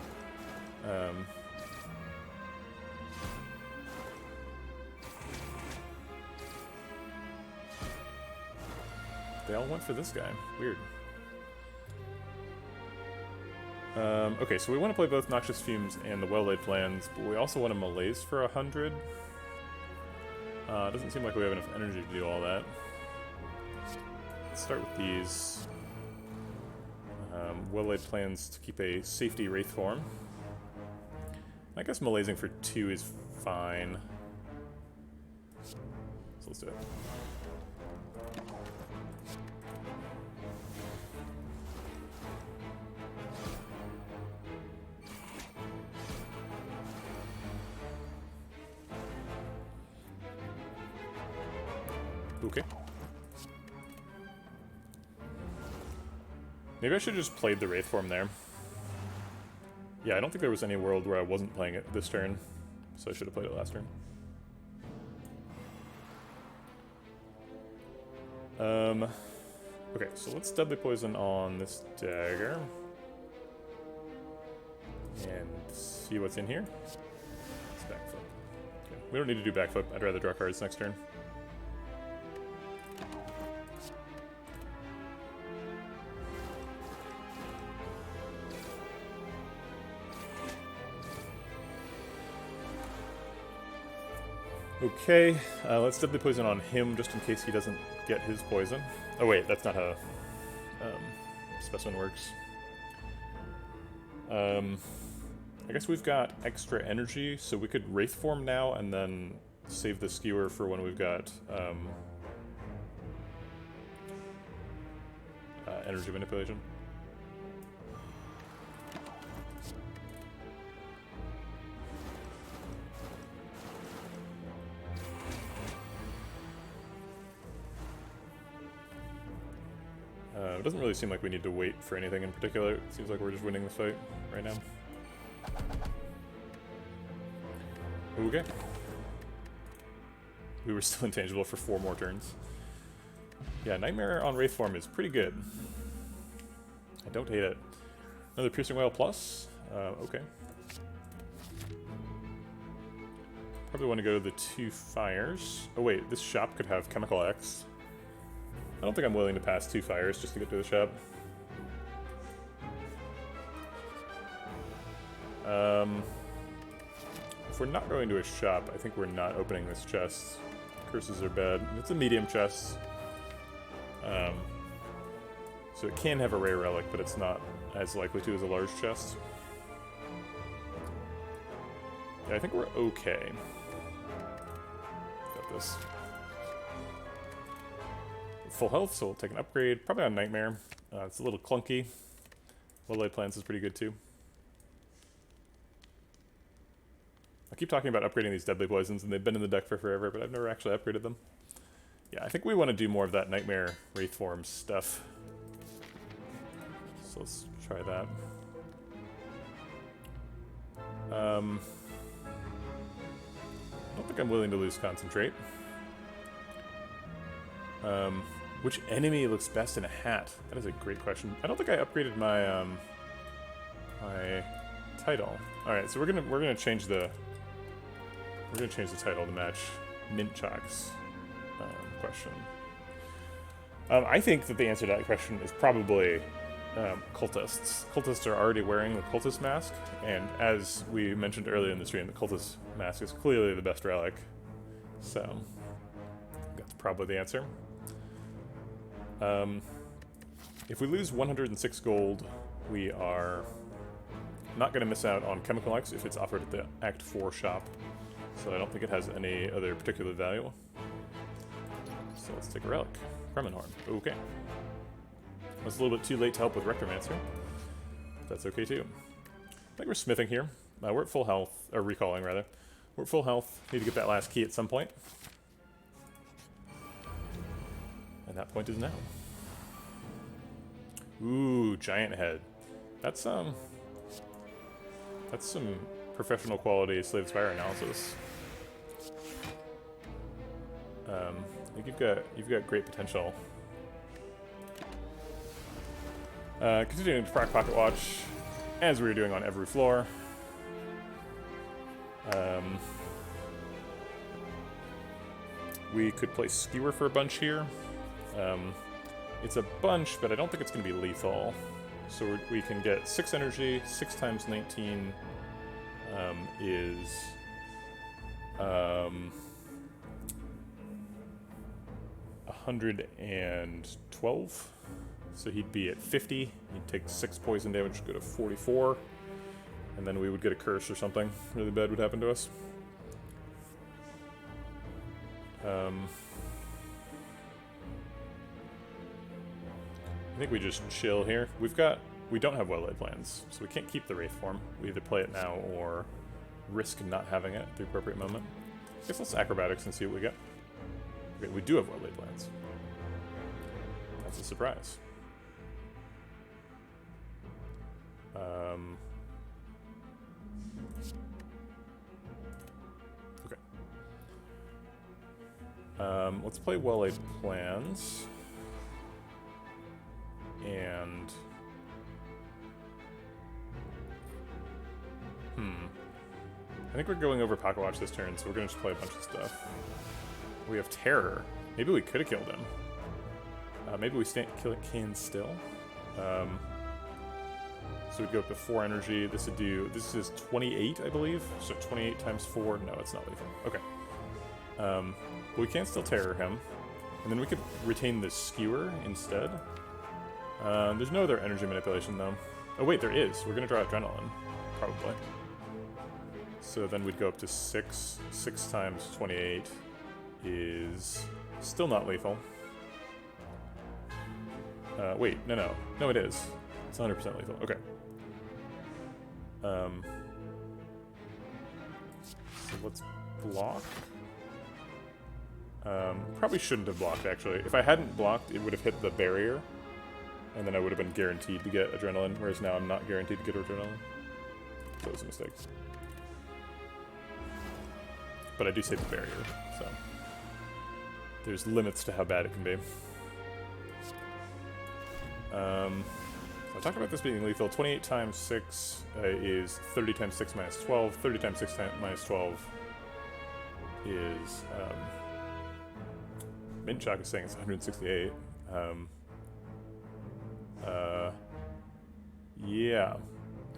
They all went for this guy. Weird. Okay, so we want to play both Noxious Fumes and the Well-Laid Plans, but we also want to Malaise for 100. Doesn't seem like we have enough energy to do all that. Let's start with these. Well-Laid Plans to keep a safety Wraith form. I guess Malaising for 2 is fine. So let's do it. Okay. Maybe I should have just played the Wraith form there. Yeah, I don't think there was any world where I wasn't playing it this turn, so I should have played it last turn. Okay, so let's Deadly Poison on this dagger. And see what's in here. It's backflip. Okay. We don't need to do backflip. I'd rather draw cards next turn. Okay, let's Deadly Poison on him just in case he doesn't get his poison. Oh wait, that's not how Specimen works. I guess we've got extra energy, so we could Wraith Form now and then save the Skewer for when we've got energy manipulation. It doesn't really seem like we need to wait for anything in particular. It seems like we're just winning this fight right now. Okay. We were still intangible for 4 more turns. Yeah, Nightmare on Wraith Form is pretty good. I don't hate it. Another Piercing Wail plus? Okay. Probably want to go to the 2 fires. Oh wait, this shop could have Chemical X. I don't think I'm willing to pass 2 fires just to get to the shop. If we're not going to a shop, I think we're not opening this chest. Curses are bad. It's a medium chest. So it can have a rare relic, but it's not as likely to as a large chest. Yeah, I think we're okay. Got this. Full health, so we'll take an upgrade. Probably on Nightmare. It's a little clunky. Well-laid Plans is pretty good too. I keep talking about upgrading these Deadly Poisons, and they've been in the deck for forever, but I've never actually upgraded them. Yeah, I think we want to do more of that Nightmare Wraith Form stuff. So let's try that. I don't think I'm willing to lose Concentrate. Which enemy looks best in a hat? That is a great question. I don't think I upgraded my my title. All right, so we're gonna change the title to match Mint Chalk's question. I think that the answer to that question is probably cultists. Cultists are already wearing the cultist mask, and as we mentioned earlier in the stream, the cultist mask is clearly the best relic. So that's probably the answer. If we lose 106 gold, we are not going to miss out on Chemical X if it's offered at the Act 4 shop. So I don't think it has any other particular value. So let's take a relic. Kremenhorn. Okay. I was a little bit too late to help with Rectomancer. That's okay too. I think we're smithing here. We're at full health, or recalling rather. We're at full health. Need to get that last key at some point. And that point is now. Ooh, Giant Head. That's some professional quality Slave Spire analysis. I think you've got great potential. Continuing to proc Pocket Watch, as we were doing on every floor. We could play Skewer for a bunch here. It's a bunch, but I don't think it's going to be lethal. So we can get 6 energy. 6 times 19 is 112. So he'd be at 50. He'd take 6 poison damage, go to 44. And then we would get a curse or something really bad would happen to us. I think we just chill here. We don't have well-laid plans, so we can't keep the Wraith Form. We either play it now or risk not having it at the appropriate moment. I guess let's acrobatics and see what we get. Okay, we do have well-laid plans. That's a surprise. Okay. Let's play well-laid plans. And I think we're going over Pocket Watch this turn, so we're gonna just play a bunch of stuff. We have Terror. Maybe we could have killed him. Maybe we kill it can still. So we'd go up to 4 energy. This is 28, I believe. So 28 times 4. No, it's not lethal. Okay. But we can still Terror him. And then we could retain the Skewer instead. There's no other energy manipulation, though. Oh, wait, there is. We're going to draw Adrenaline, probably. So then we'd go up to 6. 6 times 28 is still not lethal. Wait, no. No, it is. It's 100% lethal. Okay. So let's block. Probably shouldn't have blocked, actually. If I hadn't blocked, it would have hit the barrier, and then I would have been guaranteed to get Adrenaline, whereas now I'm not guaranteed to get Adrenaline. So it was a mistake. But I do save the barrier, so there's limits to how bad it can be. So I talked about this being lethal. 28 times 6 is 30 times 6 minus 12. 30 times 6 minus 12 is... Mint Shock is saying it's 168. Yeah,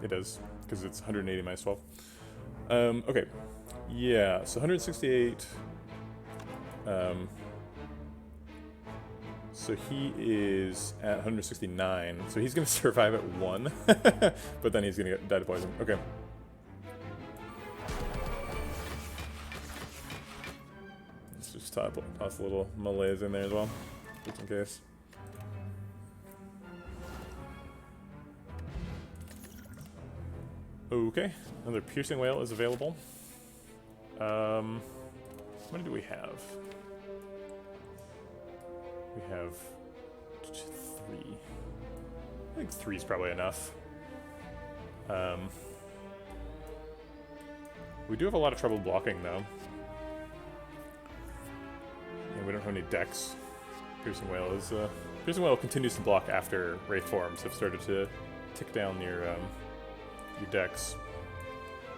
it is, because it's 180 minus 12. Okay. Yeah, so 168. So he is at 169. So he's going to survive at 1. But then he's going to die to poison. Okay. Let's just toss a little malaise in there as well, just in case. Okay, another Piercing Wail is available. How many do we have? We have 3. I think 3 is probably enough. We do have a lot of trouble blocking, though. And we don't have any decks. Piercing Wail continues to block after Wraith forms have started to tick down your decks,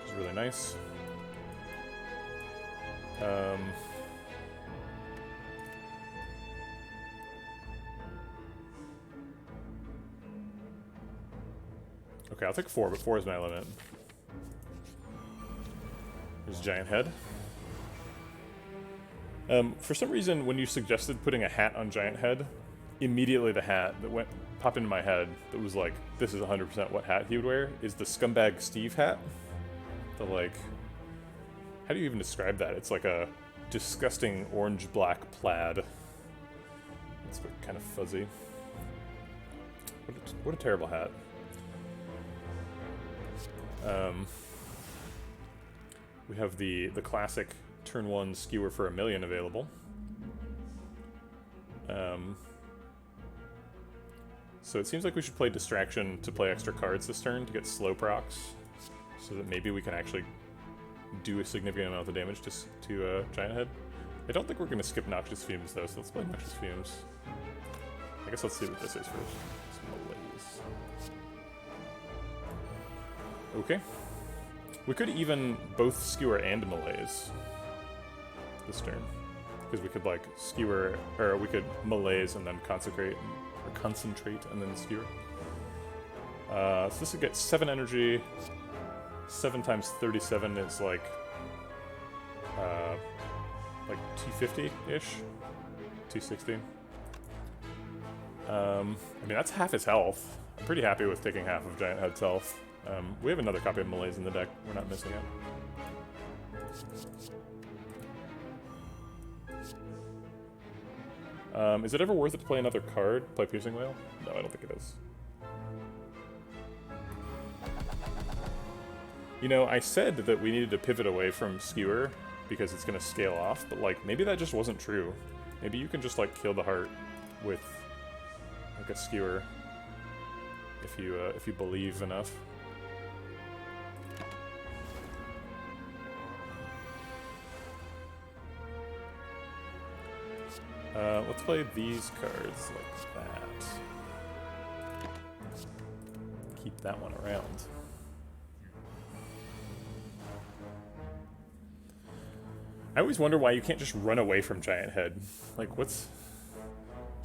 which is really nice. Okay, I'll take 4, but 4 is my limit. There's Giant Head. For some reason, when you suggested putting a hat on Giant Head, immediately the hat that popped into my head that was like, this is 100% what hat he would wear, is the Scumbag Steve hat. The, like... How do you even describe that? It's like a disgusting orange-black plaid. It's kind of fuzzy. What a terrible hat. We have the classic turn 1 Skewer for 1,000,000 available. So it seems like we should play Distraction to play extra cards this turn to get slow procs, so that maybe we can actually do a significant amount of damage to Giant Head. I don't think we're going to skip Noxious Fumes, though, so let's play Noxious Fumes. I guess let's see what this is first. It's Malaise. Okay. We could even both Skewer and Malaise this turn. Because we could, like, Skewer, or we could Malaise and then Concentrate and then Skewer. So this would get 7 energy. 7 times 37 is like 250-ish? 260. I mean, that's half his health. I'm pretty happy with taking half of Giant Head's health. We have another copy of Malaise in the deck. We're not missing it. Is it ever worth it to play another card? Play Piercing Wail? No, I don't think it is. You know, I said that we needed to pivot away from Skewer because it's going to scale off, but, like, maybe that just wasn't true. Maybe you can just, like, kill the heart with, like, a Skewer if you believe enough. Let's play these cards like that. Keep that one around. I always wonder why you can't just run away from Giant Head. Like, what's...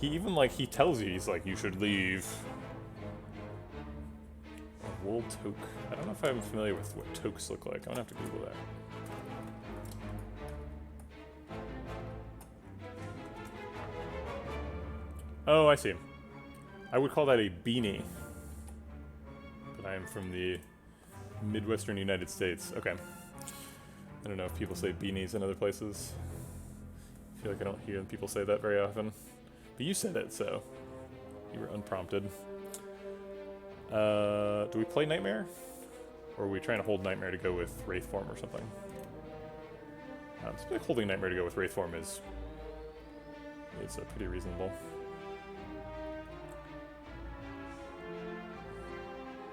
He even, like, he tells you, he's like, you should leave. A wool toque. I don't know if I'm familiar with what toques look like. I'm gonna have to Google that. Oh, I see. I would call that a beanie. But I am from the Midwestern United States. Okay. I don't know if people say beanies in other places. I feel like I don't hear people say that very often. But you said it, so you were unprompted. Do we play Nightmare? Or are we trying to hold Nightmare to go with Wraith Form or something? Something like holding Nightmare to go with Wraith Form is pretty reasonable.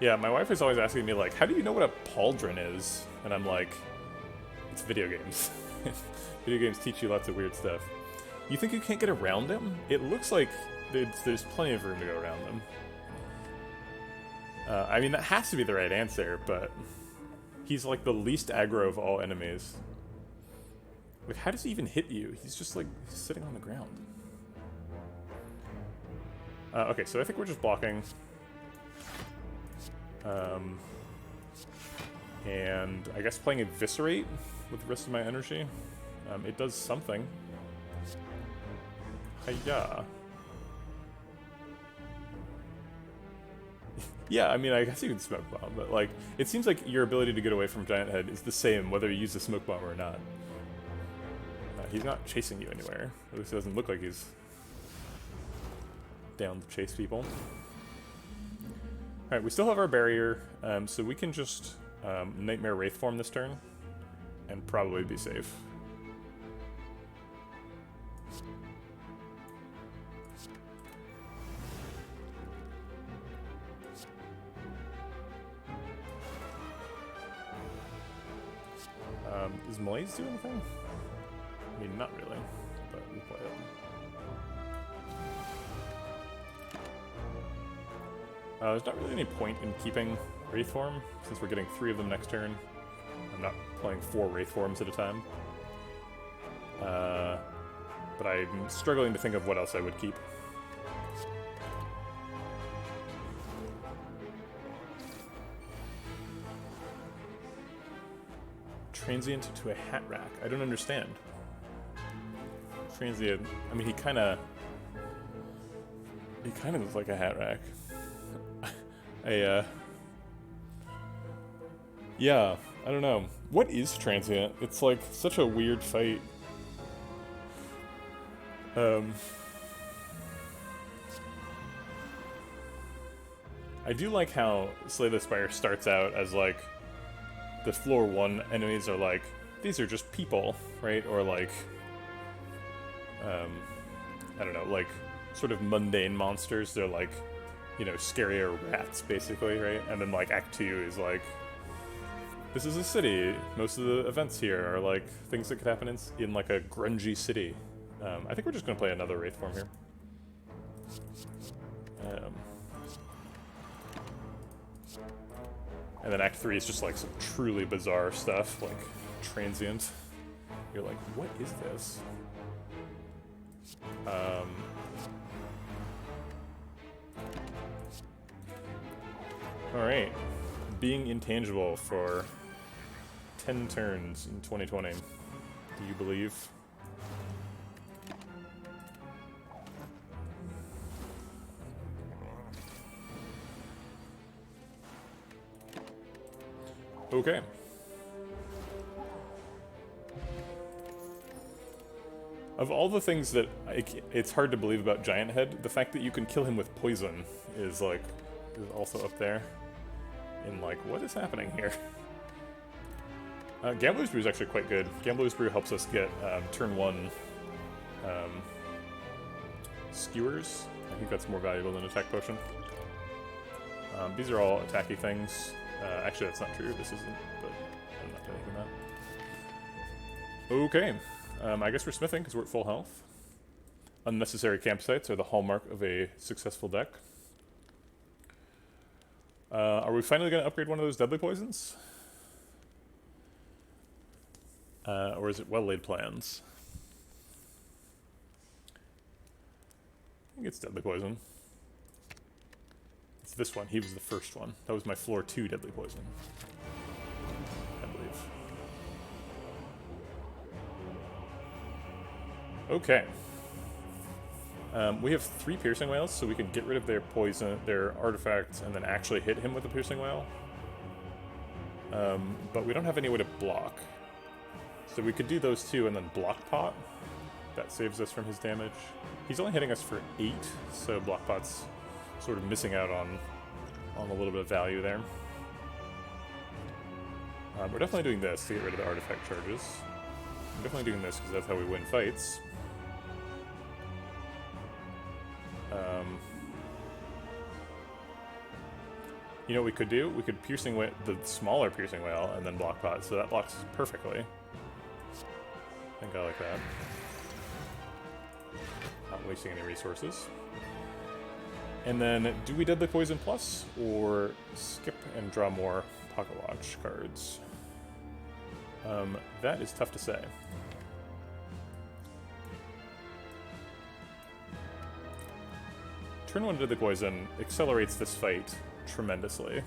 Yeah, my wife is always asking me, like, how do you know what a pauldron is? And I'm like, it's video games. Video games teach you lots of weird stuff. You think you can't get around him? It looks like there's plenty of room to go around them. I mean, that has to be the right answer, but he's like the least aggro of all enemies. Like, how does he even hit you? He's just like sitting on the ground. Okay, so I think we're just blocking. And I guess playing Eviscerate with the rest of my energy. It does something. Hiya. Yeah, I mean, I guess you can Smoke Bomb, but like, it seems like your ability to get away from Giant Head is the same whether you use the Smoke Bomb or not. He's not chasing you anywhere. At least it doesn't look like he's down to chase people. Alright, we still have our barrier, so we can just Nightmare Wraith Form this turn and probably be safe. Does Malaise do anything? I mean, not really, but we play it. There's not really any point in keeping Wraith Form, since we're getting 3 of them next turn. I'm not playing 4 Wraith Forms at a time. But I'm struggling to think of what else I would keep. Transient to a hat rack. I don't understand. Transient. I mean, he kind of looks like a hat rack. Yeah, I don't know. What is Transient? It's like such a weird fight. I do like how Slay the Spire starts out as like the floor 1 enemies are like, these are just people, right? Or like, I don't know, like sort of mundane monsters. They're like, you know, scarier rats, basically, right? And then like Act 2 is like, this is a city. Most of the events here are like things that could happen in like a grungy city. I think we're just gonna play another Wraith Form here. And then Act 3 is just like some truly bizarre stuff, like Transient. You're like, what is this? Alright. Being intangible for 10 turns in 2020. Do you believe? Okay. Of all the things that it's hard to believe about Giant Head, the fact that you can kill him with poison is like is also up there. In like, what is happening here? Gambler's Brew is actually quite good. Gambler's Brew helps us get turn 1 skewers. I think that's more valuable than Attack Potion. These are all attacky things. Actually, that's not true. This isn't, but I'm not taking that. Okay. I guess we're smithing because we're at full health. Unnecessary campsites are the hallmark of a successful deck. Are we finally going to upgrade one of those deadly poisons? Or is it well-laid plans? I think it's Deadly Poison. It's this one. He was the first one. That was my floor 2 Deadly Poison, I believe. Okay. We have 3 Piercing Whales, so we can get rid of their poison, their artifacts, and then actually hit him with a Piercing Whale. But we don't have any way to block. So we could do those 2 and then block pot. That saves us from his damage. He's only hitting us for 8, so block pot's sort of missing out on a little bit of value there. We're definitely doing this to get rid of the artifact charges. We're definitely doing this because that's how we win fights. You know what we could do? We could Piercing Whale, the smaller Piercing Whale, and then block pot, so that blocks perfectly. I think I like that. Not wasting any resources. And then, do we Deadly Poison plus, or skip and draw more Pocket Watch cards? That is tough to say. Turn 1 Deadly Poison accelerates this fight tremendously.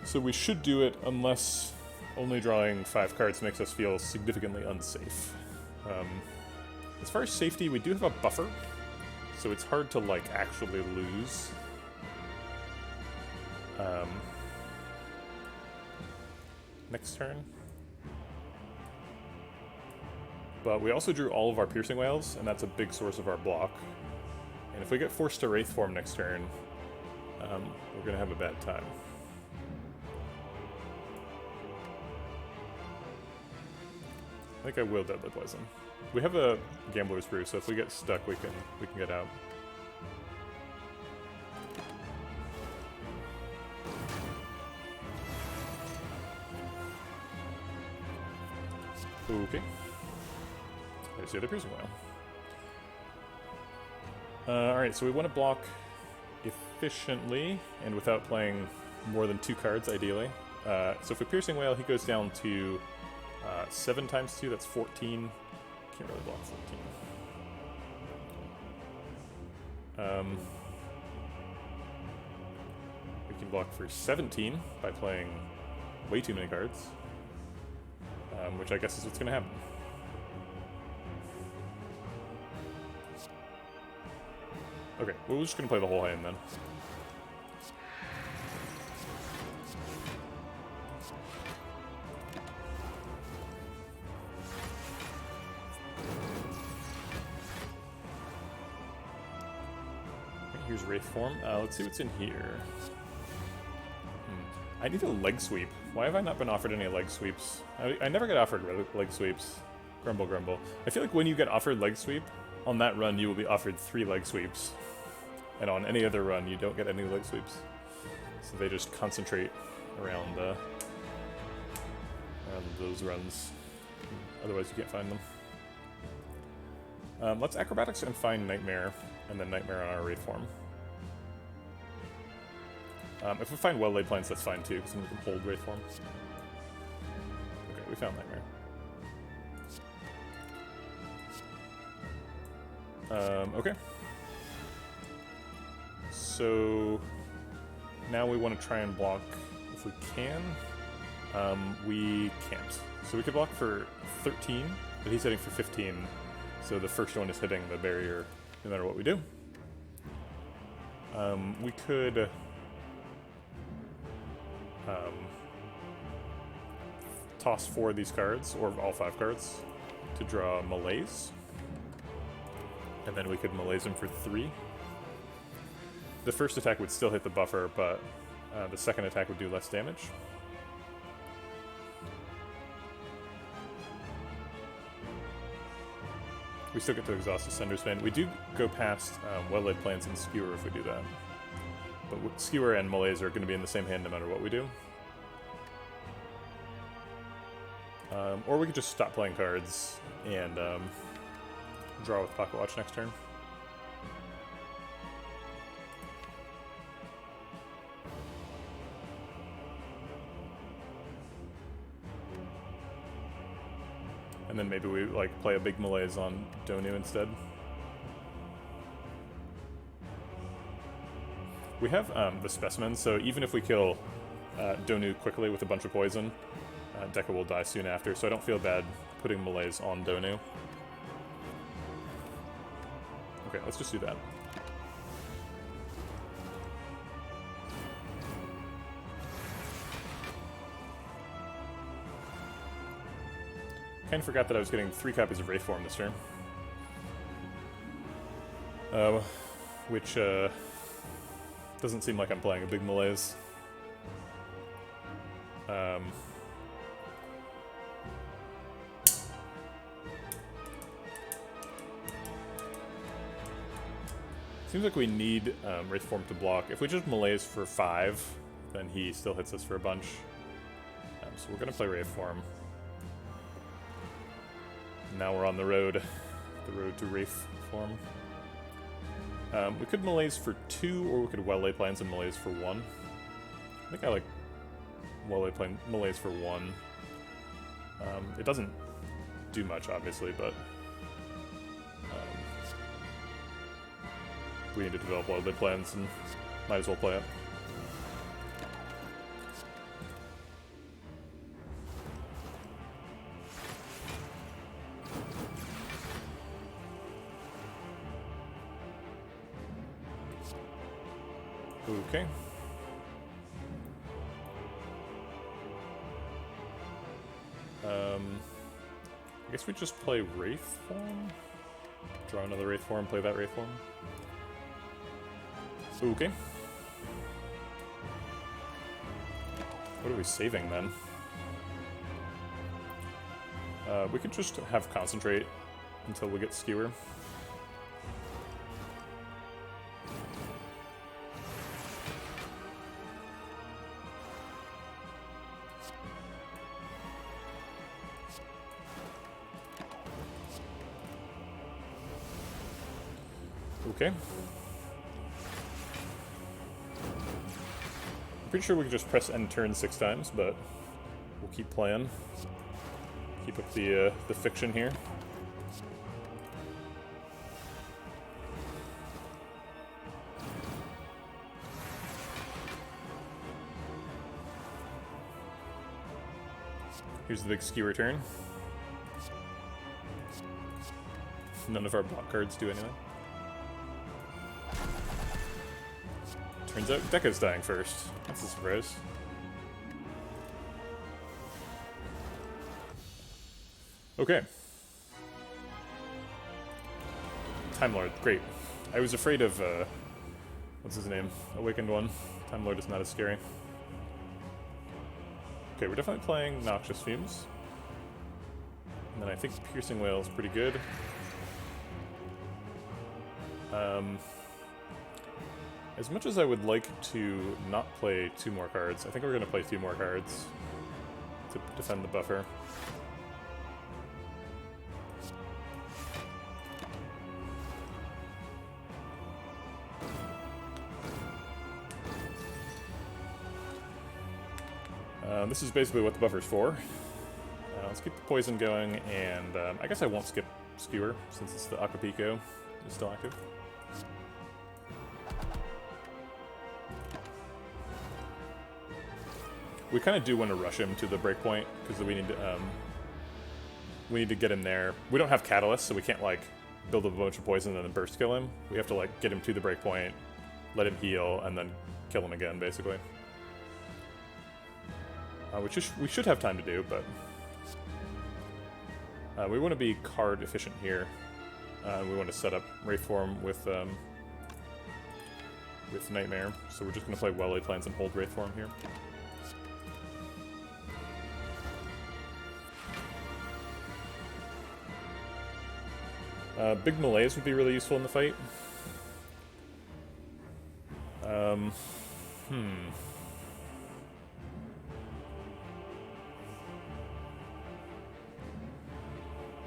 So we should do it unless only drawing 5 cards makes us feel significantly unsafe. As far as safety, we do have a buffer, so it's hard to, like, actually lose. Next turn. But we also drew all of our Piercing Whales, and that's a big source of our block. And if we get forced to Wraith form next turn, we're going to have a bad time. I think I will Deadly Poison. We have a Gambler's Brew, so if we get stuck, we can get out. Okay. There's the other Piercing Whale. Alright, so we want to block efficiently and without playing more than 2 cards, ideally. So if we Piercing Whale, he goes down to 7 times 2, that's 14. Can't really block 14. We can block for 17 by playing way too many cards, which I guess is what's going to happen. Okay, well, we're just going to play the whole hand then. Here's Wraith form. Let's see what's in here. I need a leg sweep. Why have I not been offered any leg sweeps? I never get offered leg sweeps. Grumble, grumble. I feel like when you get offered leg sweep, on that run you will be offered 3 leg sweeps. And on any other run you don't get any leg sweeps. So they just concentrate around those runs. Otherwise you can't find them. Let's Acrobatics and find Nightmare, and then Nightmare on our Wraith form. If we find well-laid plans, that's fine too, because then we can hold Wraith form. Okay, we found Nightmare. Okay. So now we want to try and block if we can. We can't. So we could block for 13, but he's hitting for 15. So the first one is hitting the barrier no matter what we do. We could toss 4 of these cards, or all 5 cards, to draw Malaise. And then we could Malaise him for 3. The first attack would still hit the buffer, but the second attack would do less damage. We still get to exhaust Ascender's Fan. We do go past well-laid plans and Skewer if we do that. But Skewer and Malaise are going to be in the same hand no matter what we do. Or we could just stop playing cards and draw with Pocket Watch next turn. And then maybe we like play a big malaise on Donu instead. We have the specimens, so even if we kill Donu quickly with a bunch of poison, Deca will die soon after, so I don't feel bad putting malaise on Donu. Okay, let's just do that. Kind of forgot that I was getting 3 copies of Wraith Form this turn. Which doesn't seem like I'm playing a big malaise. Seems like we need Wraith Form to block. If we just malaise for 5, then he still hits us for a bunch. So we're going to play Wraith Form. Now we're on the road to Wraith Form. We could malaise for 2, or we could well lay plans and malaise for 1. I think I like well lay plan malaise for 1. It doesn't do much, obviously, but we need to develop well lay plans and might as well play it. Okay. I guess we just play Wraith Form? Draw another Wraith Form, play that Wraith Form. Okay. What are we saving then? We could just have Concentrate until we get Skewer. Okay. I'm pretty sure we can just press end turn 6 times, but we'll keep playing. Keep up the fiction here. Here's the big Skewer turn. None of our block cards do anything. Turns out Deca's dying first. That's a surprise. Okay. Time Lord, great. I was afraid of, what's his name? Awakened One. Time Lord is not as scary. Okay, we're definitely playing Noxious Fumes. And then I think Piercing Wail is pretty good. As much as I would like to not play 2 more cards, I think we're going to play 2 more cards to defend the buffer. This is basically what the buffer's for. Let's keep the poison going, and I guess I won't skip Skewer since it's the Acapulco is still active. We kind of do want to rush him to the breakpoint because we need to get him there. We don't have Catalyst, so we can't like build up a bunch of poison and then burst kill him. We have to like get him to the breakpoint, let him heal, and then kill him again, basically. Which we should have time to do, but we want to be card efficient here. We want to set up Wraith Form with Nightmare, so we're just going to play well laid plans and hold Wraith Form here. Big Malaise would be really useful in the fight.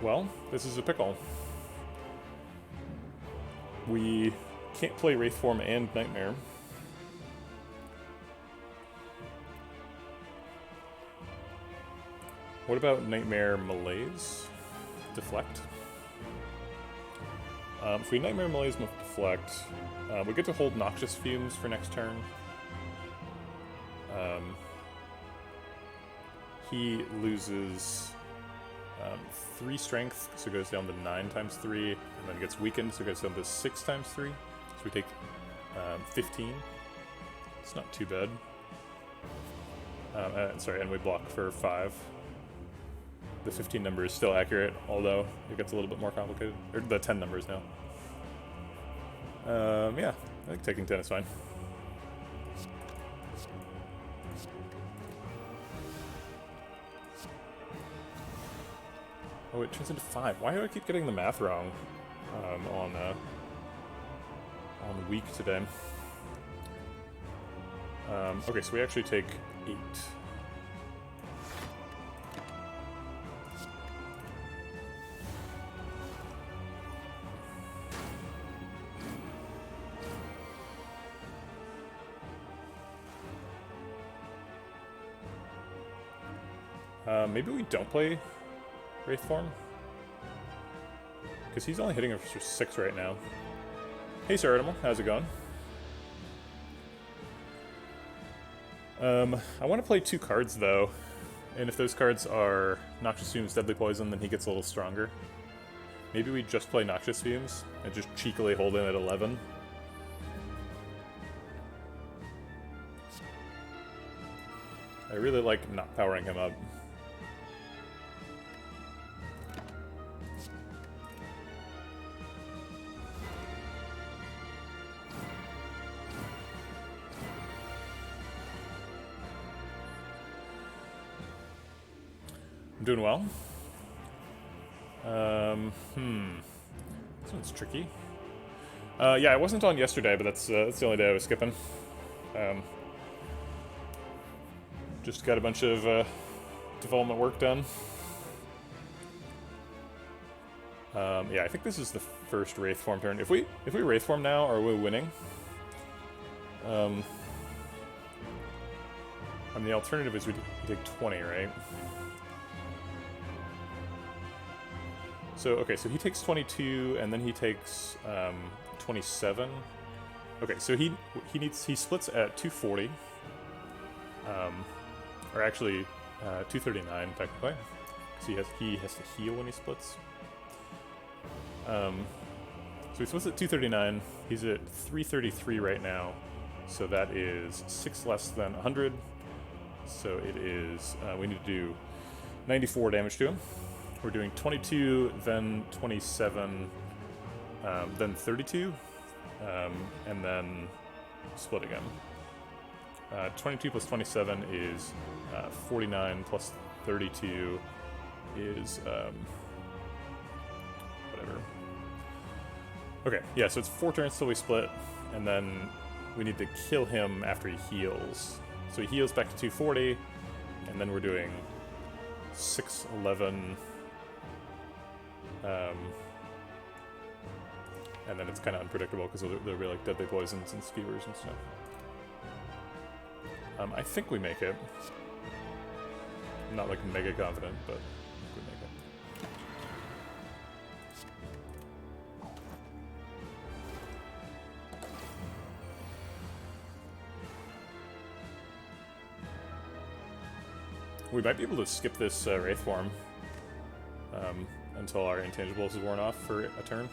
Well, this is a pickle. We can't play Wraith Form and Nightmare. What about Nightmare Malaise? Deflect. If we Nightmare Malaise with Deflect, we get to hold Noxious Fumes for next turn. He loses 3 strength, so it goes down to 9 times 3, and then it gets weakened, so it goes down to 6 times 3. So we take 15. It's not too bad. Sorry, and we block for 5. The 15 number is still accurate, although it gets a little bit more complicated. Or the 10 numbers now. Yeah, I think taking 10 is fine. Oh, it turns into 5. Why do I keep getting the math wrong on week today? Okay, so we actually take 8. Maybe we don't play Wraith Form? Because he's only hitting us for 6 right now. Hey, Sir Animal, how's it going? I want to play 2 cards, though. And if those cards are Noxious Fumes, Deadly Poison, then he gets a little stronger. Maybe we just play Noxious Fumes and just cheekily hold him at 11. I really like not powering him up. I'm doing well. This one's tricky. Yeah, I wasn't on yesterday, but that's the only day I was skipping. Just got a bunch of development work done. Yeah, I think this is the first Wraith Form turn. If we Wraith Form now, are we winning? I mean, the alternative is we take 20, right? So, okay, so he takes 22, and then he takes 27. Okay, so he splits at 240. Or actually, 239 technically, because he has to heal when he splits. So he splits at 239. He's at 333 right now, so that is 6 less than 100. So it is we need to do 94 damage to him. We're doing 22, then 27, then 32, and then split again. 22 plus 27 is 49, plus 32 is whatever. Okay, yeah, so it's 4 turns till we split, and then we need to kill him after he heals. So he heals back to 240, and then we're doing 6, 11, and then it's kind of unpredictable because there'll be like deadly poisons and skewers and stuff. I think we make it. I'm not like mega confident, but I think we make it. We might be able to skip this Wraith Form until our intangibles is worn off for a turn.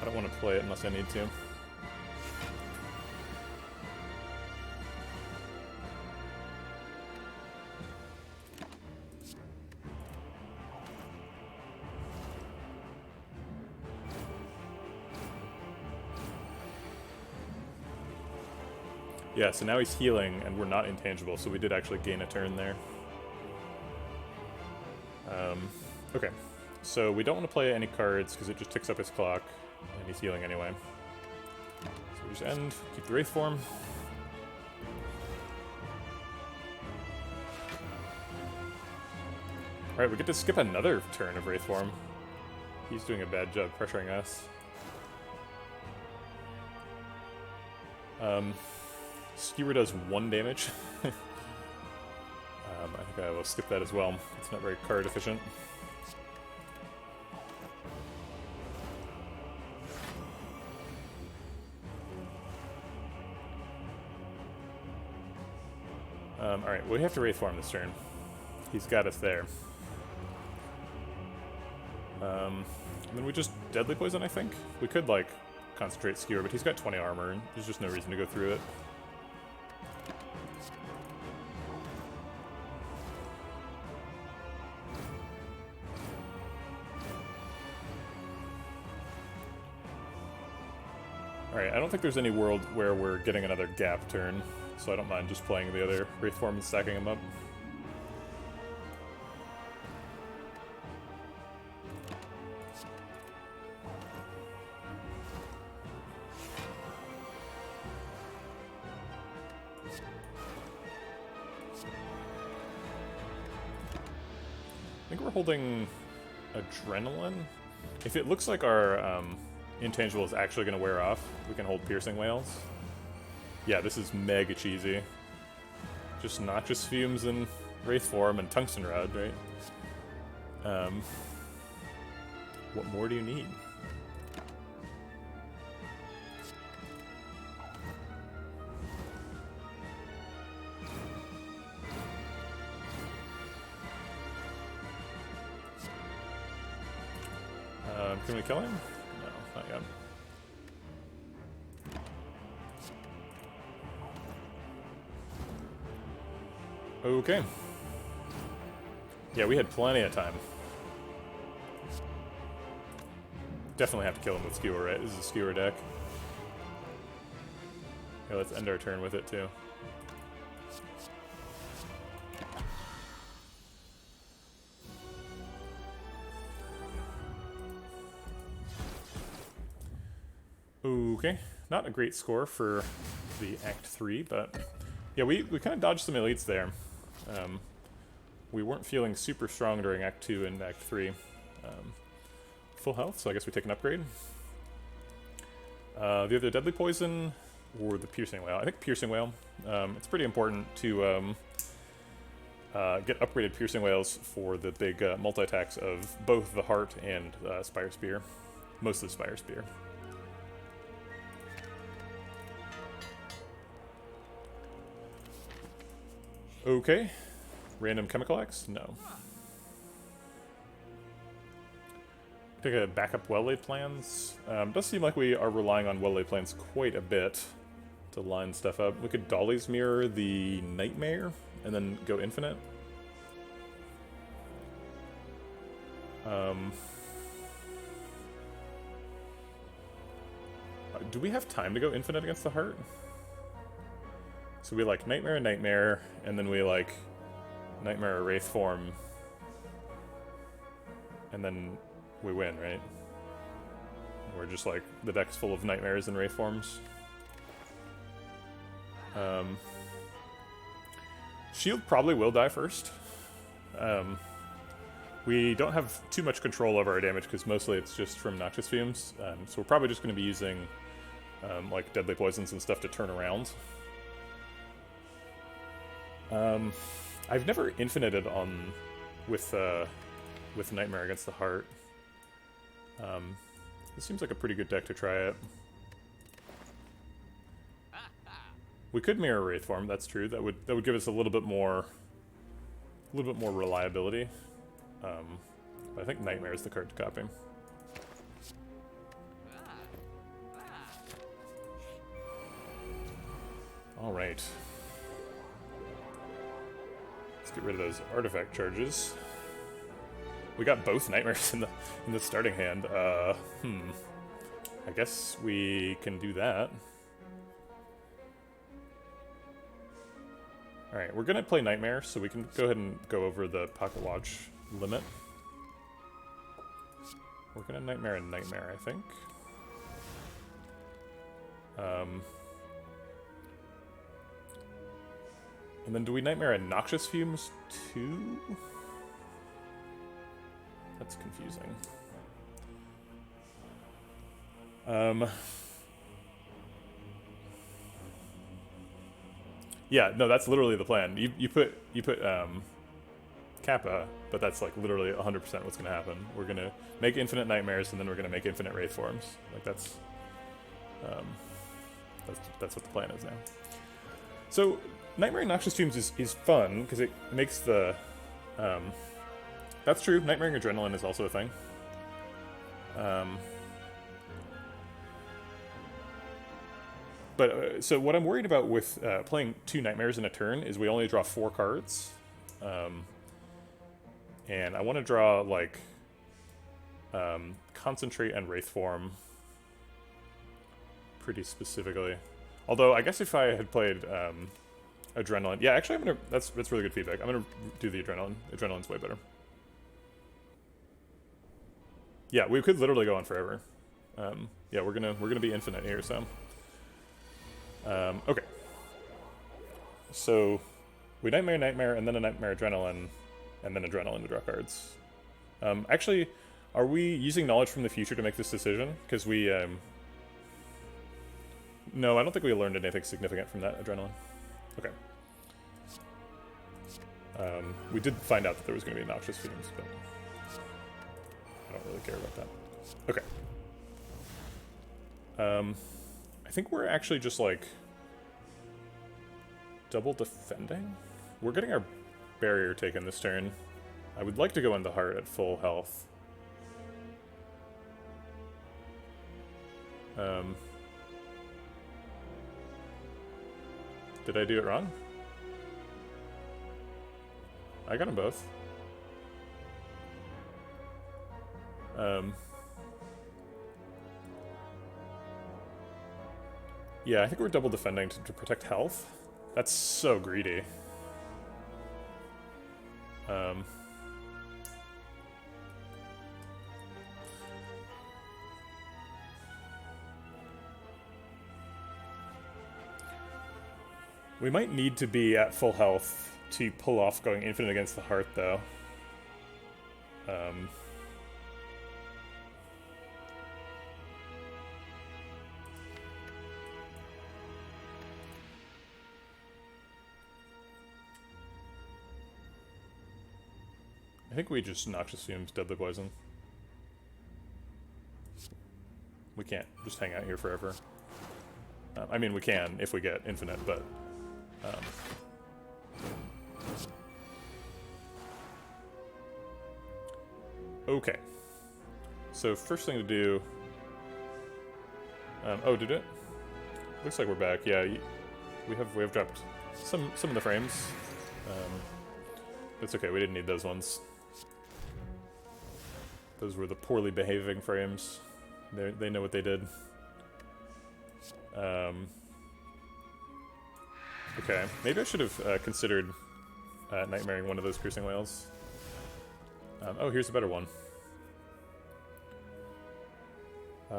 I don't want to play it unless I need to. Yeah, so now he's healing, and we're not intangible, so we did actually gain a turn there. Okay, so we don't want to play any cards, because it just ticks up his clock, and he's healing anyway. So we just end, keep the Wraith Form. Alright, we get to skip another turn of Wraith Form. He's doing a bad job pressuring us. Skewer does 1 damage. I think I will skip that as well. It's not very card efficient. Alright, we have to Wraith Form this turn. He's got us there. And then we just Deadly Poison, I think? We could, like, concentrate Skewer, but he's got 20 armor, and there's just no reason to go through it. Alright, I don't think there's any world where we're getting another gap turn, so I don't mind just playing the other Wraith Form and stacking them up. I think we're holding Adrenaline. If it looks like our intangible is actually going to wear off, we can hold Piercing Whales. Yeah, this is mega cheesy. Just Noxious Fumes and Wraith Form and Tungsten Rod, right? What more do you need? Can we kill him? No, not yet. Okay. Yeah, we had plenty of time. Definitely have to kill him with Skewer, right? This is a Skewer deck. Yeah, let's end our turn with it, too. Okay, not a great score for the Act 3, but yeah, we kind of dodged some elites there. We weren't feeling super strong during Act 2 and Act 3. Full health, so I guess we take an upgrade. The other Deadly Poison or the Piercing Whale. I think Piercing Whale. It's pretty important to get upgraded Piercing Whales for the big multi-attacks of both the Heart and Spire Spear. Most of the Spire Spear. Okay. Random Chemical X? No. Pick a backup well-laid plans. Does seem like we are relying on well-laid plans quite a bit to line stuff up. We could Dolly's Mirror the Nightmare and then go infinite. Do we have time to go infinite against the Heart? So we like Nightmare and Nightmare, and then we like Nightmare or Wraith Form, and then we win, right? We're just like, the deck's full of Nightmares and Wraith Forms. Shield probably will die first. We don't have too much control over our damage because mostly it's just from Noxious Fumes, so we're probably just going to be using like Deadly Poisons and stuff to turn around. I've never infinited on with Nightmare against the Heart. This seems like a pretty good deck to try it. We could mirror Wraith Form, that's true. That would give us a little bit more reliability. But I think Nightmare is the card to copy. All right. Let's get rid of those artifact charges. We got both Nightmares in the starting hand. I guess we can do that. Alright, we're gonna play Nightmare, so we can go ahead and go over the Pocket Watch limit. We're gonna Nightmare and Nightmare, I think. And then do we Nightmare and Noxious Fumes too? That's confusing. Yeah, no, that's literally the plan. You put Kappa, but that's like literally 100% what's gonna happen. We're gonna make infinite nightmares, and then we're gonna make infinite wraith forms. Like um, that's what the plan is now. So Nightmare Noxious Fumes is fun because it makes the that's true. Nightmare Adrenaline is also a thing. So what I'm worried about with playing 2 Nightmares in a turn is we only draw 4 cards. And I want to draw, like, Concentrate and Wraith Form pretty specifically. Although, I guess if I had played Adrenaline... Yeah, actually, I'm gonna... That's really good feedback. I'm gonna do the Adrenaline. Adrenaline's way better. Yeah, we could literally go on forever. Yeah, we're gonna be infinite here, so... okay. So, we Nightmare, and then a Nightmare Adrenaline, and then Adrenaline to draw cards. Actually, are we using knowledge from the future to make this decision? Because we, no, I don't think we learned anything significant from that Adrenaline. Okay. We did find out that there was going to be Noxious Fumes, but I don't really care about that. Okay. I think we're actually just, like, double defending? We're getting our barrier taken this turn. I would like to go into Heart at full health. Did I do it wrong? I got them both. Yeah, I think we're double defending to protect health. That's so greedy. We might need to be at full health to pull off going infinite against the Heart, though. I think we just Noxious Fumes, Deadly Poison. We can't just hang out here forever. I mean, we can if we get infinite, but... okay. So first thing to do... oh, did it? Looks like we're back. Yeah, we have dropped some of the frames. It's okay, we didn't need those ones. Those were the poorly behaving frames. They know what they did. Okay, maybe I should have considered nightmaring one of those Piercing Whales. Oh, here's a better one.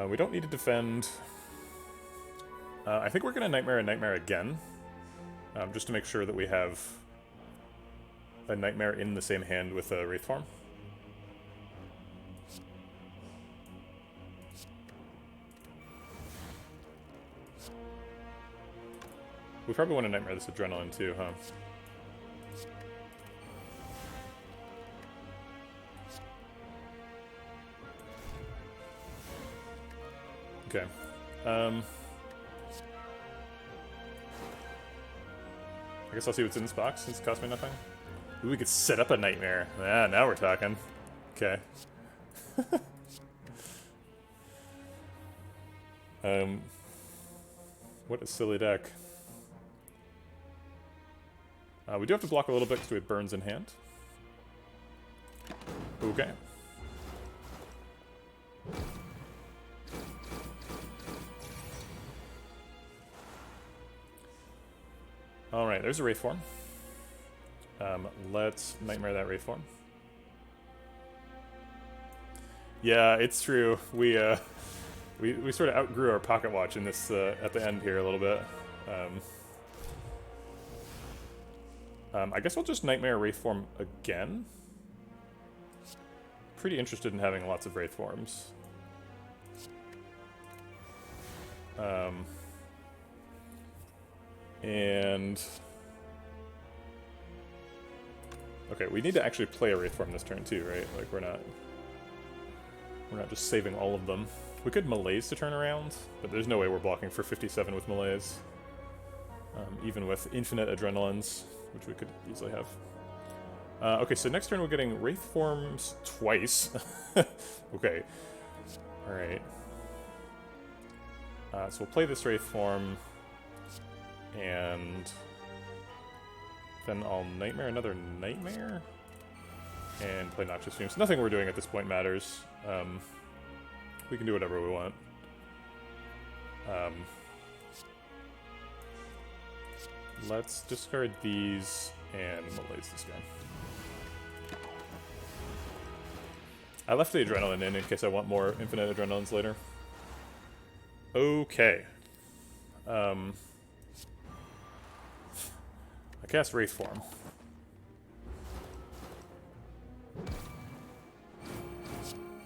We don't need to defend. I think we're going to Nightmare and Nightmare again. Just to make sure that we have a Nightmare in the same hand with a Wraith Form. We probably want to Nightmare this Adrenaline too, huh? Okay. I guess I'll see what's in this box since it cost me nothing. Ooh, we could set up a Nightmare. Ah, now we're talking. Okay. What a silly deck. We do have to block a little bit because we have Burns in hand. Okay. Alright, there's a Wraith Form. Let's Nightmare that Wraith Form. Yeah, it's true. We sort of outgrew our pocket watch in this at the end here a little bit. I guess we'll just Nightmare Wraith Form again. Pretty interested in having lots of Wraith Forms. And Okay, we need to actually play a Wraith form this turn too, right? Like we're not just saving all of them. We could Malaise to turn around, but there's no way we're blocking for 57 with Malaise. Even with infinite Adrenalines, which we could easily have. Okay, so next turn we're getting Wraith forms twice. Okay. Alright. So we'll play this Wraith form, and then I'll Nightmare another Nightmare, and play Noxious Fumes. Nothing we're doing at this point matters. We can do whatever we want. Let's discard these and Malaise this guy. I left the Adrenaline in case I want more infinite Adrenalines later. Okay. I cast Wraith form.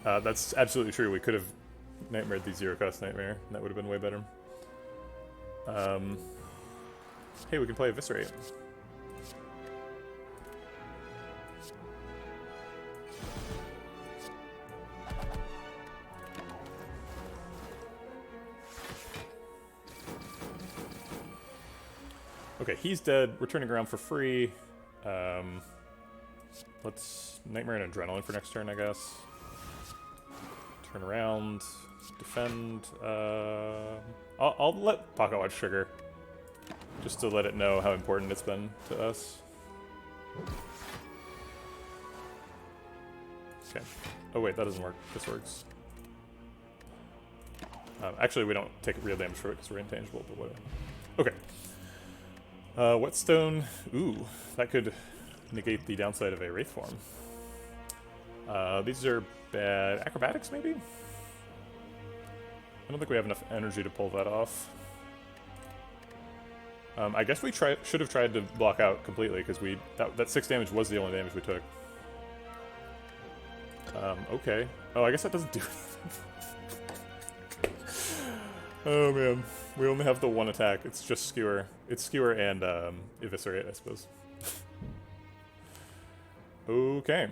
That's absolutely true. We could have Nightmared the 0-cost Nightmare, and that would have been way better. Hey, we can play Eviscerate. Okay, he's dead. We're turning around for free. Let's Nightmare and Adrenaline for next turn, I guess. Turn around, defend. I'll let Pocket Watch trigger, just to let it know how important it's been to us. Okay. Oh wait, that doesn't work. This works. Actually, we don't take real damage for it because we're intangible, but whatever. Okay. Whetstone. Ooh, that could negate the downside of a Wraith form. These are bad. Acrobatics, maybe? I don't think we have enough energy to pull that off. I guess we should have tried to block out completely, because that 6 damage was the only damage we took. Okay. Oh, I guess that doesn't do anything. Oh man, we only have the one attack. It's just Skewer. It's Skewer and Eviscerate, I suppose. Okay.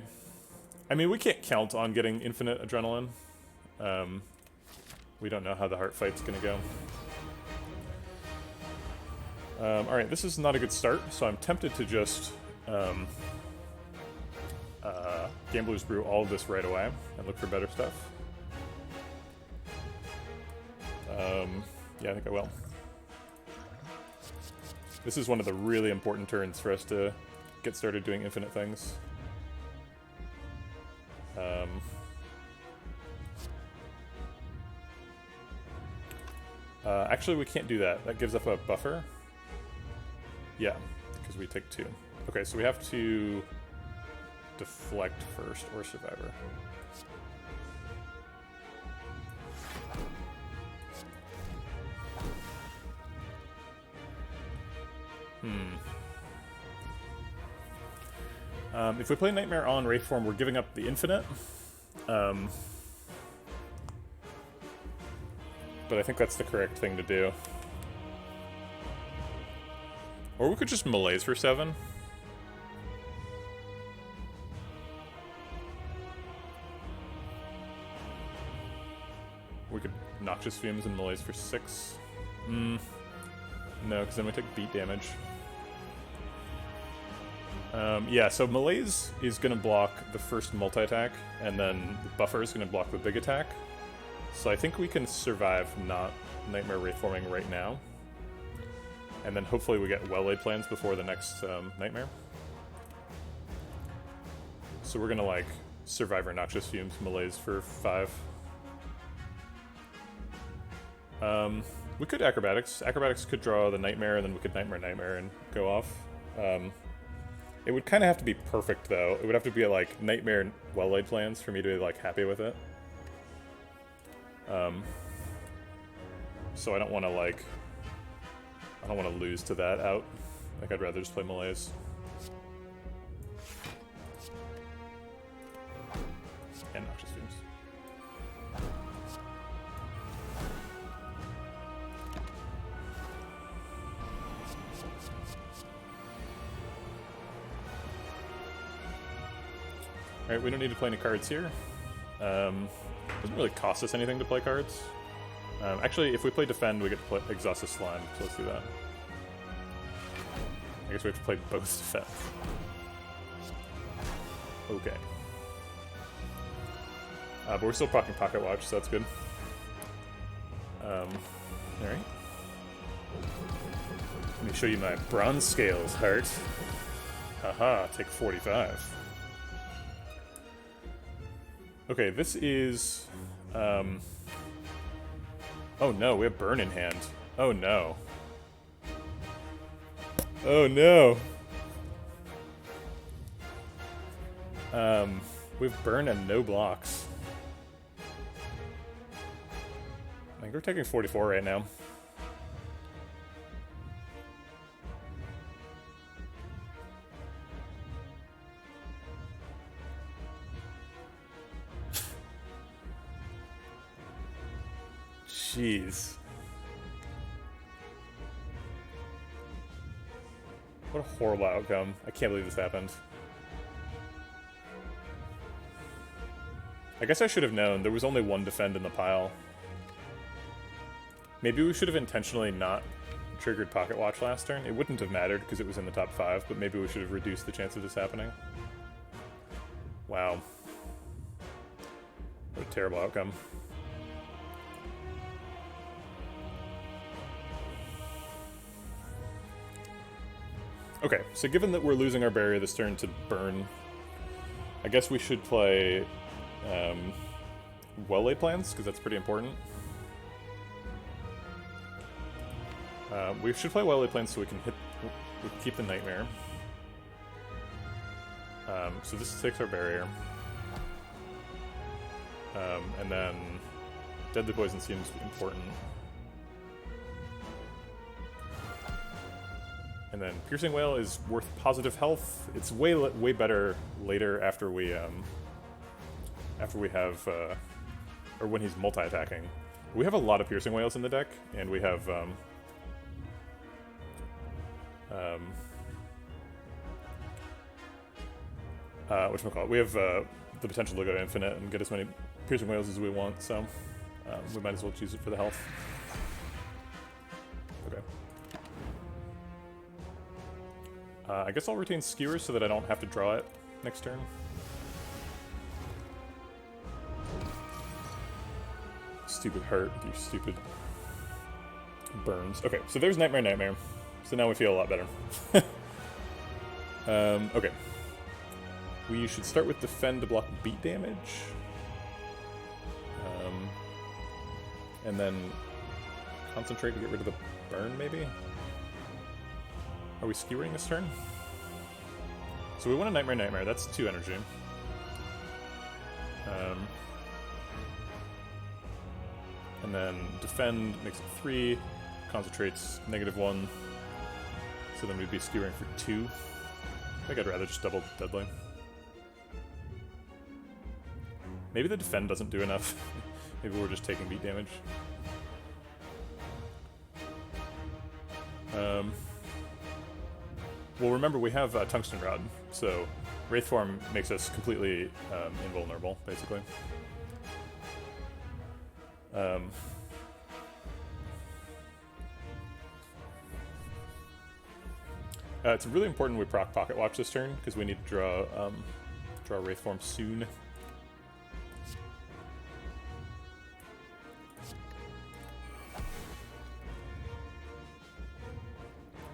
I mean, we can't count on getting infinite Adrenaline. We don't know how the heart fight's gonna go. Alright, this is not a good start, so I'm tempted to just Gambler's Brew all of this right away and look for better stuff. Yeah, I think I will. This is one of the really important turns for us to get started doing infinite things. Actually, we can't do that. That gives up a buffer. Yeah, because we take 2. Okay, so we have to deflect first, or Survivor. If we play Nightmare on Wraith form, we're giving up the infinite. But I think that's the correct thing to do. Or we could just Malaise for 7. We could Noxious Fumes and Malaise for 6. No, because then we take beat damage. Yeah, so Malaise is going to block the first multi-attack, and then the buffer is going to block the big attack. So I think we can survive not Nightmare Wraithforming right now. And then hopefully we get well-laid plans before the next Nightmare. So we're going to, like, Survivor Noxious Fumes Malaise for 5. We could Acrobatics. Acrobatics could draw the Nightmare, and then we could Nightmare and go off. It would kind of have to be perfect, though. It would have to be, like, Nightmare well-laid plans for me to be, like, happy with it. So I don't want to, like... I don't want to lose to that out. Like, I'd rather just play Malaise. And Noxious Fumes. Alright, we don't need to play any cards here. Doesn't really cost us anything to play cards. Actually, if we play defend, we get to play exhaust the slime, so let's do that. I guess we have to play both defense. Okay. But we're still proccing Pocket Watch, so that's good. Alright. Let me show you my bronze scales, heart. Haha, take 45. Okay, this is... Oh no, we have burn in hand. Oh no. Oh no. We have burn and no blocks. I think we're taking 44 right now. Jeez. What a horrible outcome. I can't believe this happened. I guess I should have known. There was only one defend in the pile. Maybe we should have intentionally not triggered Pocket Watch last turn. It wouldn't have mattered because it was in the top 5, but maybe we should have reduced the chance of this happening. Wow. What a terrible outcome. Okay, so given that we're losing our barrier this turn to burn, I guess we should play well-laid plans, because that's pretty important. We should play well-laid plans so we can keep the Nightmare. So this takes our barrier. And then Deadly Poison seems important. And then Piercing Wail is worth positive health. It's way better later after we have or when he's multi-attacking. We have a lot of Piercing Wails in the deck, and we have whatchamacallit? We have the potential to go infinite and get as many Piercing Wails as we want, so we might as well choose it for the health. Okay. I guess I'll retain Skewers so that I don't have to draw it next turn. Stupid hurt with your stupid burns. Okay, so there's Nightmare. So now we feel a lot better. Okay. We should start with Defend to block beat damage. And then Concentrate to get rid of the burn, maybe? Are we skewering this turn? So we want a Nightmare. That's 2 energy. And then Defend makes it 3. Concentrates -1. So then we'd be skewering for 2. I think I'd rather just double Deadly. Maybe the Defend doesn't do enough. Maybe we're just taking beat damage. Well, remember, we have Tungsten Rod, so Wraith Form makes us completely invulnerable, basically. It's really important we proc Pocket Watch this turn, because we need to draw Wraith Form soon.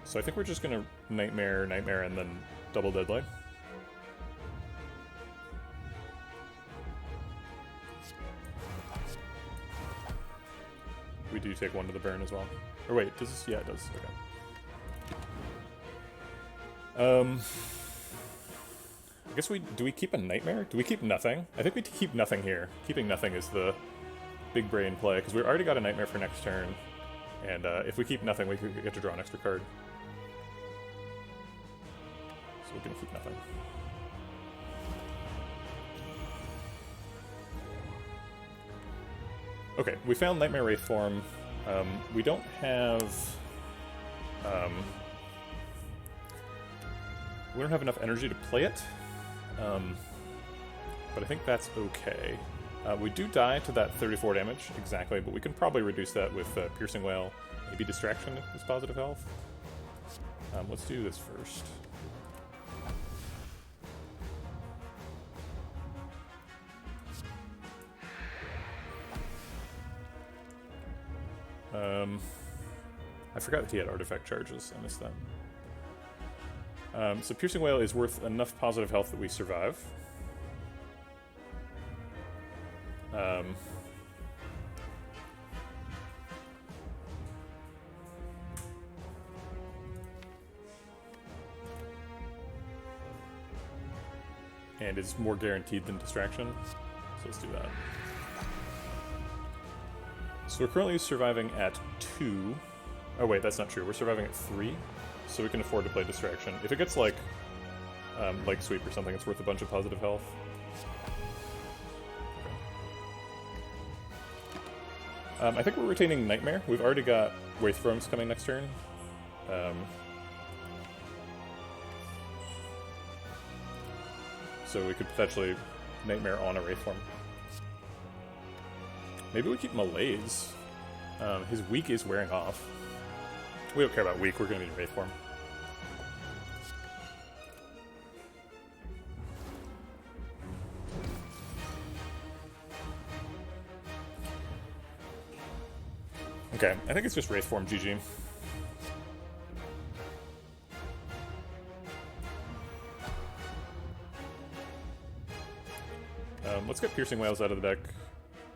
So I think we're just gonna Nightmare, and then double Deadly. We do take 1 to the burn as well. Or wait, does this? Yeah, it does. Okay. I guess do we keep a Nightmare? Do we keep nothing? I think we keep nothing here. Keeping nothing is the big brain play, because we already got a Nightmare for next turn. And if we keep nothing, we could get to draw an extra card. So we're gonna keep nothing. Okay, we found Nightmare Wraith Form. We don't have... we don't have enough energy to play it. but I think that's okay. We do die to that 34 damage, exactly, but we can probably reduce that with Piercing Wail. Maybe Distraction is positive health. Let's do this first. I forgot that he had artifact charges. I missed that. So Piercing Wail is worth enough positive health that we survive. And is more guaranteed than Distraction. So let's do that. So we're currently surviving at 2. Oh wait, that's not true. We're surviving at 3. So we can afford to play Distraction. If it gets like Leg Sweep or something, it's worth a bunch of positive health. I think we're retaining Nightmare. We've already got Wraithforms coming next turn. So we could potentially Nightmare on a Wraithform. Maybe we keep Malaise. His weak is wearing off. We don't care about weak, we're going to need Wraithform. Okay, I think it's just Wraithform GG. Let's get Piercing Wails out of the deck.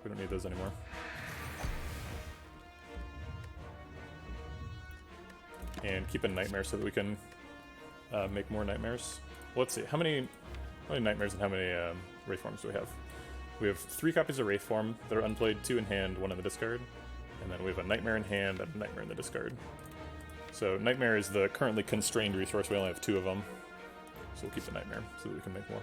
We don't need those anymore. And keep a Nightmare so that we can make more Nightmares. Well, let's see, how many Nightmares and how many Wraithforms do we have? We have 3 copies of Wraithform that are unplayed, 2 in hand, 1 in the discard. And then we have a Nightmare in hand and a Nightmare in the discard. So Nightmare is the currently constrained resource, we only have 2 of them. So we'll keep the Nightmare so that we can make more.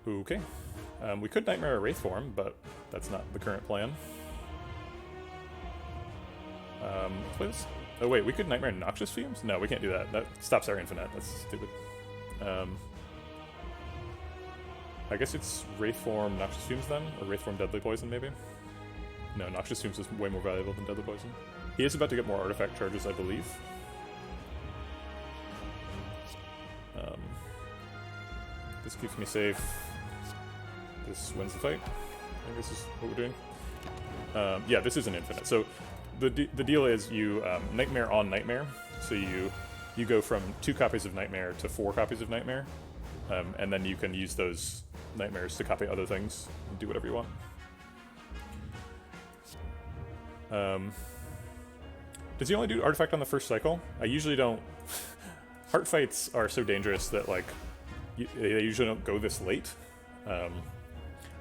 Okay. We could Nightmare a Wraithform, but that's not the current plan. Let's play this. Oh wait, we could Nightmare Noxious Fumes? No, we can't do that. That stops our infinite. That's stupid. I guess it's Wraithform Noxious Fumes then? Or Wraithform Deadly Poison, maybe? No, Noxious Fumes is way more valuable than Deadly Poison. He is about to get more artifact charges, I believe. This keeps me safe. This wins the fight. I think this is what we're doing. Yeah, this is an infinite. So the deal is you Nightmare on Nightmare. So you go from 2 copies of Nightmare to 4 copies of Nightmare. And then you can use those Nightmares to copy other things and do whatever you want. Does he only do artifact on the first cycle? I usually don't. Heart fights are so dangerous that like they usually don't go this late.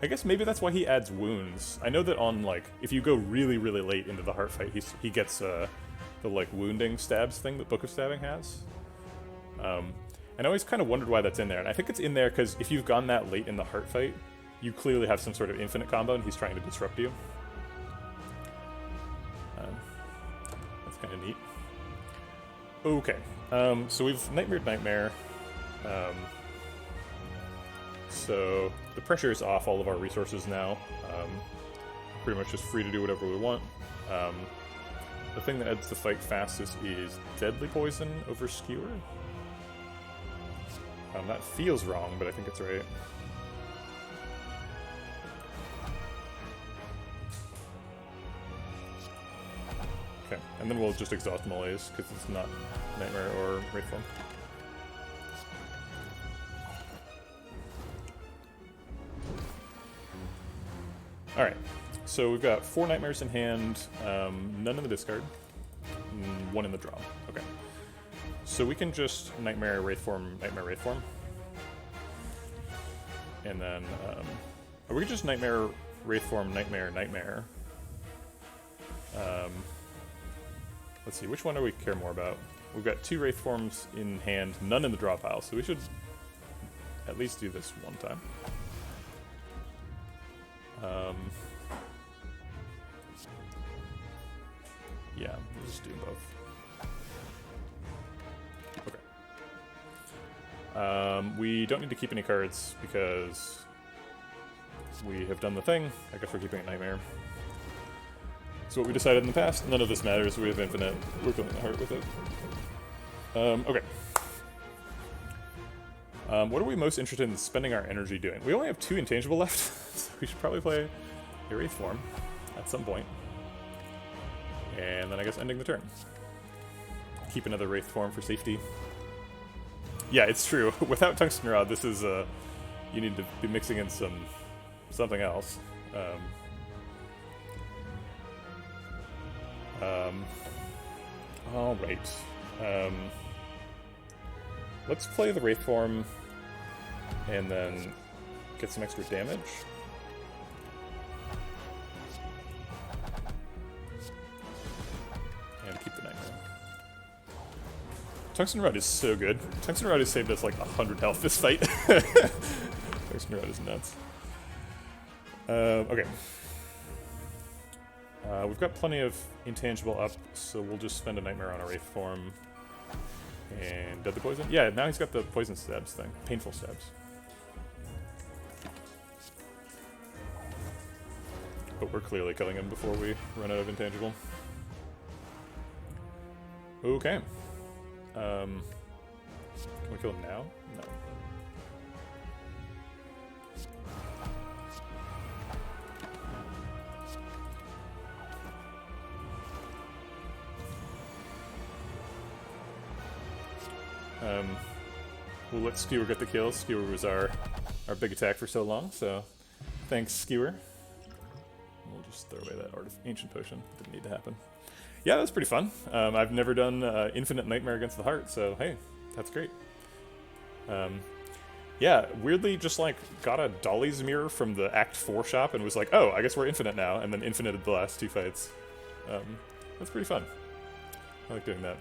I guess maybe that's why he adds wounds. I know that on like if you go really late into the heart fight, he gets the like wounding stabs thing that Book of Stabbing has. And I always kind of wondered why that's in there. And I think it's in there because if you've gone that late in the heart fight, you clearly have some sort of infinite combo, and he's trying to disrupt you. That's kind of neat. Okay, so we've Nightmared Nightmare. So the pressure is off all of our resources now. Pretty much just free to do whatever we want. The thing that adds the fight fastest is Deadly Poison over Skewer. That feels wrong, but I think it's right. Okay, and then we'll just exhaust Malaise, because it's not Nightmare or Wraithform. Alright, so we've got 4 Nightmares in hand, none in the discard, 1 in the draw. Okay. So we can just Nightmare Wraithform, Nightmare Wraithform. And then, or we could just Nightmare Wraithform, Nightmare, Nightmare. Let's see, which one do we care more about? We've got 2 Wraithforms in hand, none in the draw pile, so we should at least do this one time. Yeah, we'll just do both. Okay. We don't need to keep any cards because we have done the thing. I guess we're keeping a Nightmare. So what we decided in the past, none of this matters. We have infinite. We're killing the heart with it. Okay. What are we most interested in spending our energy doing? We only have 2 intangible left, so we should probably play a Wraith form at some point. And then I guess ending the turn. Keep another Wraith form for safety. Yeah, it's true. Without Tungsten Rod, this is you need to be mixing in something else. All right. Let's play the Wraith form and then get some extra damage. And keep the Nightmare. Tungsten Rod is so good. Tungsten Rod has saved us like 100 health this fight. Tungsten Rod is nuts. Okay. We've got plenty of intangible up, so we'll just spend a Nightmare on a Wraith form. And deadly poison? Yeah, now he's got the poison stabs thing. Painful stabs. But we're clearly killing him before we run out of intangible. Okay. Can we kill him now? No. We'll let Skewer get the kill. Skewer was our big attack for so long, so thanks, Skewer. We'll just throw away that Ancient Potion. Didn't need to happen. Yeah, that's pretty fun. I've never done Infinite Nightmare against the Heart, so hey, that's great. Yeah, weirdly just like got a Dolly's Mirror from the Act 4 shop and was like, oh, I guess we're infinite now, and then infinited the last 2 fights. That's pretty fun. I like doing that.